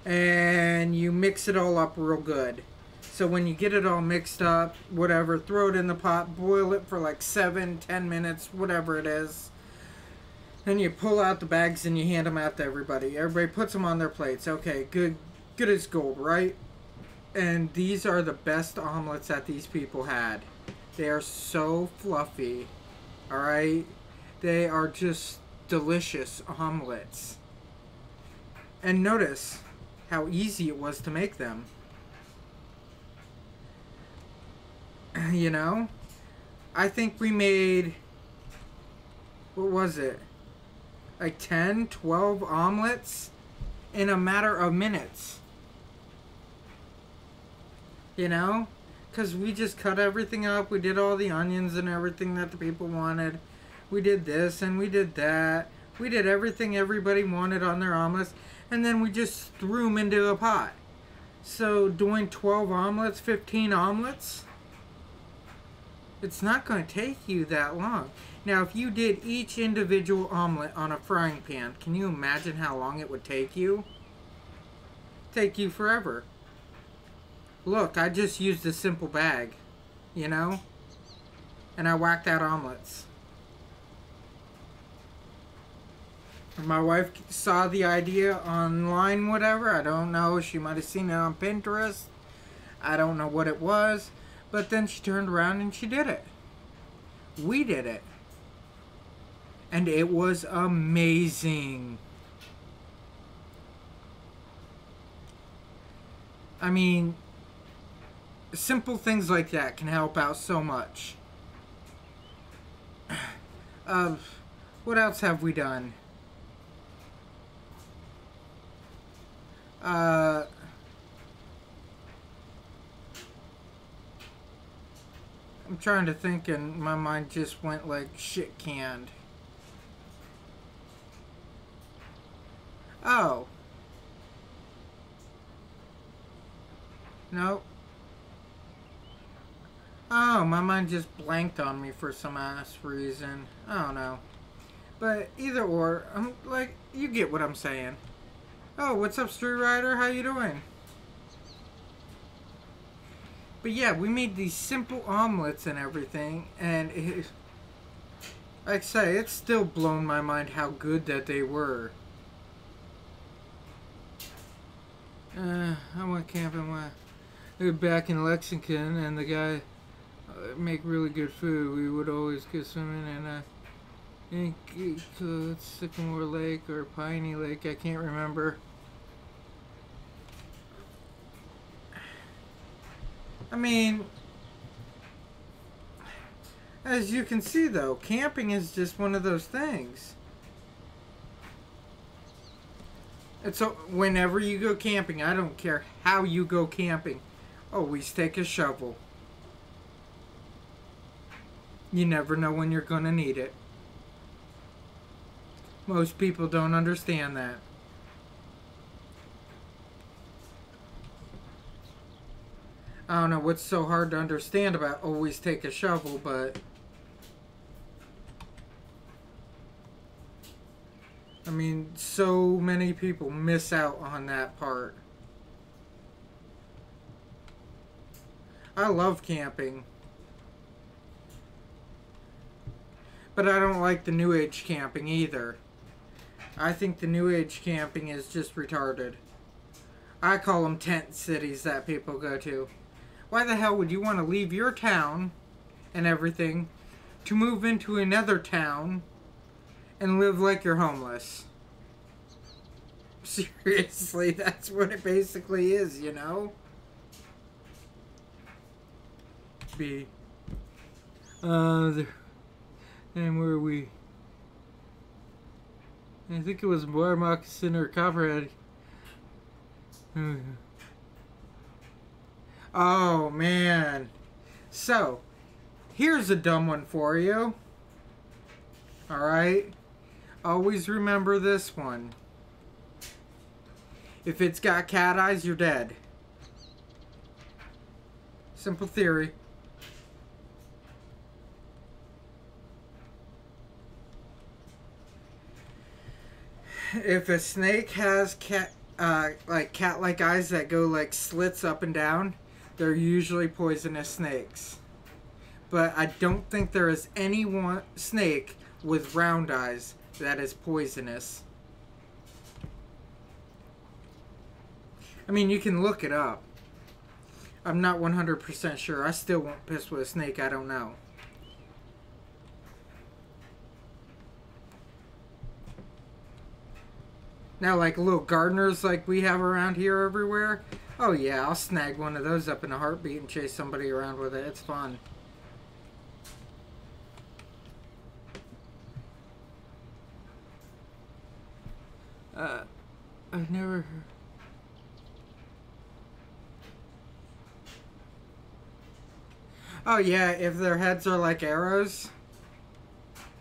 And you mix it all up real good. So when you get it all mixed up, whatever, throw it in the pot, boil it for like 7-10 minutes, whatever it is. Then you pull out the bags and you hand them out to everybody. Everybody puts them on their plates. Okay, good as gold, right? And these are the best omelets that these people had. They are so fluffy, alright? They are just delicious omelets. And notice how easy it was to make them. You know? I think we made, what was it? Like 10, 12 omelets in a matter of minutes. You know? Because we just cut everything up. We did all the onions and everything that the people wanted. We did this and we did that. We did everything everybody wanted on their omelets, and then we just threw them into a pot. So doing 12 omelets, 15 omelets, it's not going to take you that long. Now, if you did each individual omelet on a frying pan, can you imagine how long it would take you? Take you forever. Look, I just used a simple bag, you know? And I whacked out omelets. My wife saw the idea online, whatever. I don't know. She might have seen it on Pinterest. I don't know what it was. But then she turned around and she did it. We did it. And it was amazing. I mean, simple things like that can help out so much. What else have we done? I'm trying to think and my mind just went like shit canned. Oh. Nope. Oh, my mind just blanked on me for some ass reason. I don't know. But either or, I'm like, you get what I'm saying. Oh, what's up, Street Rider? How you doing? But yeah, we made these simple omelets and everything, and it, like I say, it's still blown my mind how good that they were. I went camping back in Lexington, and the guy make really good food. We would always go swimming in Sycamore Lake or Piney Lake, I can't remember. I mean, as you can see though, camping is just one of those things. It's so whenever you go camping, I don't care how you go camping, always take a shovel. You never know when you're gonna need it. Most people don't understand that. I don't know what's so hard to understand about always take a shovel, but I mean, so many people miss out on that part. I love camping. But I don't like the New Age camping either. I think the New Age camping is just retarded. I call them tent cities that people go to. Why the hell would you want to leave your town and everything to move into another town and live like you're homeless? Seriously, that's what it basically is, you know? And where are we? I think it was Bar Moccasin or Copperhead. Oh, man. So, here's a dumb one for you. Alright? Always remember this one. If it's got cat eyes, you're dead. Simple theory. If a snake has cat-like eyes that go like slits up and down, they're usually poisonous snakes. But I don't think there is any one snake with round eyes that is poisonous. I mean, you can look it up. I'm not 100% sure. I still won't piss with a snake I don't know. Now, like little gardeners like we have around here everywhere. Oh yeah, I'll snag one of those up in a heartbeat and chase somebody around with it. It's fun. I've never heard. Oh yeah, if their heads are like arrows,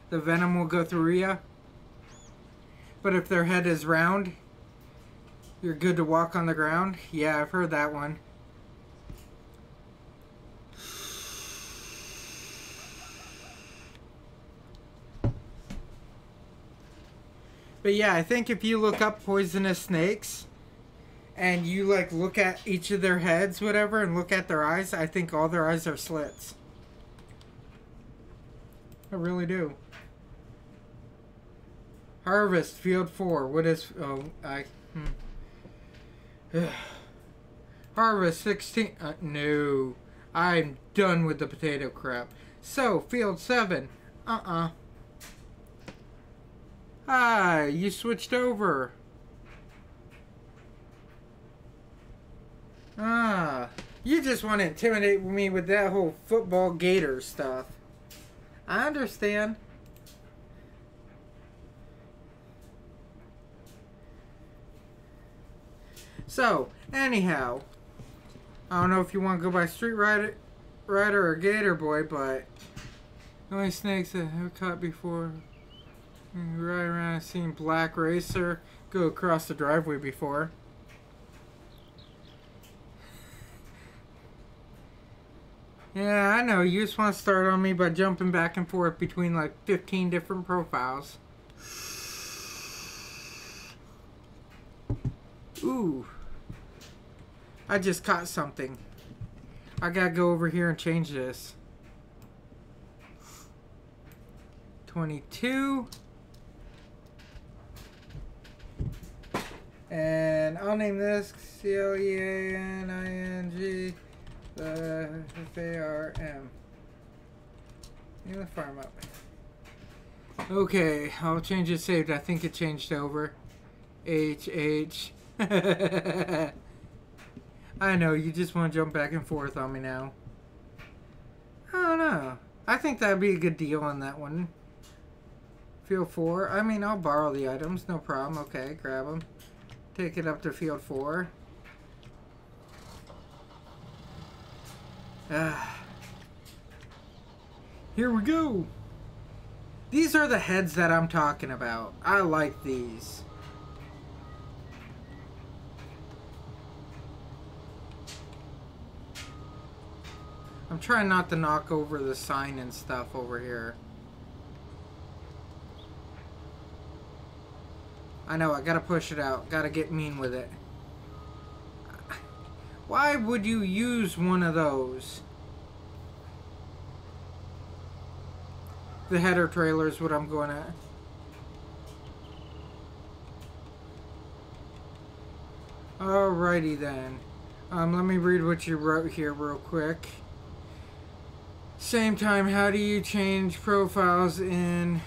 the venom will go through you. But if their head is round, you're good to walk on the ground. Yeah, I've heard that one. But yeah, I think if you look up poisonous snakes and you like look at each of their heads, whatever, and look at their eyes, I think all their eyes are slits. I really do. Harvest, field 4. What is... Oh, Harvest 16... no. I'm done with the potato crap. So, field 7. Hi, you switched over. You just want to intimidate me with that whole football gator stuff. I understand. So, anyhow, I don't know if you want to go by Street Rider or Gator Boy, but the only snakes that I've caught before... Right around, I've seen Black Racer go across the driveway before. Yeah, I know. You just want to start on me by jumping back and forth between like 15 different profiles. Ooh. I just caught something. I gotta go over here and change this. 22. And I'll name this CLEANING FARM. Name the farm up. Okay, I'll change it saved. I think it changed over. HH. I know, you just want to jump back and forth on me now. I don't know. I think that'd be a good deal on that one. Field 4. I mean, I'll borrow the items. No problem. Okay, grab them. Take it up to field 4. Here we go. These are the heads that I'm talking about. I like these. I'm trying not to knock over the sign and stuff over here. I know, I gotta push it out. Gotta get mean with it. Why would you use one of those? The header trailer is what I'm going at. Alrighty then. Let me read what you wrote here real quick. Same time, how do you change profiles in...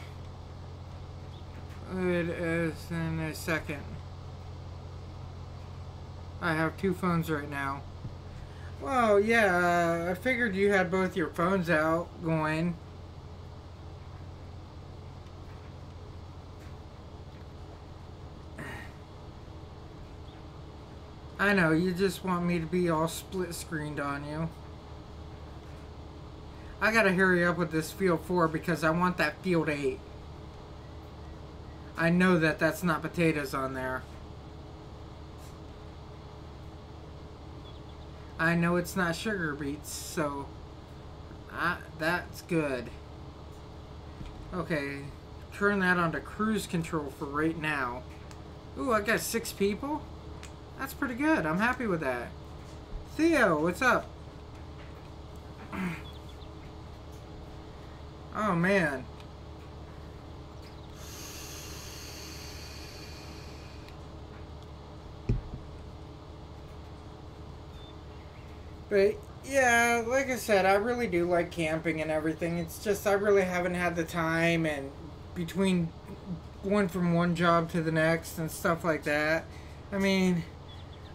It is in a second. I have 2 phones right now. Well, yeah, I figured you had both your phones out going. I know, you just want me to be all split screened on you. I gotta hurry up with this field 4 because I want that field 8. I know that that's not potatoes on there. I know it's not sugar beets, so that's good. Okay, turn that on to cruise control for right now. Ooh, I got 6 people? That's pretty good. I'm happy with that. Theo, what's up? Oh, man. But, yeah, like I said, I really do like camping and everything. It's just I really haven't had the time and between going from one job to the next and stuff like that. I mean,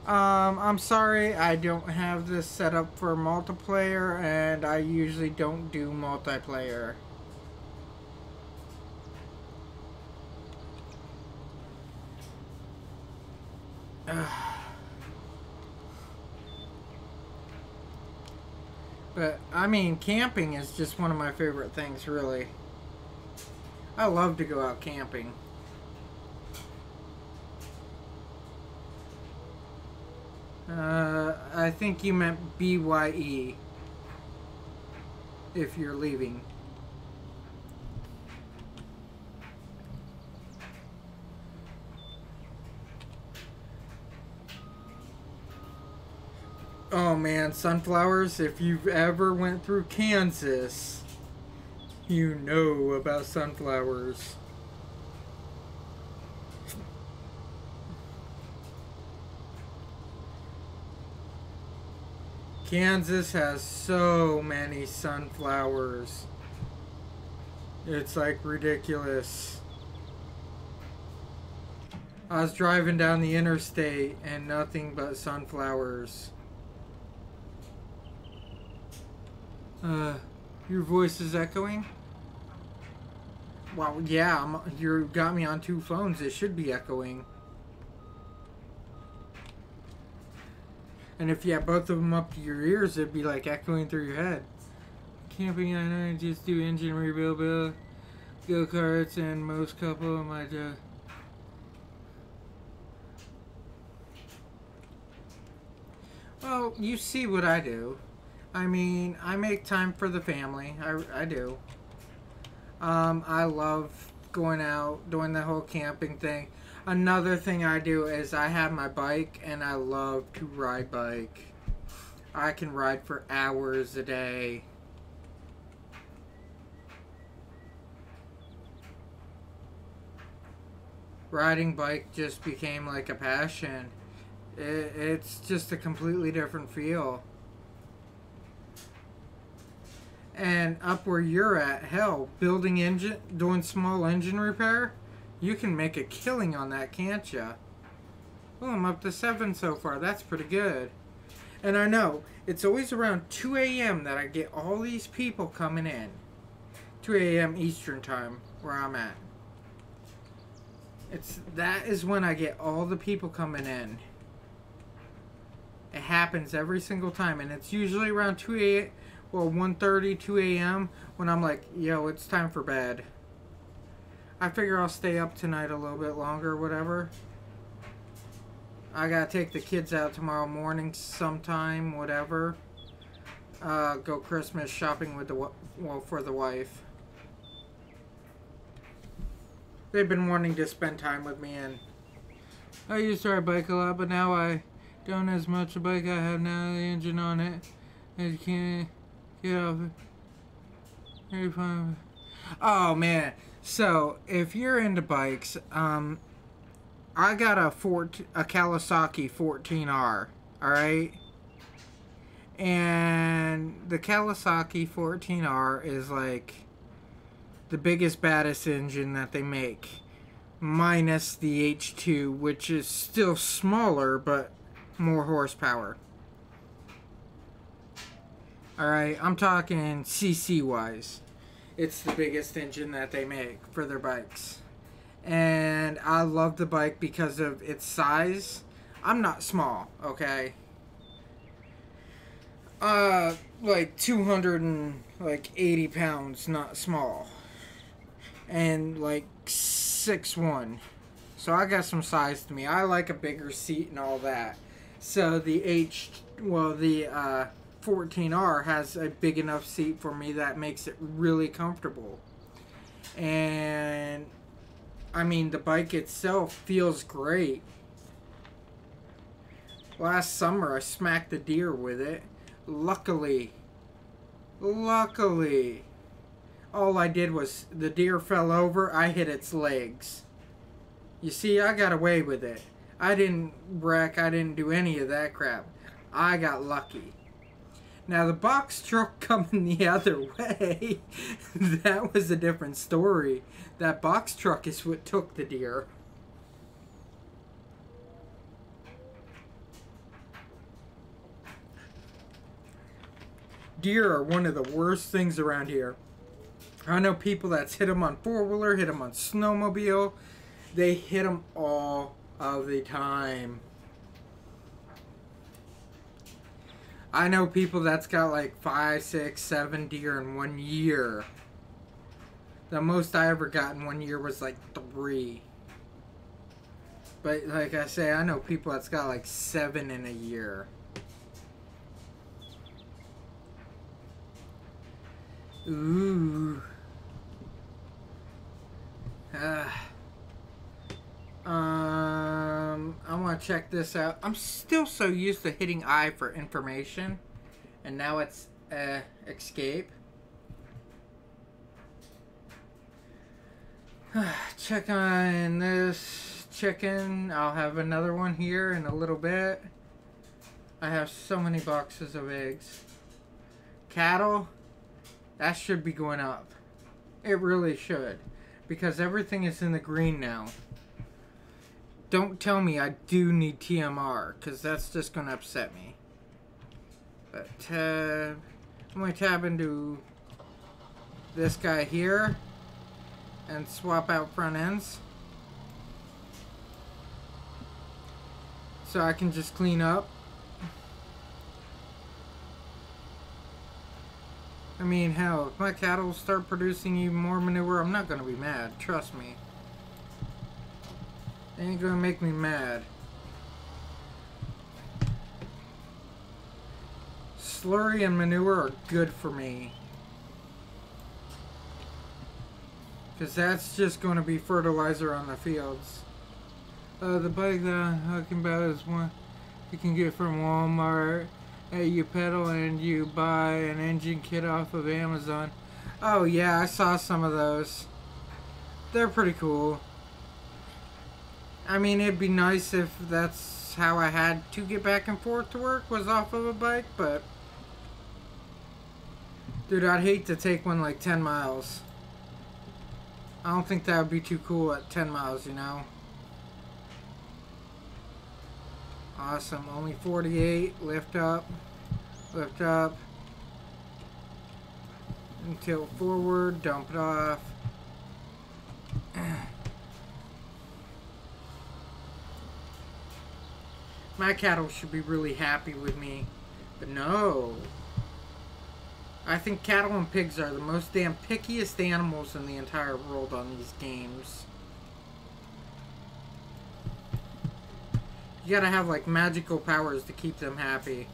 I'm sorry I don't have this set up for multiplayer, and I usually don't do multiplayer. But, I mean, camping is just one of my favorite things, really. I love to go out camping. I think you meant BYE if you're leaving. Oh man, sunflowers, if you've ever went through Kansas, you know about sunflowers. Kansas has so many sunflowers. It's like ridiculous. I was driving down the interstate and nothing but sunflowers. Your voice is echoing? Well, yeah, you got me on two phones. It should be echoing. And if you have both of them up to your ears, it'd be like echoing through your head. Camping, I know, just do engine rebuild, go-karts, and most couple of my Well, you see what I do. I mean, I make time for the family. I do. I love going out, doing the whole camping thing. Another thing I do is I have my bike and I love to ride bike. I can ride for hours a day. Riding bike just became like a passion. It's just a completely different feel. And up where you're at, hell, building engine, doing small engine repair, you can make a killing on that, can't ya? Well, I'm up to 7 so far. That's pretty good. And I know, it's always around 2 a.m. that I get all these people coming in. 2 a.m. Eastern time, where I'm at. That is when I get all the people coming in. It happens every single time, and it's usually around 2 a.m. Well, 1:30, 2 a.m. when I'm like, yo, it's time for bed. I figure I'll stay up tonight a little bit longer, whatever. I gotta take the kids out tomorrow morning sometime, whatever. Go Christmas shopping with for the wife. They've been wanting to spend time with me, and I used to ride a bike a lot, but now I don't as much a bike I have now, the engine on it. I can't get off it. Very fun. Oh man. So if you're into bikes, I got a Kawasaki 14R, alright? And the Kawasaki 14R is like the biggest, baddest engine that they make. Minus the H2, which is still smaller, but more horsepower. Alright, I'm talking CC wise. It's the biggest engine that they make for their bikes. And I love the bike because of its size. I'm not small, okay? Like 280 pounds, not small. And like 6'1". So I got some size to me. I like a bigger seat and all that. So the 14R has a big enough seat for me that makes it really comfortable. And I mean, the bike itself feels great. Last summer I smacked a deer with it. Luckily, all I did was the deer fell over, I hit its legs. You see, I got away with it. I didn't wreck, I didn't do any of that crap. I got lucky. Now the box truck coming the other way, that was a different story. That box truck is what took the deer. Deer are one of the worst things around here. I know people that's hit them on four-wheeler, hit them on snowmobile. They hit them all of the time. I know people that's got like 5, 6, 7 deer in 1 year. The most I ever got in 1 year was like 3. But like I say, I know people that's got like 7 in a year. Ooh. I want to check this out. I'm still so used to hitting I for information, and now it's escape. Check on this chicken. I'll have another one here in a little bit. I have so many boxes of eggs. Cattle, that should be going up. It really should, because everything is in the green now. Don't tell me I do need TMR, because that's just going to upset me. But I'm going to tab into this guy here and swap out front ends. So I can just clean up. I mean, hell, if my cattle start producing even more manure, I'm not going to be mad. Trust me. They ain't gonna make me mad. Slurry and manure are good for me, because that's just going to be fertilizer on the fields. The bike that I'm talking about is one you can get from Walmart. You pedal and you buy an engine kit off of Amazon. Oh yeah, I saw some of those. They're pretty cool. I mean, it'd be nice if that's how I had to get back and forth to work, was off of a bike, but dude, I'd hate to take one like 10 miles. I don't think that would be too cool at 10 miles, you know? Awesome. Only 48. Lift up. Lift up. And tilt forward. Dump it off. My cattle should be really happy with me. But no. I think cattle and pigs are the most damn pickiest animals in the entire world on these games. You gotta have like magical powers to keep them happy.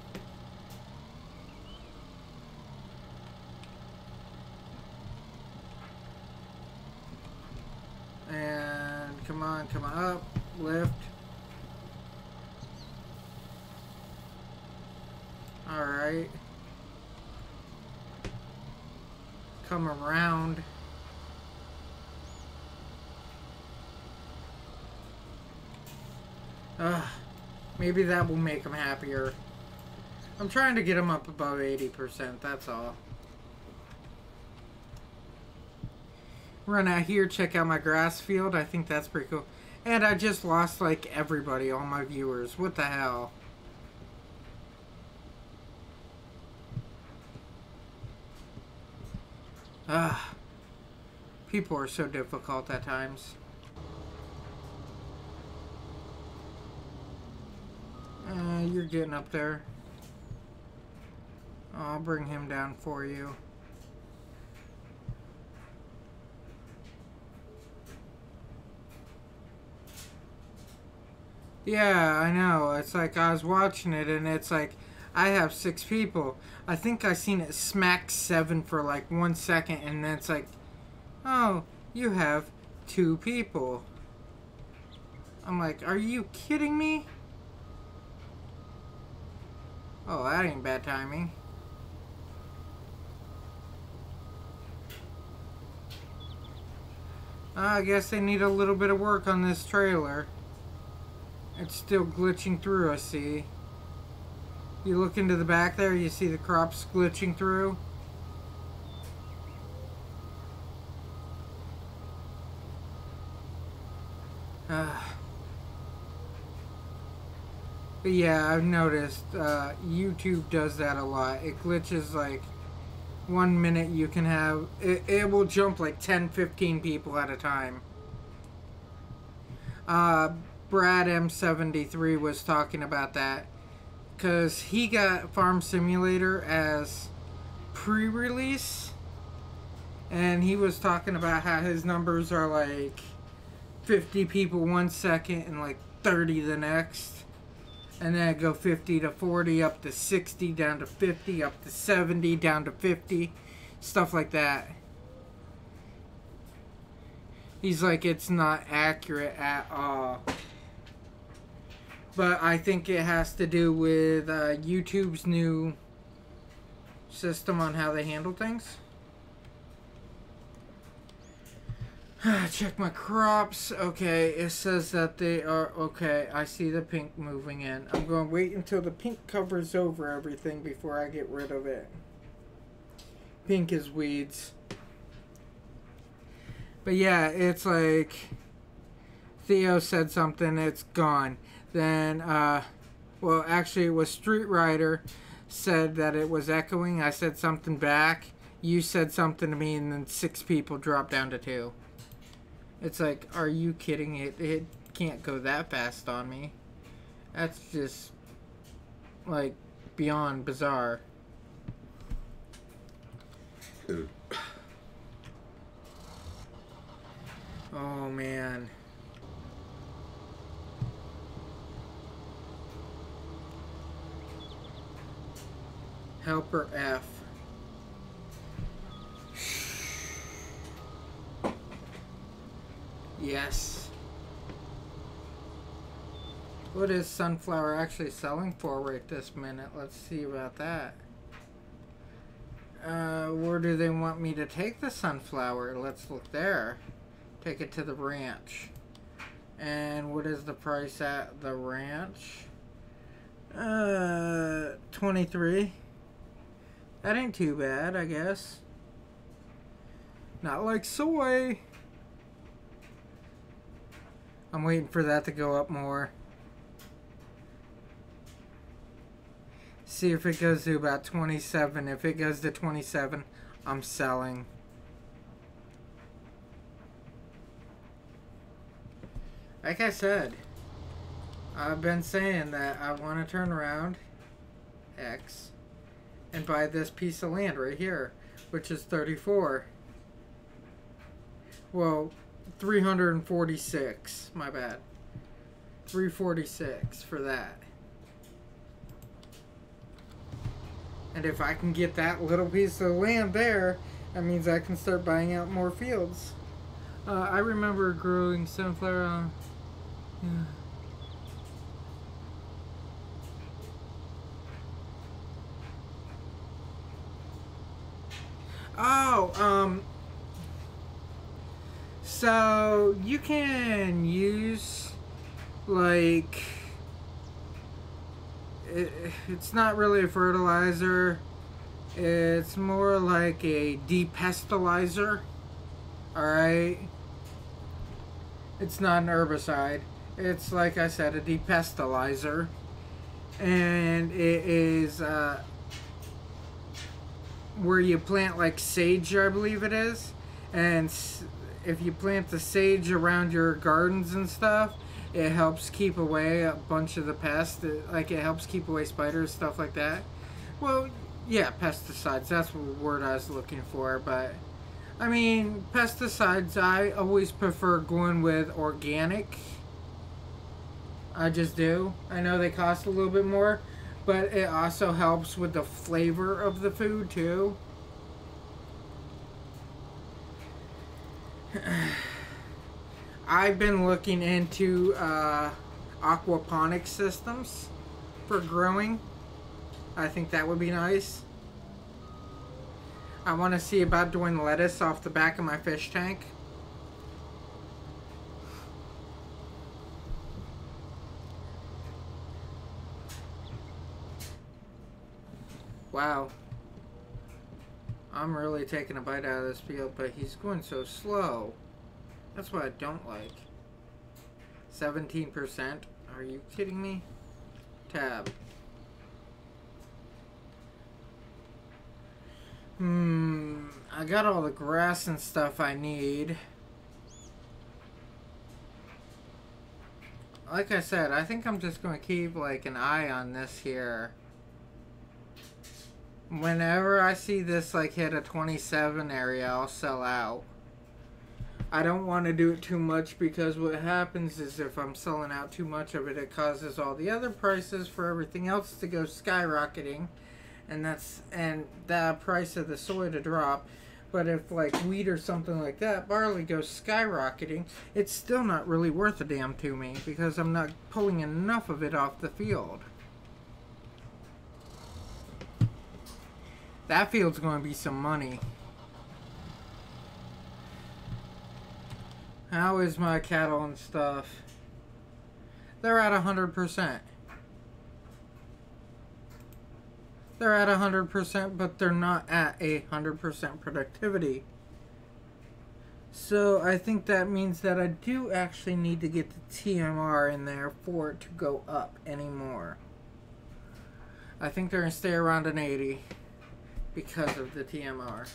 And come on up, lift. Alright. Come around. Maybe that will make them happier. I'm trying to get them up above 80%, that's all. Run out here, check out my grass field. I think that's pretty cool. And I just lost like everybody, all my viewers. What the hell? People are so difficult at times. You're getting up there. I'll bring him down for you. Yeah, I know. It's like I was watching it and it's like I have 6 people. I think I seen it smack 7 for like 1 second and then it's like, oh, you have 2 people. I'm like, are you kidding me? Oh, that ain't bad timing. I guess they need a little bit of work on this trailer. It's still glitching through, I see. You look into the back there, you see the crops glitching through. But yeah, I've noticed YouTube does that a lot. It glitches like 1 minute you can have... It will jump like 10, 15 people at a time. Brad M73 was talking about that. Because he got Farm Simulator as pre-release. And he was talking about how his numbers are like 50 people 1 second and like 30 the next. And then I go 50 to 40, up to 60, down to 50, up to 70, down to 50. Stuff like that. He's like, it's not accurate at all. But I think it has to do with YouTube's new system on how they handle things. Check my crops. Okay, it says that they are okay. I see the pink moving in. I'm going to wait until the pink covers over everything before I get rid of it. Pink is weeds. But yeah, it's like Theo said something, it's gone. Then, well, actually it was Street Rider said that it was echoing. I said something back. You said something to me, and then 6 people dropped down to 2. It's like, are you kidding? It can't go that fast on me. That's just, like, beyond bizarre. Oh, man. Helper F. Yes. What is Sunflower actually selling for right this minute? Let's see about that. Where do they want me to take the Sunflower? Let's look there. Take it to the ranch. And what is the price at the ranch? 23. That ain't too bad, I guess. Not like soy. I'm waiting for that to go up more. See if it goes to about 27. If it goes to 27, I'm selling. Like I said, I've been saying that I want to turn around X and buy this piece of land right here, which is 34. Well, 346. My bad. 346 for that. And if I can get that little piece of land there, that means I can start buying out more fields. I remember growing sunflower. Yeah. Oh, so you can use, like, it's not really a fertilizer, it's more like a depestilizer, alright? It's not an herbicide, it's, like I said, a depestilizer, and it is, where you plant like sage, I believe it is, and if you plant the sage around your gardens and stuff, it helps keep away a bunch of the pests. Like, it helps keep away spiders, stuff like that. Well, yeah, pesticides, that's the word I was looking for, but I mean, pesticides, I always prefer going with organic. I just do. I know they cost a little bit more, but it also helps with the flavor of the food too. I've been looking into aquaponic systems for growing. I think that would be nice. I want to see about doing lettuce off the back of my fish tank. Wow. I'm really taking a bite out of this field, but he's going so slow. That's what I don't like. 17%? Are you kidding me? Tab. I got all the grass and stuff I need. Like I said, I think I'm just going to keep like an eye on this here. Whenever I see this like hit a 27 area, I'll sell out. I don't want to do it too much because what happens is if I'm selling out too much of it, it causes all the other prices for everything else to go skyrocketing, and the price of the soy to drop. But if like wheat or something like that, barley goes skyrocketing, it's still not really worth a damn to me because I'm not pulling enough of it off the field. That field's going to be some money. How is my cattle and stuff? They're at 100%. They're at 100%, but they're not at 100% productivity. So I think that means that I do actually need to get the TMR in there for it to go up anymore. I think they're going to stay around an 80 because of the TMR.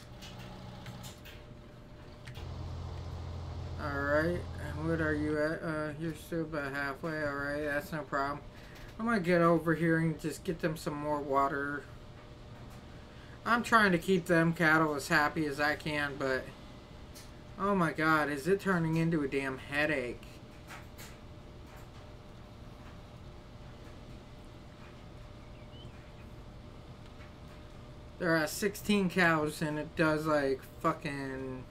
Alright, what are you at? You're still about halfway. Alright, that's no problem. I'm gonna get over here and just get them some more water. I'm trying to keep them cattle as happy as I can, but oh my god, is it turning into a damn headache? There are 16 cows and it does like fucking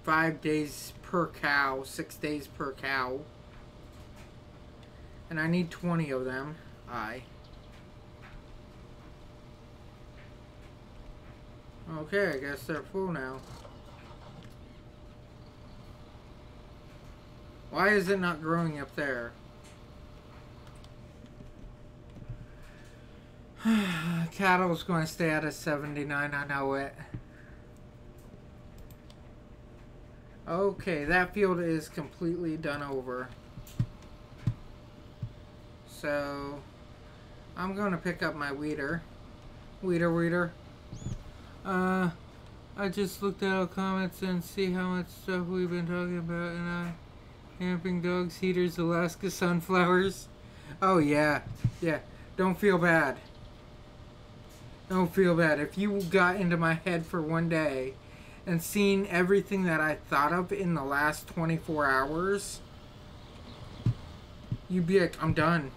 5 days per cow, 6 days per cow. And I need 20 of them. Okay, I guess they're full now. Why is it not growing up there? Cattle's going to stay at a 79, I know it. Okay, that field is completely done over. So, I'm going to pick up my weeder. Weeder. I just looked at our comments and see how much stuff we've been talking about, and camping dogs, heaters, Alaska sunflowers. Oh yeah, yeah. Don't feel bad. Don't feel bad. If you got into my head for one day and seen everything that I thought of in the last 24 hours, you'd be like, I'm done.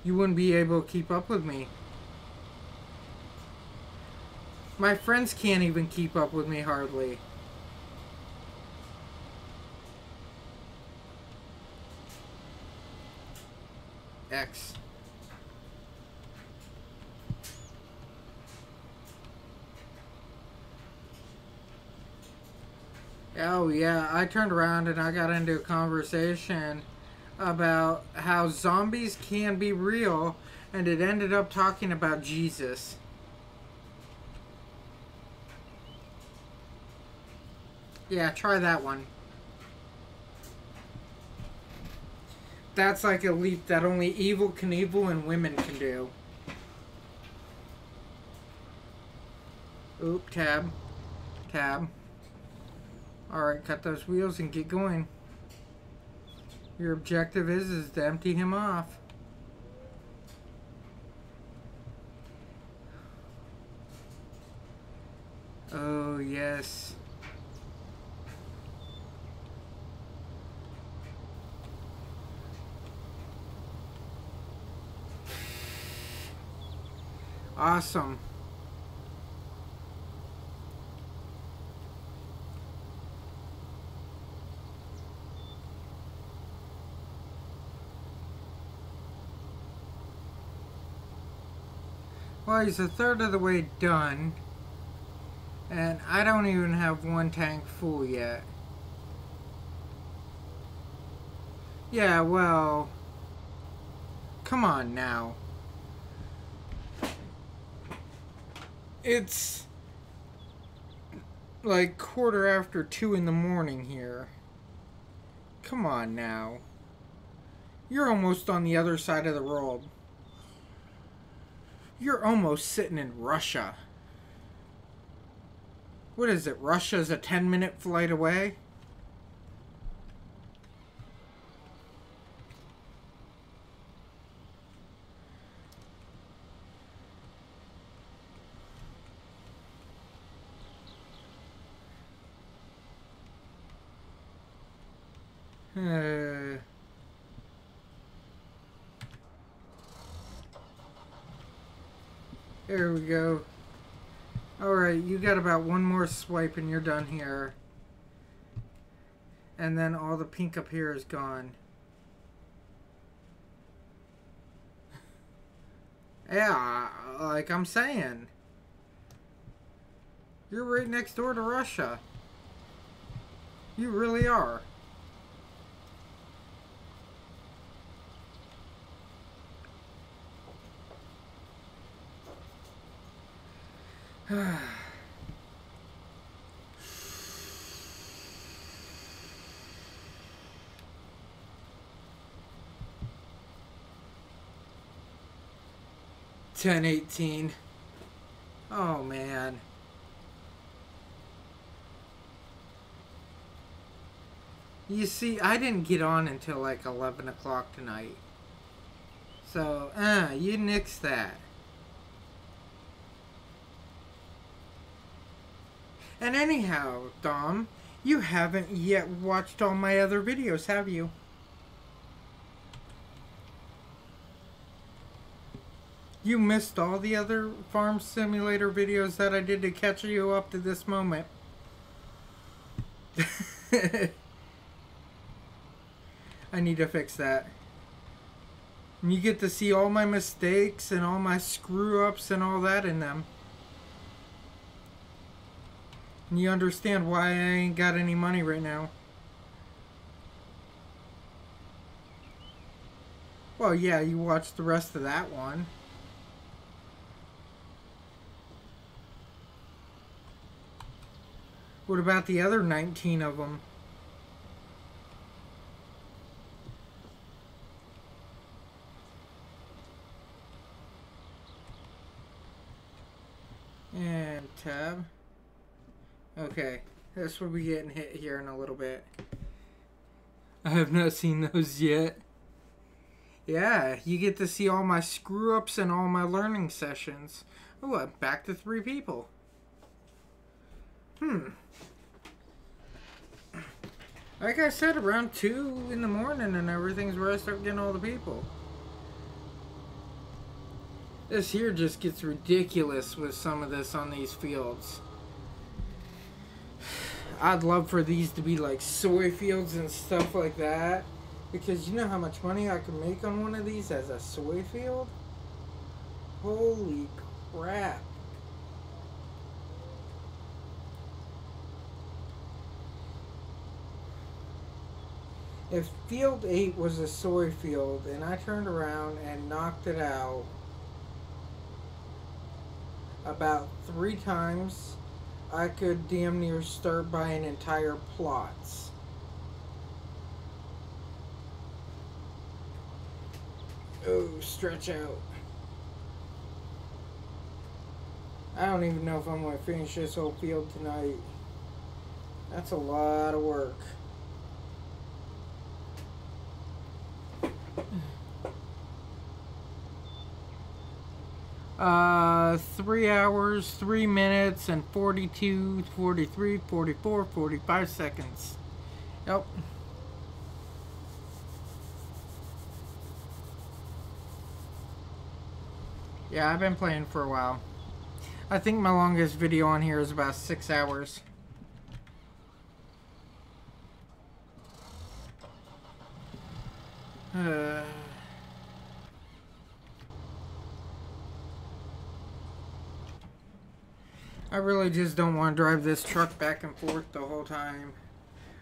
You wouldn't be able to keep up with me. My friends can't even keep up with me hardly. X. Oh yeah, I turned around and I got into a conversation about how zombies can be real, and it ended up talking about Jesus. Yeah, try that one. That's like a leap that only Evel Knievel and women can do. Oop, tab. Alright, cut those wheels and get going. Your objective is to empty him off. Oh, yes. Awesome. Well, he's a third of the way done. And I don't even have one tank full yet. Yeah, well... Come on now. It's... like 2:15 in the morning here. Come on now. You're almost on the other side of the world. You're almost sitting in Russia. What is it? Russia's a 10-minute flight away? Here we go. Alright, you got about one more swipe and you're done here. And then all the pink up here is gone. Yeah, like I'm saying. You're right next door to Russia. You really are. $10:18. Oh man. You see, I didn't get on until like 11 o'clock tonight. So, you nix that. And anyhow, Dom, you haven't yet watched all my other videos, have you? You missed all the other Farm Simulator videos that I did to catch you up to this moment. I need to fix that. And you get to see all my mistakes and all my screw-ups and all that in them. And you understand why I ain't got any money right now. Well, yeah, you watched the rest of that one. What about the other 19 of them? And tab. Okay, this will be getting hit here in a little bit. I have not seen those yet. Yeah, you get to see all my screw-ups and all my learning sessions. Oh, I'm back to 3 people. Like I said, around 2 in the morning and everything's where I start getting all the people. This here just gets ridiculous with some of this on these fields. I'd love for these to be like soy fields and stuff like that. Because you know how much money I can make on one of these as a soy field? Holy crap. If field 8 was a soy field and I turned around and knocked it out about 3 times, I could damn near start buying entire plots. Oh, stretch out. I don't even know if I'm going to finish this whole field tonight. That's a lot of work. 3 hours, 3 minutes, and 42, 43, 44, 45 seconds. Yep. Yeah, I've been playing for a while. I think my longest video on here is about 6 hours. I really just don't want to drive this truck back and forth the whole time.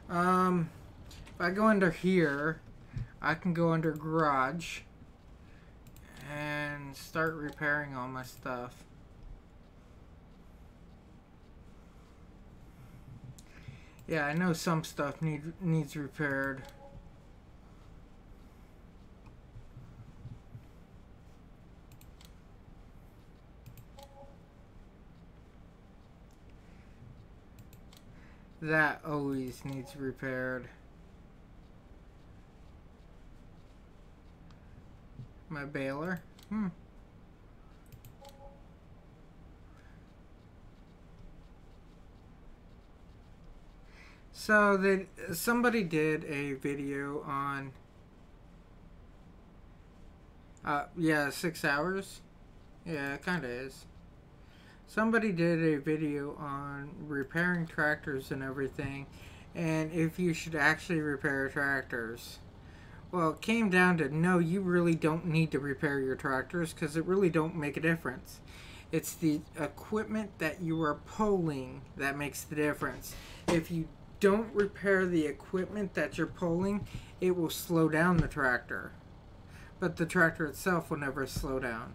If I go under here, I can go under garage and start repairing all my stuff. Yeah, I know some stuff needs repaired. That always needs repaired. My baler? So somebody did a video on yeah, 6 hours. Yeah, it kind of is. Somebody did a video on repairing tractors and everything, and if you should actually repair tractors. Well, it came down to no, you really don't need to repair your tractors because it really don't make a difference. It's the equipment that you are pulling that makes the difference. If you don't repair the equipment that you're pulling, it will slow down the tractor. But the tractor itself will never slow down.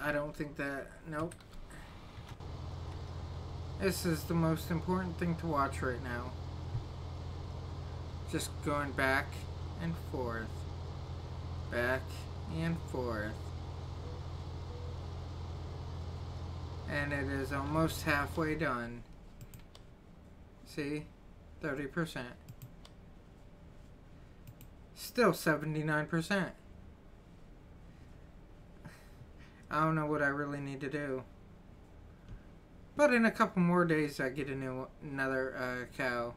I don't think that... Nope. This is the most important thing to watch right now. Just going back and forth. Back and forth. And it is almost halfway done. See? 30%. Still 79%. I don't know what I really need to do. But in a couple more days I get another cow.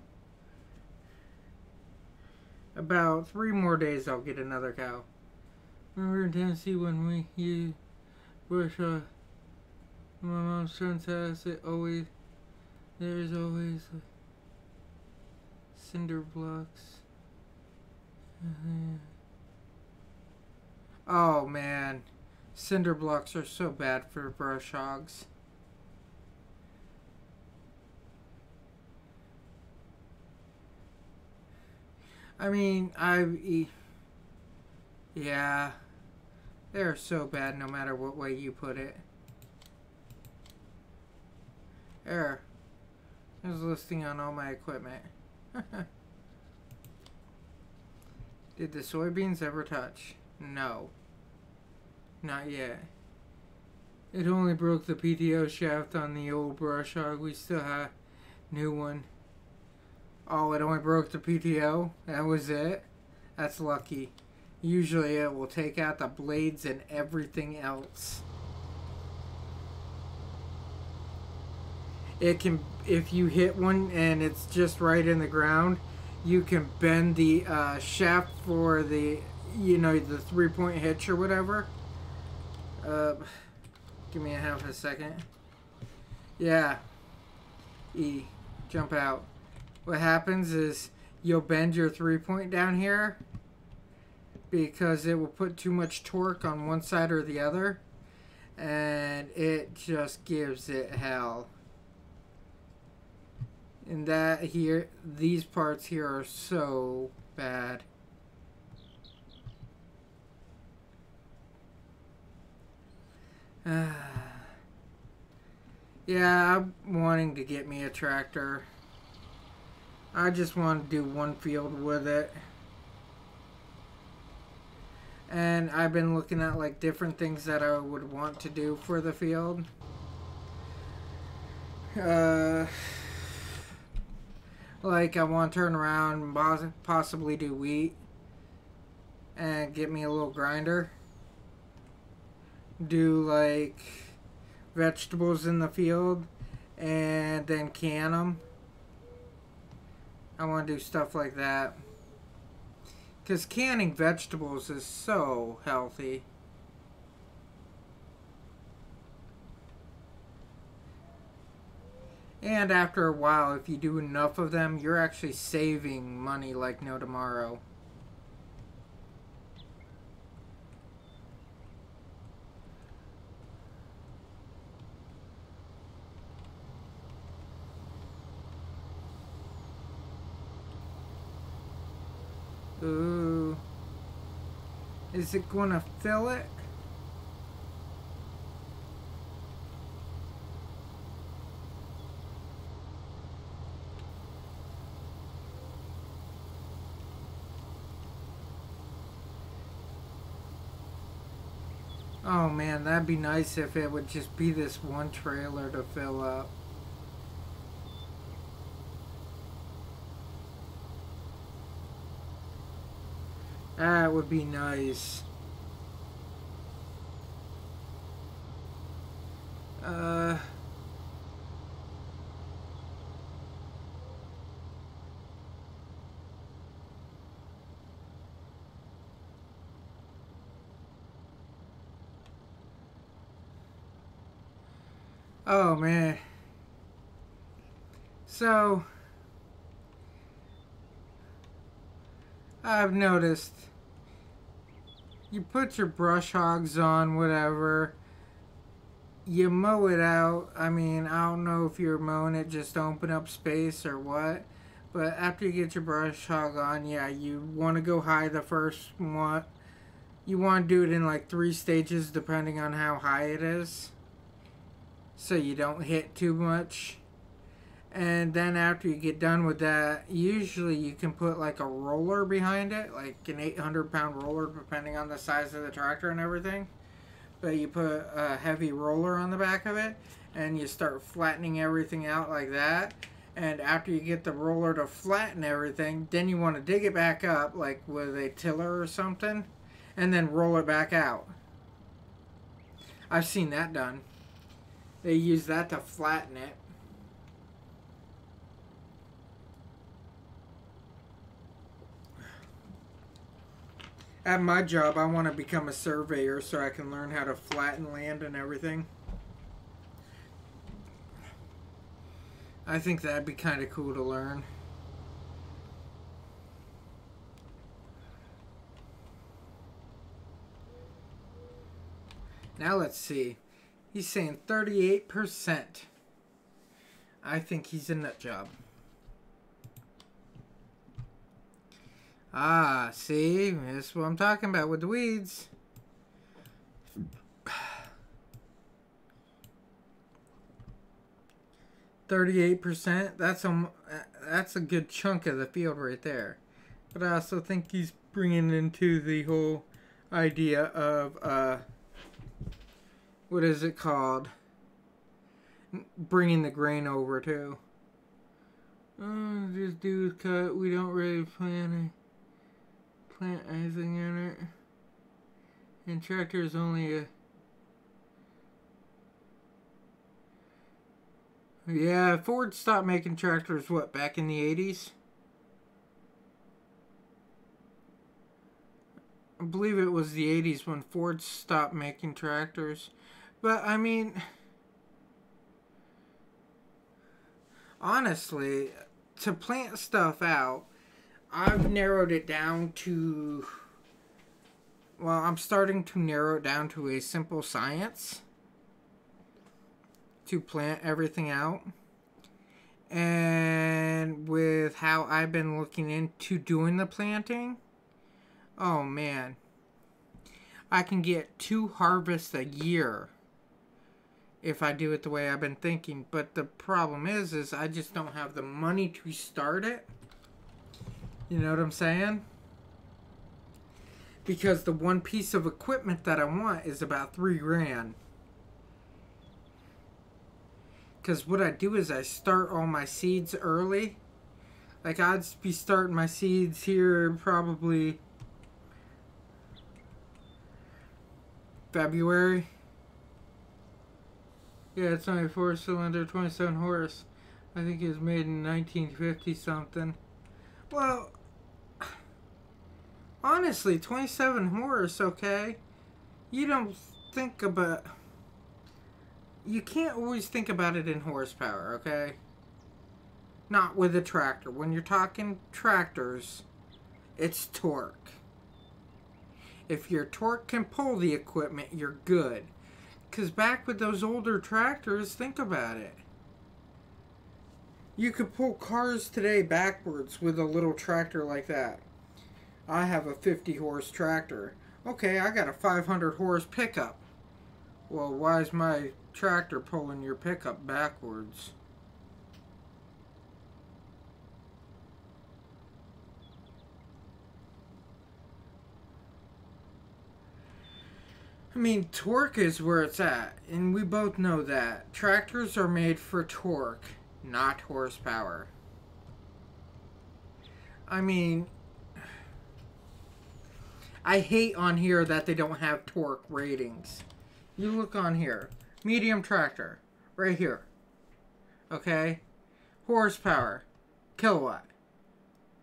About 3 more days I'll get another cow. Remember in Tennessee when we used bush my mom's son's house, there's always cinder blocks. Oh man, cinder blocks are so bad for brush hogs. I mean, yeah, they're so bad no matter what way you put it. There's listing on all my equipment. Did the soybeans ever touch? No. Not yet. It only broke the PTO shaft on the old brush hog. We still have new one. Oh, it only broke the PTO? That was it? That's lucky. Usually it will take out the blades and everything else. It can, if you hit one and it's just right in the ground, you can bend the shaft for the, you know, the 3-point hitch or whatever. Give me a half a second. Yeah. E. Jump out. What happens is you'll bend your 3-point down here because it will put too much torque on one side or the other, and it just gives it hell. And that here, these parts here are so bad. Yeah, I'm wanting to get me a tractor. I just want to do one field with it. And I've been looking at like different things that I would want to do for the field. Like I want to turn around and possibly do wheat. And get me a little grinder. Do like vegetables in the field. And then can them. I want to do stuff like that. Because canning vegetables is so healthy. And after a while, if you do enough of them, you're actually saving money like no tomorrow. Ooh. Is it gonna fill it? Oh man, that'd be nice if it would just be this one trailer to fill up. That would be nice. Uh... Oh, man. So, I've noticed you put your brush hogs on, whatever, you mow it out. I mean, I don't know if you're mowing it just to open up space or what, but after you get your brush hog on, yeah, you want to go high the first one. You want to do it in like 3 stages depending on how high it is, so you don't hit too much. And then after you get done with that, usually you can put like a roller behind it, like an 800-pound roller, depending on the size of the tractor and everything. But you put a heavy roller on the back of it, and you start flattening everything out like that. And after you get the roller to flatten everything, then you want to dig it back up, like with a tiller or something, and then roll it back out. I've seen that done. They use that to flatten it. At my job, I want to become a surveyor so I can learn how to flatten land and everything. I think that'd be kind of cool to learn. Now let's see. He's saying 38%. I think he's a nut job. Ah, see? That's what I'm talking about with the weeds. %. That's a good chunk of the field right there. But I also think he's bringing into the whole idea of what is it called? Bringing the grain over too. Oh, this dude's cut. We don't really plant anything in it. And tractor is only a... Yeah, Ford stopped making tractors, what, back in the 80s? I believe it was the 80s when Ford stopped making tractors. But, I mean... honestly, to plant stuff out, I've narrowed it down to... well, I'm starting to narrow it down to a simple science to plant everything out. And with how I've been looking into doing the planting, oh man, I can get 2 harvests a year if I do it the way I've been thinking. But the problem is I just don't have the money to start it. You know what I'm saying? Because the one piece of equipment that I want is about $3 grand. Because what I do is I start all my seeds early. Like, I'd be starting my seeds here probably February. Yeah, it's only 4-cylinder, 27 horse. I think it was made in 1950 something. Well, honestly, 27 horse, okay? You don't think about... you can't always think about it in horsepower, okay? Not with a tractor. When you're talking tractors, it's torque. If your torque can pull the equipment, you're good. Because back with those older tractors, think about it. You could pull cars today backwards with a little tractor like that. I have a 50 horse tractor. Okay, I got a 500 horse pickup. Well, why is my tractor pulling your pickup backwards? I mean, torque is where it's at, and we both know that. Tractors are made for torque, not horsepower. I mean, I hate on here that they don't have torque ratings. You look on here. Medium tractor. Right here. Okay? Horsepower. Kilowatt.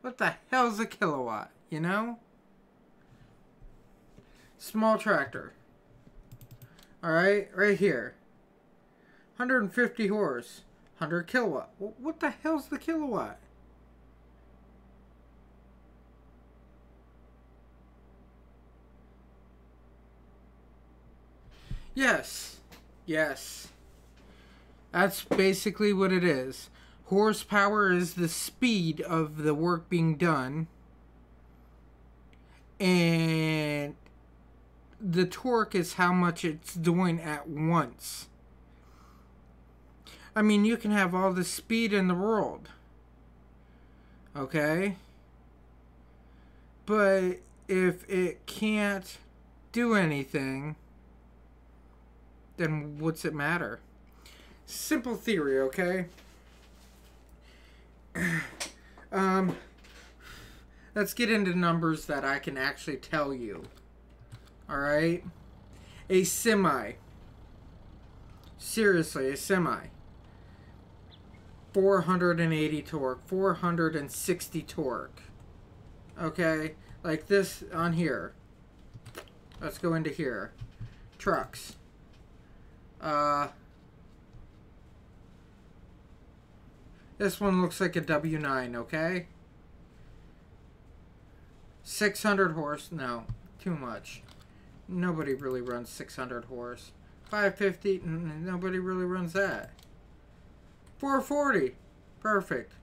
What the hell's a kilowatt? You know? Small tractor. Alright? Right here. 150 horse. 100 kilowatt. What the hell's the kilowatt? Yes. Yes. That's basically what it is. Horsepower is the speed of the work being done. And the torque is how much it's doing at once. I mean, you can have all the speed in the world. Okay? But if it can't do anything, then what's it matter? Simple theory, okay? Let's get into numbers that I can actually tell you. Alright? A semi. Seriously, a semi. 480 torque. 460 torque. Okay? Like this on here. Let's go into here. Trucks. This one looks like a W9, okay? 600 horse. No, too much. Nobody really runs 600 horse. 550. Nobody really runs that. 440. Perfect.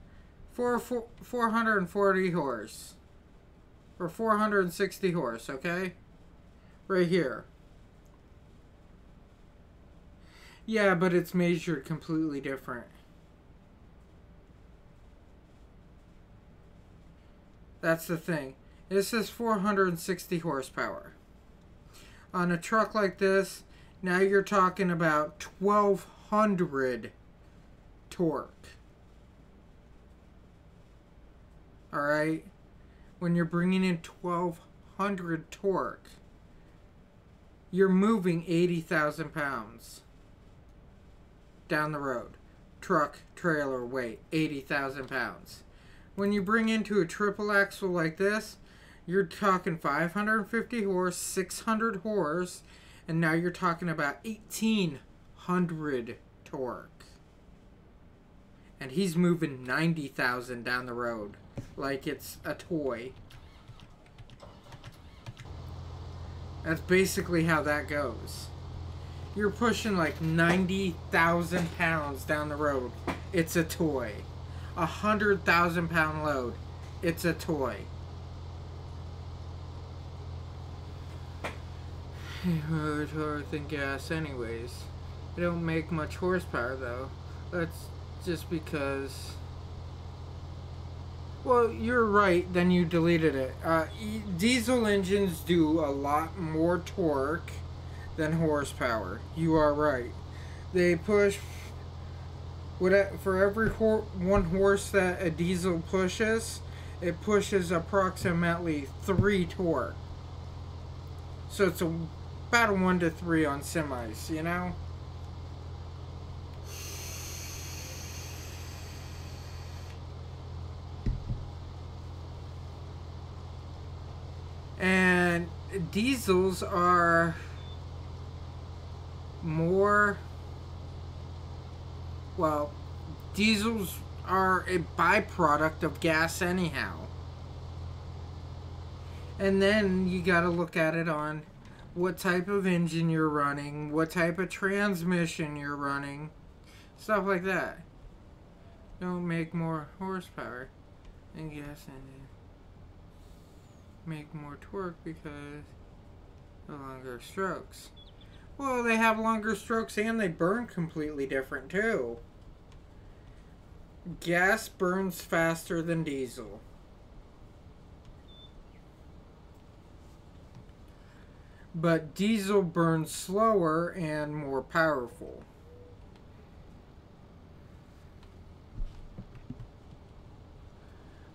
440 horse. Or 460 horse, okay? Right here. Yeah, but it's measured completely different. That's the thing. This is 460 horsepower. On a truck like this, now you're talking about 1200 torque. Alright? When you're bringing in 1200 torque, you're moving 80,000 pounds down the road. Truck, trailer weight, 80,000 pounds. When you bring into a triple axle like this, you're talking 550 horse, 600 horse, and now you're talking about 1,800 torque. And he's moving 90,000 down the road like it's a toy. That's basically how that goes. You're pushing like 90,000 pounds down the road. It's a toy. 100,000 pound load. It's a toy. Lower torque than gas anyways. They don't make much horsepower though. That's just because... Well, you're right, then you deleted it. Diesel engines do a lot more torque than horsepower. You are right. They push... For every one horse that a diesel pushes, it pushes approximately 3 torque. So it's about a 1 to 3 on semis, you know? And diesels are more... Well, diesels are a byproduct of gas anyhow. And then you gotta look at it on what type of engine you're running, what type of transmission you're running, stuff like that. Don't make more horsepower than gas engine. Make more torque because of longer strokes. Well, they have longer strokes and they burn completely different too. Gas burns faster than diesel. But diesel burns slower and more powerful.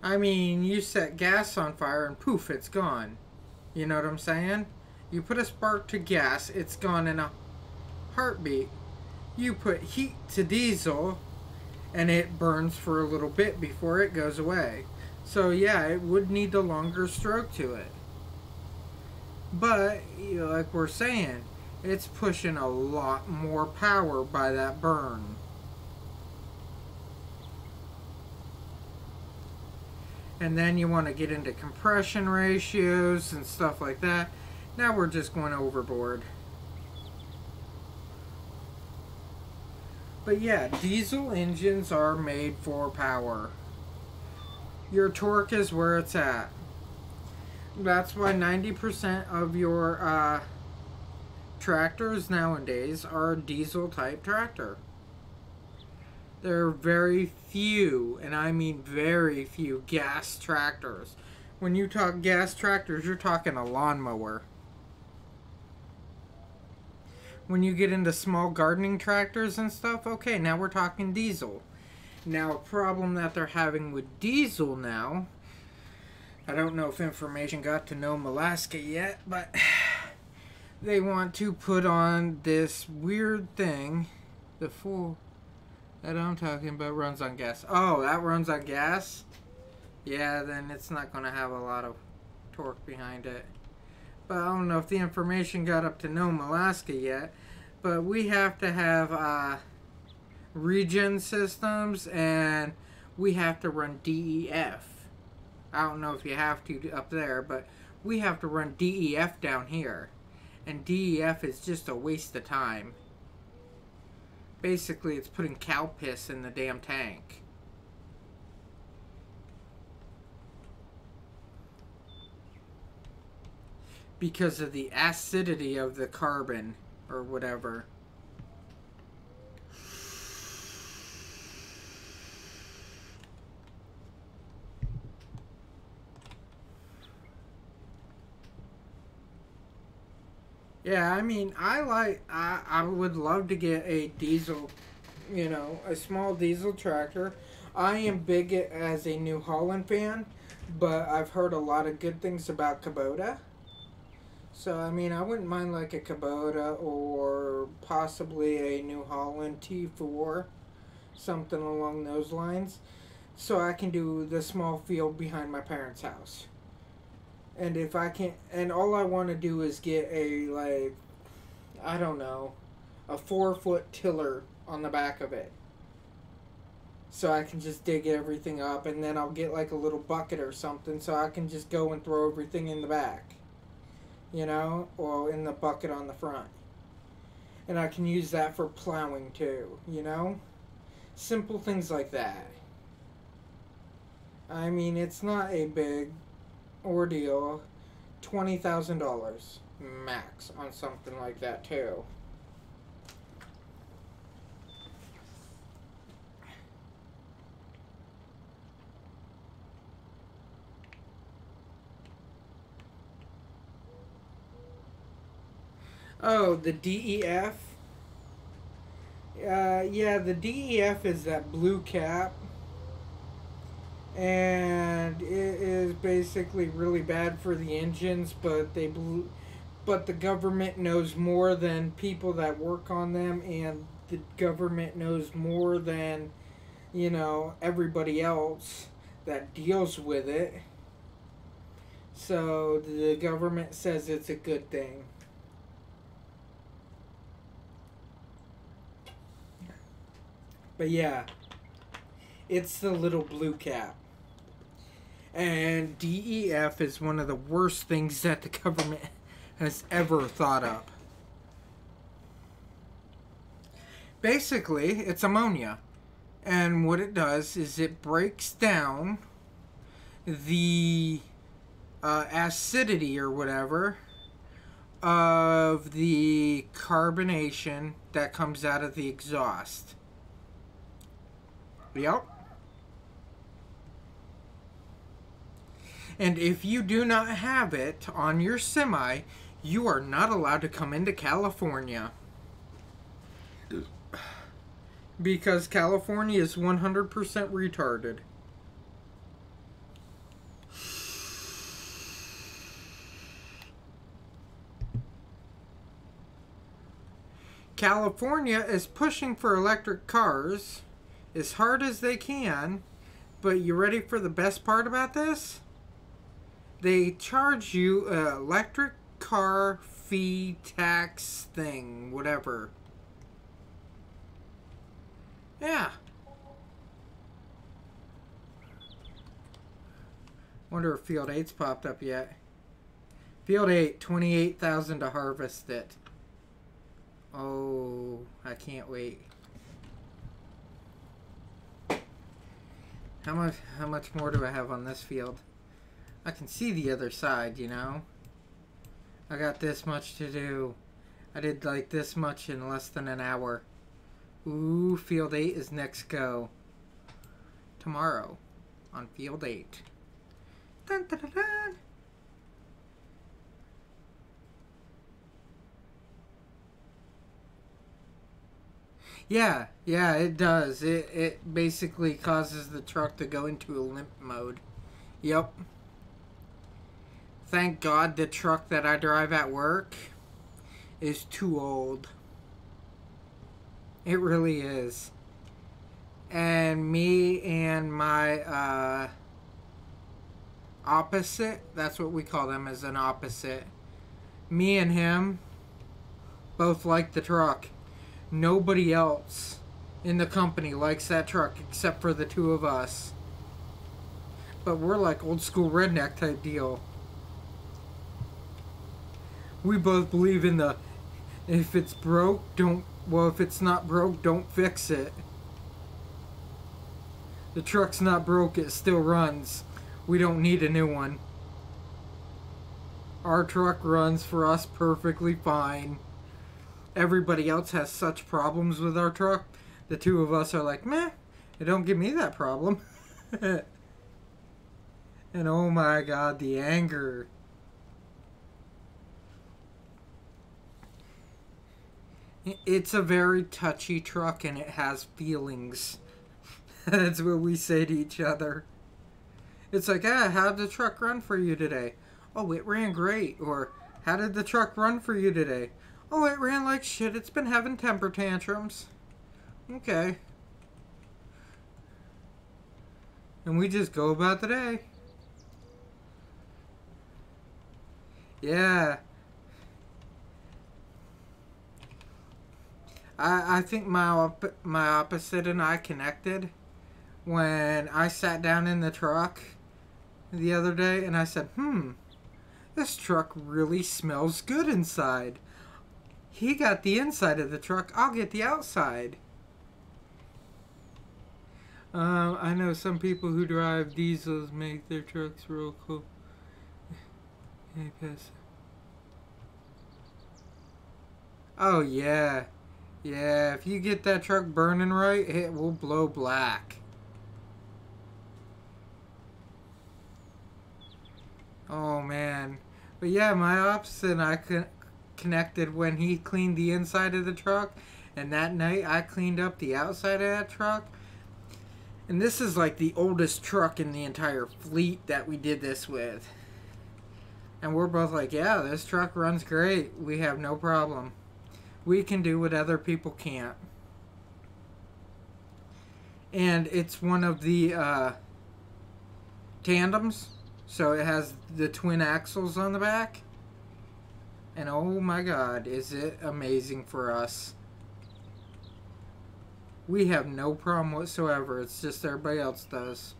I mean, you set gas on fire and poof, it's gone. You know what I'm saying? You put a spark to gas, it's gone in a heartbeat. You put heat to diesel, and it burns for a little bit before it goes away. So yeah, it would need a longer stroke to it. But, you know, like we're saying, it's pushing a lot more power by that burn. And then you want to get into compression ratios and stuff like that. Now we're just going overboard. But yeah, diesel engines are made for power. Your torque is where it's at. That's why 90% of your tractors nowadays are a diesel type tractor. There are very few, and I mean very few, gas tractors. When you talk gas tractors, you're talking a lawnmower. When you get into small gardening tractors and stuff, okay, now we're talking diesel. Now, a problem that they're having with diesel now, I don't know if information got to Nome, Alaska yet, but they want to put on this weird thing, the full that I'm talking about runs on gas. Oh, that runs on gas? Yeah, then it's not going to have a lot of torque behind it. But I don't know if the information got up to Nome, Alaska yet. But we have to have regen systems, and we have to run DEF. I don't know if you have to up there, but we have to run DEF down here. And DEF is just a waste of time. Basically, it's putting cow piss in the damn tank. Because of the acidity of the carbon, or whatever. Yeah, I mean, I would love to get a diesel, you know, a small diesel tractor. I am big as a New Holland fan, but I've heard a lot of good things about Kubota. So, I mean, I wouldn't mind like a Kubota or possibly a New Holland T4, something along those lines, so I can do the small field behind my parents' house. And if I can't, and all I want to do is get a, like, I don't know, a 4-foot tiller on the back of it. So I can just dig everything up, and then I'll get like a little bucket or something so I can just go and throw everything in the back. You know, or in the bucket on the front. And I can use that for plowing too, you know? Simple things like that. I mean, it's not a big ordeal. $20,000 max on something like that too. Oh, the DEF? Yeah, the DEF is that blue cap. And it is basically really bad for the engines, but but the government knows more than people that work on them, and the government knows more than, you know, everybody else that deals with it. So the government says it's a good thing. But yeah, it's the little blue cap. And DEF is one of the worst things that the government has ever thought of. Basically, it's ammonia. And what it does is it breaks down the acidity or whatever of the carbonation that comes out of the exhaust. Yep. And if you do not have it on your semi, you are not allowed to come into California. Because California is 100% retarded. California is pushing for electric cars as hard as they can, but you ready for the best part about this? They charge you an electric car fee tax thing, whatever. Yeah. Wonder if Field 8's popped up yet. Field 8, 28,000 to harvest it. Oh, I can't wait. How much more do I have on this field? I can see the other side, you know? I got this much to do. I did like this much in less than an hour. Ooh, Field 8 is next go. Tomorrow on Field 8. Dun, dun, dun, dun. Yeah, it does. It basically causes the truck to go into a limp mode. Yep. Thank God the truck that I drive at work is too old. It really is. And me and my opposite, that's what we call them, as an opposite. Me and him both like the truck. Nobody else in the company likes that truck except for the two of us. But we're like old school redneck type deal. We both believe in the, if it's broke, if it's not broke, don't fix it. The truck's not broke, it still runs. We don't need a new one. Our truck runs for us perfectly fine. Everybody else has such problems with our truck. The two of us are like, meh, it don't give me that problem. And oh my God, the anger. It's a very touchy truck and it has feelings. That's what we say to each other. It's like, how'd the truck run for you today? Oh, it ran great. Or, how did the truck run for you today? Oh, it ran like shit. It's been having temper tantrums. Okay. And we just go about the day. Yeah. I think my opposite and I connected when I sat down in the truck the other day and I said, this truck really smells good inside. He got the inside of the truck, I'll get the outside. I know some people who drive diesels make their trucks real cool. Hey, pass. Oh, yeah. Yeah, if you get that truck burning right, it will blow black. Oh, man. But yeah, my opposite and I connected when he cleaned the inside of the truck. And that night, I cleaned up the outside of that truck. And this is like the oldest truck in the entire fleet that we did this with. And we're both like, yeah, this truck runs great. We have no problem. We can do what other people can't. And it's one of the tandems. So it has the twin axles on the back. And oh my God, is it amazing for us. We have no problem whatsoever. It's just everybody else does.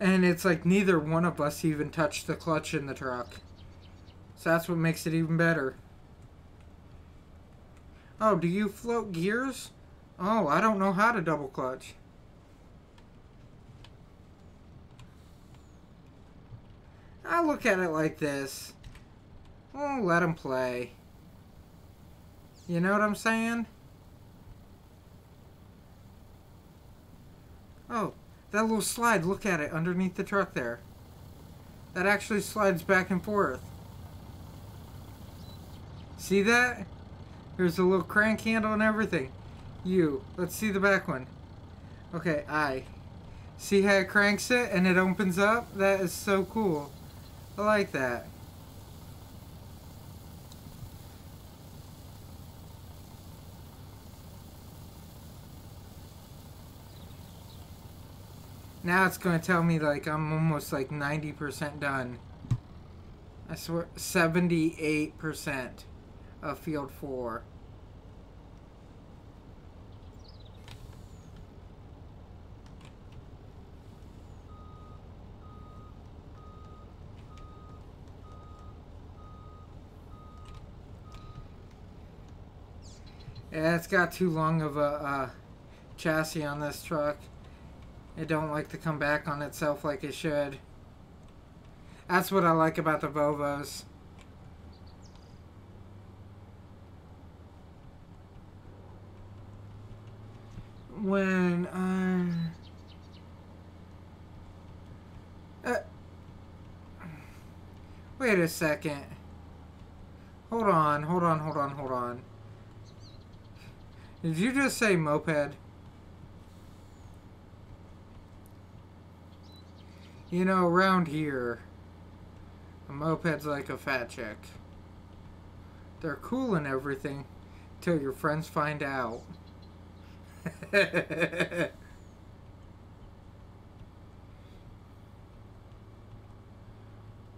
And it's like neither one of us even touched the clutch in the truck. So that's what makes it even better. Oh, do you float gears? Oh, I don't know how to double clutch. I look at it like this. Oh, let him play. You know what I'm saying? Oh, that little slide, look at it underneath the truck there. That actually slides back and forth. See that? There's a little crank handle and everything. Let's see the back one. Okay, I. See how it cranks it and it opens up? That is so cool. I like that. Now it's going to tell me like I'm almost like 90% done. I swear, 78% of field 4. Yeah, it's got too long of a chassis on this truck. It don't like to come back on itself like it should. That's what I like about the Volvos. When wait a second. Hold on. Did you just say moped? You know, around here, a moped's like a fat chick. They're cool and everything, till your friends find out.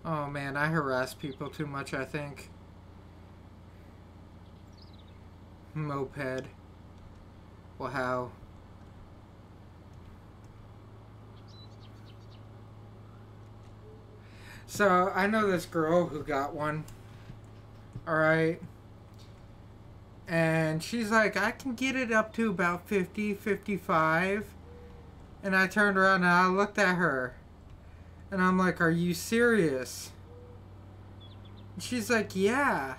Oh man, I harass people too much, I think. Moped. Wow. So, I know this girl who got one. Alright. And she's like, I can get it up to about 50, 55. And I turned around and I looked at her. And I'm like, are you serious? And she's like, yeah.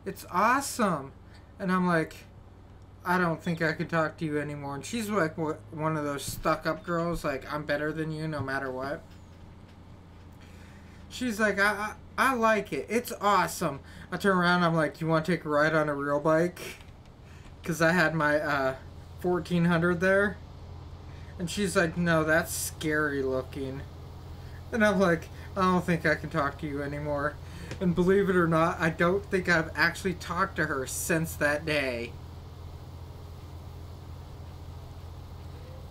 It's awesome. And I'm like, I don't think I can talk to you anymore. And she's like one of those stuck-up girls, like, I'm better than you no matter what. She's like, I like it. It's awesome. I turn around, I'm like, you want to take a ride on a real bike? Because I had my 1400 there. And she's like, no, that's scary looking. And I'm like, I don't think I can talk to you anymore. And believe it or not, I don't think I've actually talked to her since that day.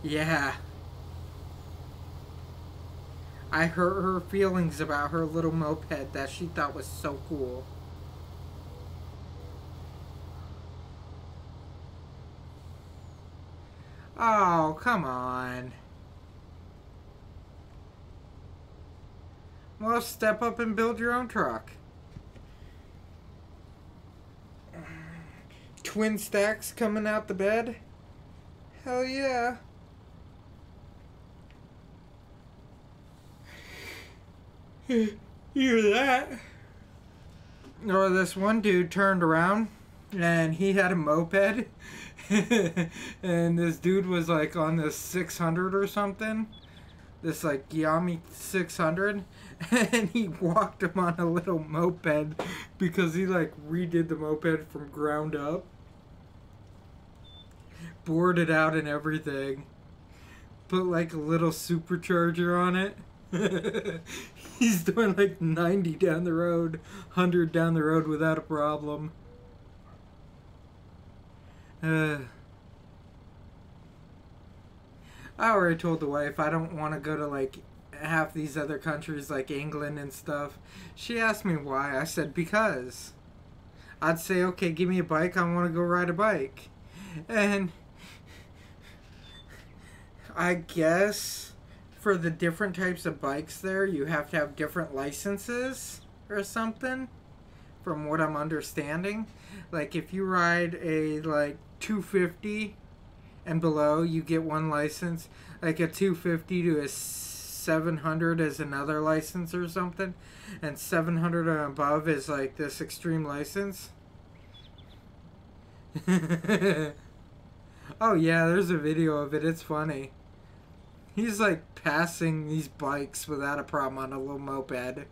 Yeah. I hurt her feelings about her little moped that she thought was so cool. Oh, come on. Well, step up and build your own truck. Twin stacks coming out the bed? Hell yeah. Hear that? Or this one dude turned around and he had a moped and this dude was like on this 600 or something, this like Yami 600, and he walked him on a little moped because he like redid the moped from ground up, bored it out and everything, put like a little supercharger on it. He's doing like 90 down the road, 100 down the road without a problem. I already told the wife I don't want to go to like half these other countries like England and stuff. She asked me why. I said because. I'd say, okay, give me a bike. I want to go ride a bike. And I guess for the different types of bikes there, you have to have different licenses or something, from what I'm understanding. Like if you ride a like 250 and below, you get one license. Like a 250 to a 700 is another license or something, and 700 and above is like this extreme license. Oh yeah, there's a video of it. It's funny. He's like passing these bikes without a problem on a little moped.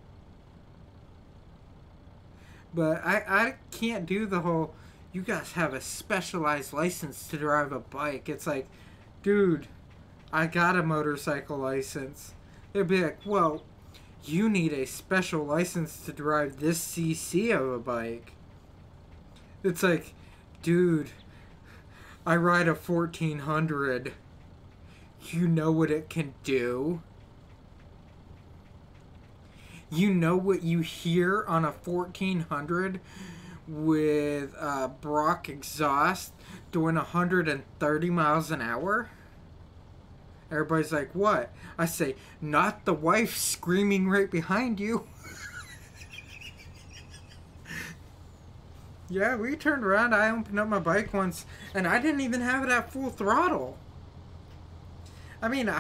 But I can't do the whole, you guys have a specialized license to drive a bike. It's like, dude, I got a motorcycle license. They'd be like, well, you need a special license to drive this cc of a bike. It's like, dude, I ride a 1400. You know what it can do? You know what you hear on a 1400 with Brock exhaust doing 130 miles an hour? Everybody's like, what? I say, not the wife screaming right behind you. Yeah, we turned around. I opened up my bike once, and I didn't even have it at full throttle. I mean,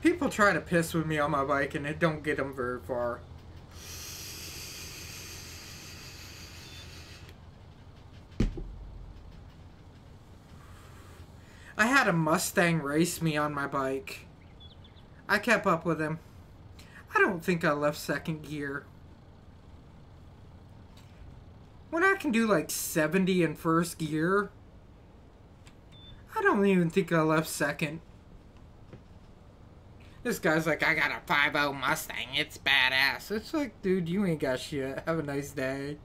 people try to piss with me on my bike, and it don't get them very far. I had a Mustang race me on my bike. I kept up with him. I don't think I left second gear. When I can do like 70 in first gear, I don't even think I left second. This guy's like, I got a 5.0 Mustang. It's badass. It's like, dude, you ain't got shit. Have a nice day.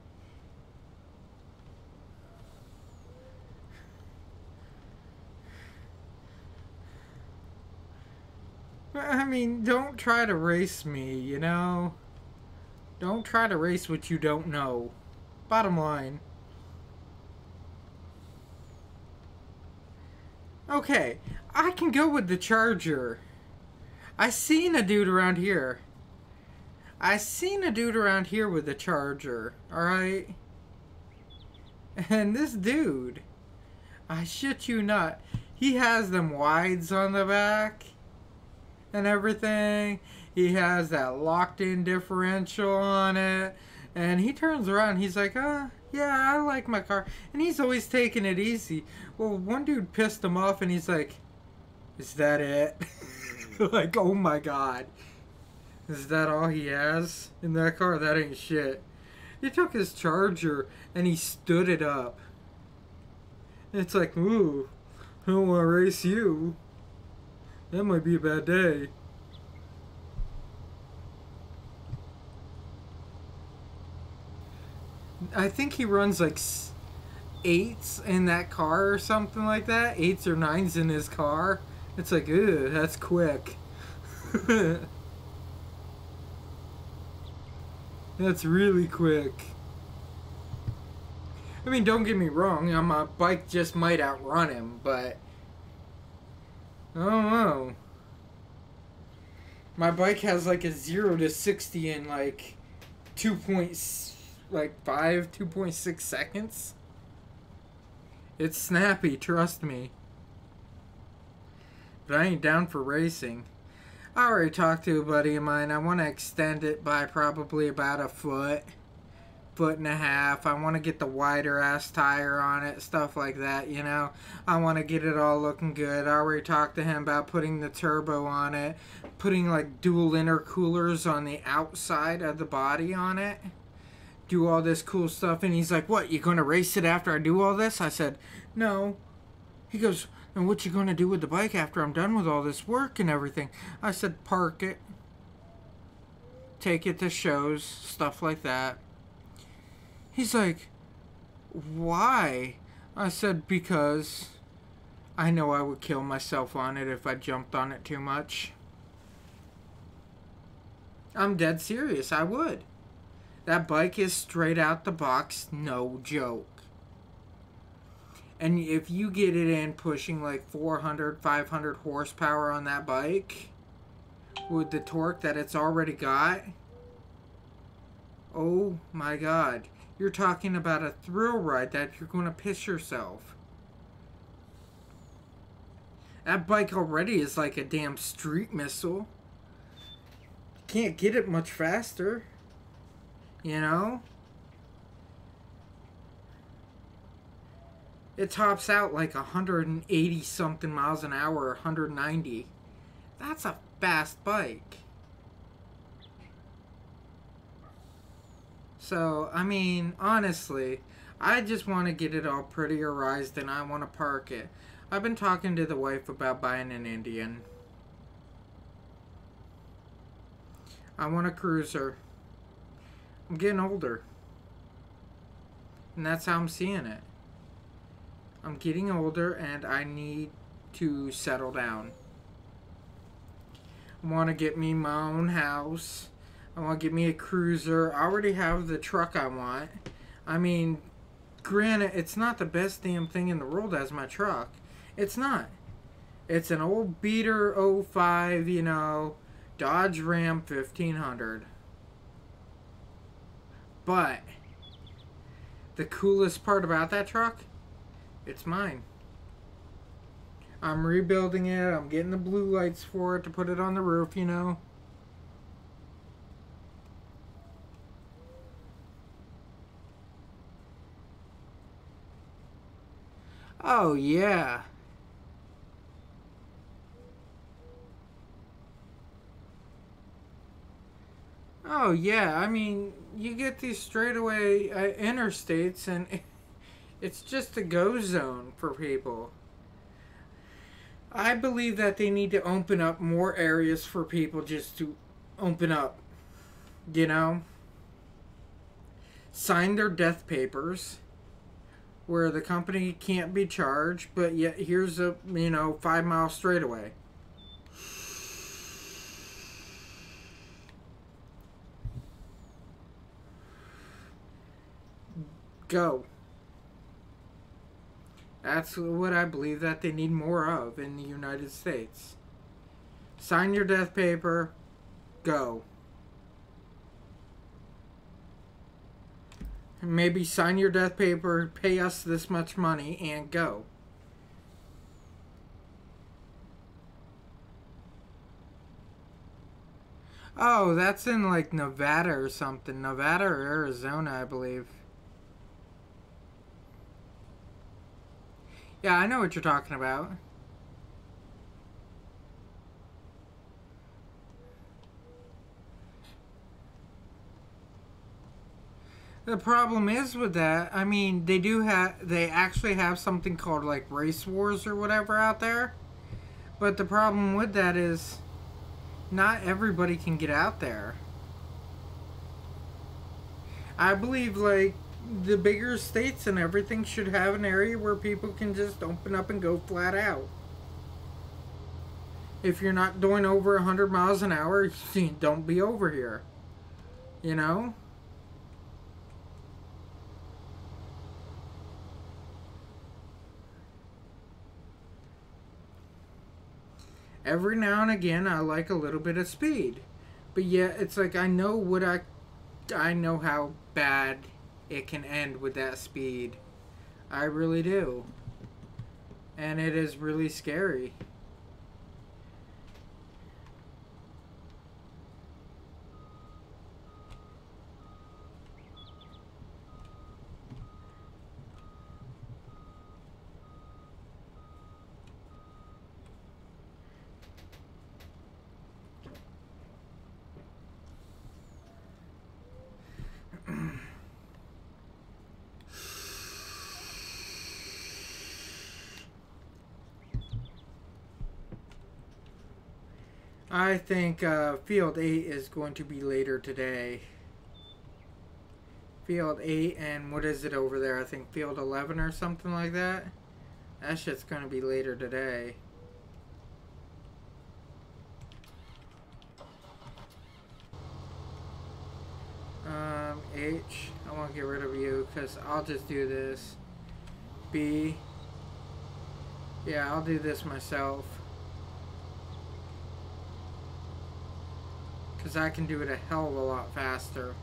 I mean, don't try to race me, you know? Don't try to race what you don't know. Bottom line. Okay, I can go with the Charger. I seen a dude around here. I seen a dude around here with a Charger, alright? And this dude, I shit you not, he has them wides on the back and everything. He has that locked in differential on it. And he turns around, he's like, yeah, I like my car. And he's always taking it easy. Well, one dude pissed him off and he's like, is that it? Like, oh my god. Is that all he has in that car? That ain't shit. He took his Charger and he stood it up. It's like, ooh, I don't want to race you. That might be a bad day. I think he runs like 8s in that car or something like that. 8s or 9s in his car. It's like, ew, that's quick. That's really quick. I mean, don't get me wrong, my bike just might outrun him, but I don't know. My bike has like a 0 to 60 in like 2.6 seconds. It's snappy, trust me. But I ain't down for racing. I already talked to a buddy of mine. I want to extend it by probably about a foot and a half. I want to get the wider ass tire on it, stuff like that, you know. I want to get it all looking good. I already talked to him about putting the turbo on it, putting like dual intercoolers on the outside of the body on it, do all this cool stuff. And he's like, what, you gonna race it after I do all this? I said, no. He goes, and what you gonna do with the bike after I'm done with all this work and everything? I said, park it, take it to shows, stuff like that. He's like, why? I said, because I know I would kill myself on it if I jumped on it too much. I'm dead serious, I would. That bike is straight out the box, no joke. And if you get it in pushing like 400, 500 horsepower on that bike, with the torque that it's already got, oh my god. You're talking about a thrill ride that you're going to piss yourself. That bike already is like a damn street missile. Can't get it much faster. You know? It tops out like 180 something miles an hour, 190. That's a fast bike. So, I mean, honestly, I just want to get it all prettier-ized and I want to park it. I've been talking to the wife about buying an Indian. I want a cruiser. I'm getting older. And that's how I'm seeing it. I'm getting older and I need to settle down. I want to get me my own house. I want to get me a cruiser. I already have the truck I want. I mean, granted, it's not the best damn thing in the world as my truck. It's not. It's an old beater '05, you know, Dodge Ram 1500. But the coolest part about that truck, it's mine. I'm rebuilding it. I'm getting the blue lights for it to put it on the roof, you know. Oh, yeah. Oh, yeah. I mean, you get these straightaway interstates, and it's just a go zone for people. I believe that they need to open up more areas for people just to open up, you know? Sign their death papers where the company can't be charged, but yet here's a, 5 mile straightaway. Go. That's what I believe that they need more of in the United States. Sign your death paper. Go. Maybe sign your death paper, pay us this much money, and go. Oh, that's in like Nevada or something. Nevada or Arizona, I believe. Yeah, I know what you're talking about. The problem is with that, I mean, they actually have something called like race wars or whatever out there. But the problem with that is not everybody can get out there. I believe like the bigger states and everything should have an area where people can just open up and go flat out. If you're not doing over 100 miles an hour, don't be over here. You know? Every now and again, I like a little bit of speed. But yeah, it's like I know how bad it can end with that speed. I really do. And it is really scary. I think Field 8 is going to be later today. Field 8 and what is it over there? I think Field 11 or something like that. That shit's going to be later today. H. I want to get rid of you because I'll just do this. B. Yeah, I'll do this myself. Because I can do it a hell of a lot faster.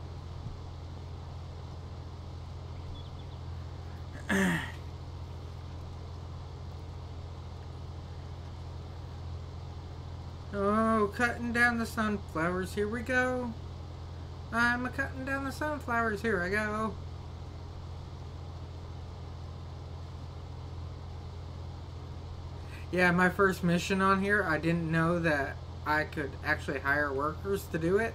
Oh, cutting down the sunflowers. Here we go. I'm cutting down the sunflowers. Here I go. Yeah, my first mission on here, I didn't know that I could actually hire workers to do it.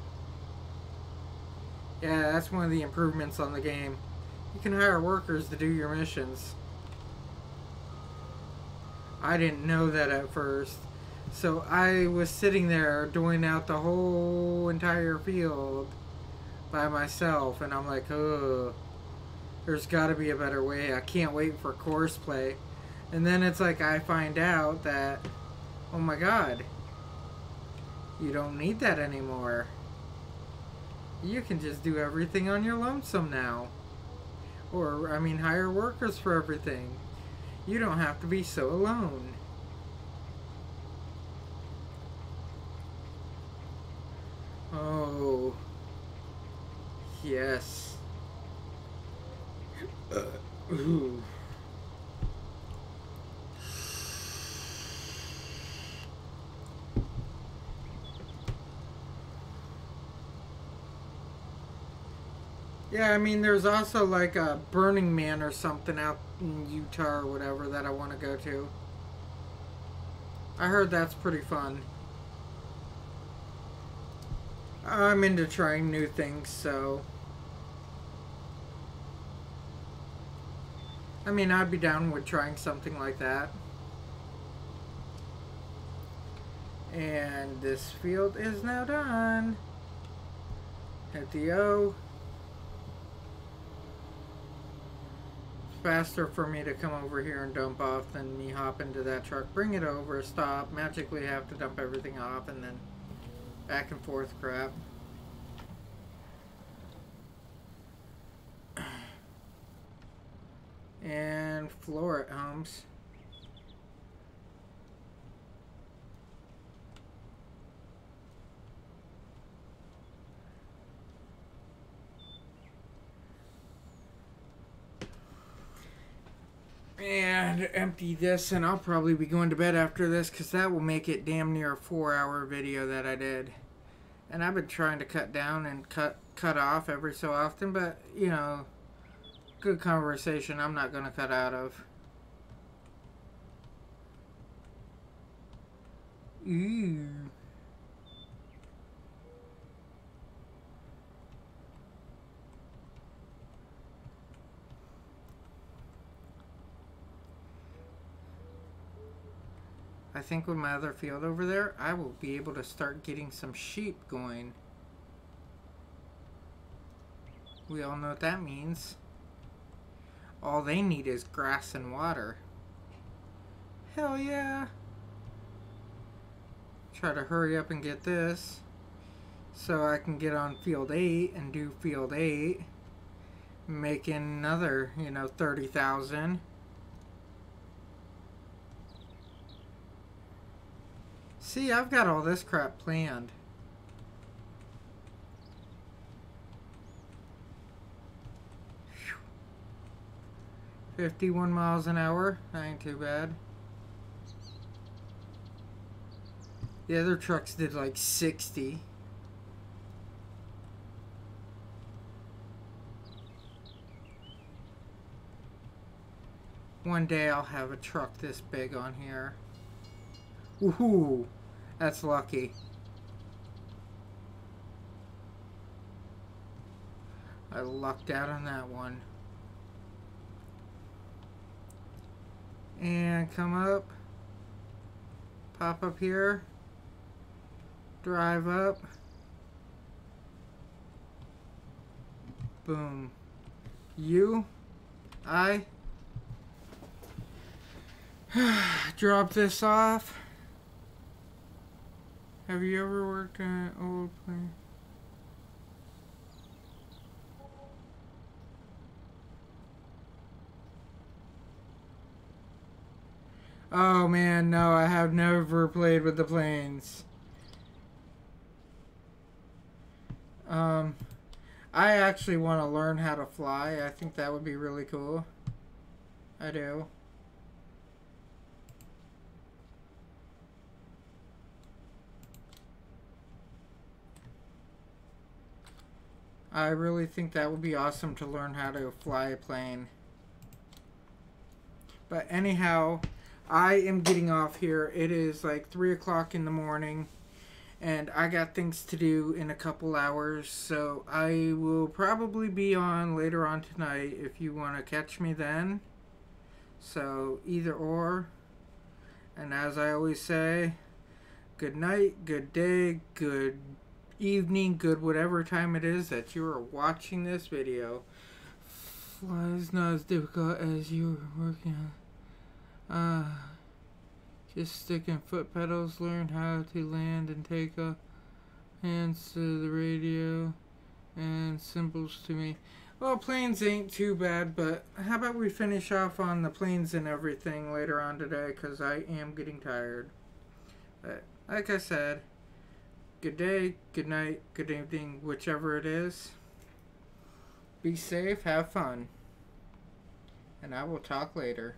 Yeah, that's one of the improvements on the game. You can hire workers to do your missions. I didn't know that at first. So I was sitting there doing out the whole entire field by myself, and I'm like, oh, there's got to be a better way. I can't wait for course play. And then it's like I find out that, oh my god, you don't need that anymore. You can just do everything on your lonesome now. Or, I mean, hire workers for everything. You don't have to be so alone. Oh. Yes. Ooh. Yeah, I mean, there's also like a Burning Man or something out in Utah or whatever that I want to go to. I heard that's pretty fun. I'm into trying new things, so... I mean, I'd be down with trying something like that. And this field is now done. Hit the O. Faster for me to come over here and dump off than me hop into that truck, bring it over, stop, magically have to dump everything off, and then back and forth crap. And floor it, Holmes. And empty this, and I'll probably be going to bed after this, because that will make it damn near a 4-hour video that I did. And I've been trying to cut down and cut off every so often, but, you know, good conversation I'm not going to cut out of. Ooh. I think with my other field over there, I will be able to start getting some sheep going. We all know what that means. All they need is grass and water. Hell yeah. Try to hurry up and get this so I can get on field 8 and do field 8. Making another, you know, 30,000. See, I've got all this crap planned. Whew. 51 miles an hour. That ain't too bad. The other trucks did like 60. One day I'll have a truck this big on here. Woohoo! That's lucky. I lucked out on that one. And come up. Pop up here. Drive up. Boom. Drop this off. Have you ever worked on an old plane? Oh man, no, I have never played with the planes. I actually want to learn how to fly. I think that would be really cool. I do. I really think that would be awesome to learn how to fly a plane. But anyhow, I am getting off here. It is like 3 o'clock in the morning. And I got things to do in a couple hours. So I will probably be on later on tonight if you want to catch me then. So either or. And as I always say, good night, good day, good evening, good whatever time it is that you are watching this video. Fly is not as difficult as you were working on. Uh, just sticking foot pedals, learn how to land and take hands to the radio and symbols to me. Well, planes ain't too bad, but how about we finish off on the planes and everything later on today, because I am getting tired. But like I said, good day, good night, good evening, whichever it is. Be safe, have fun, and I will talk later.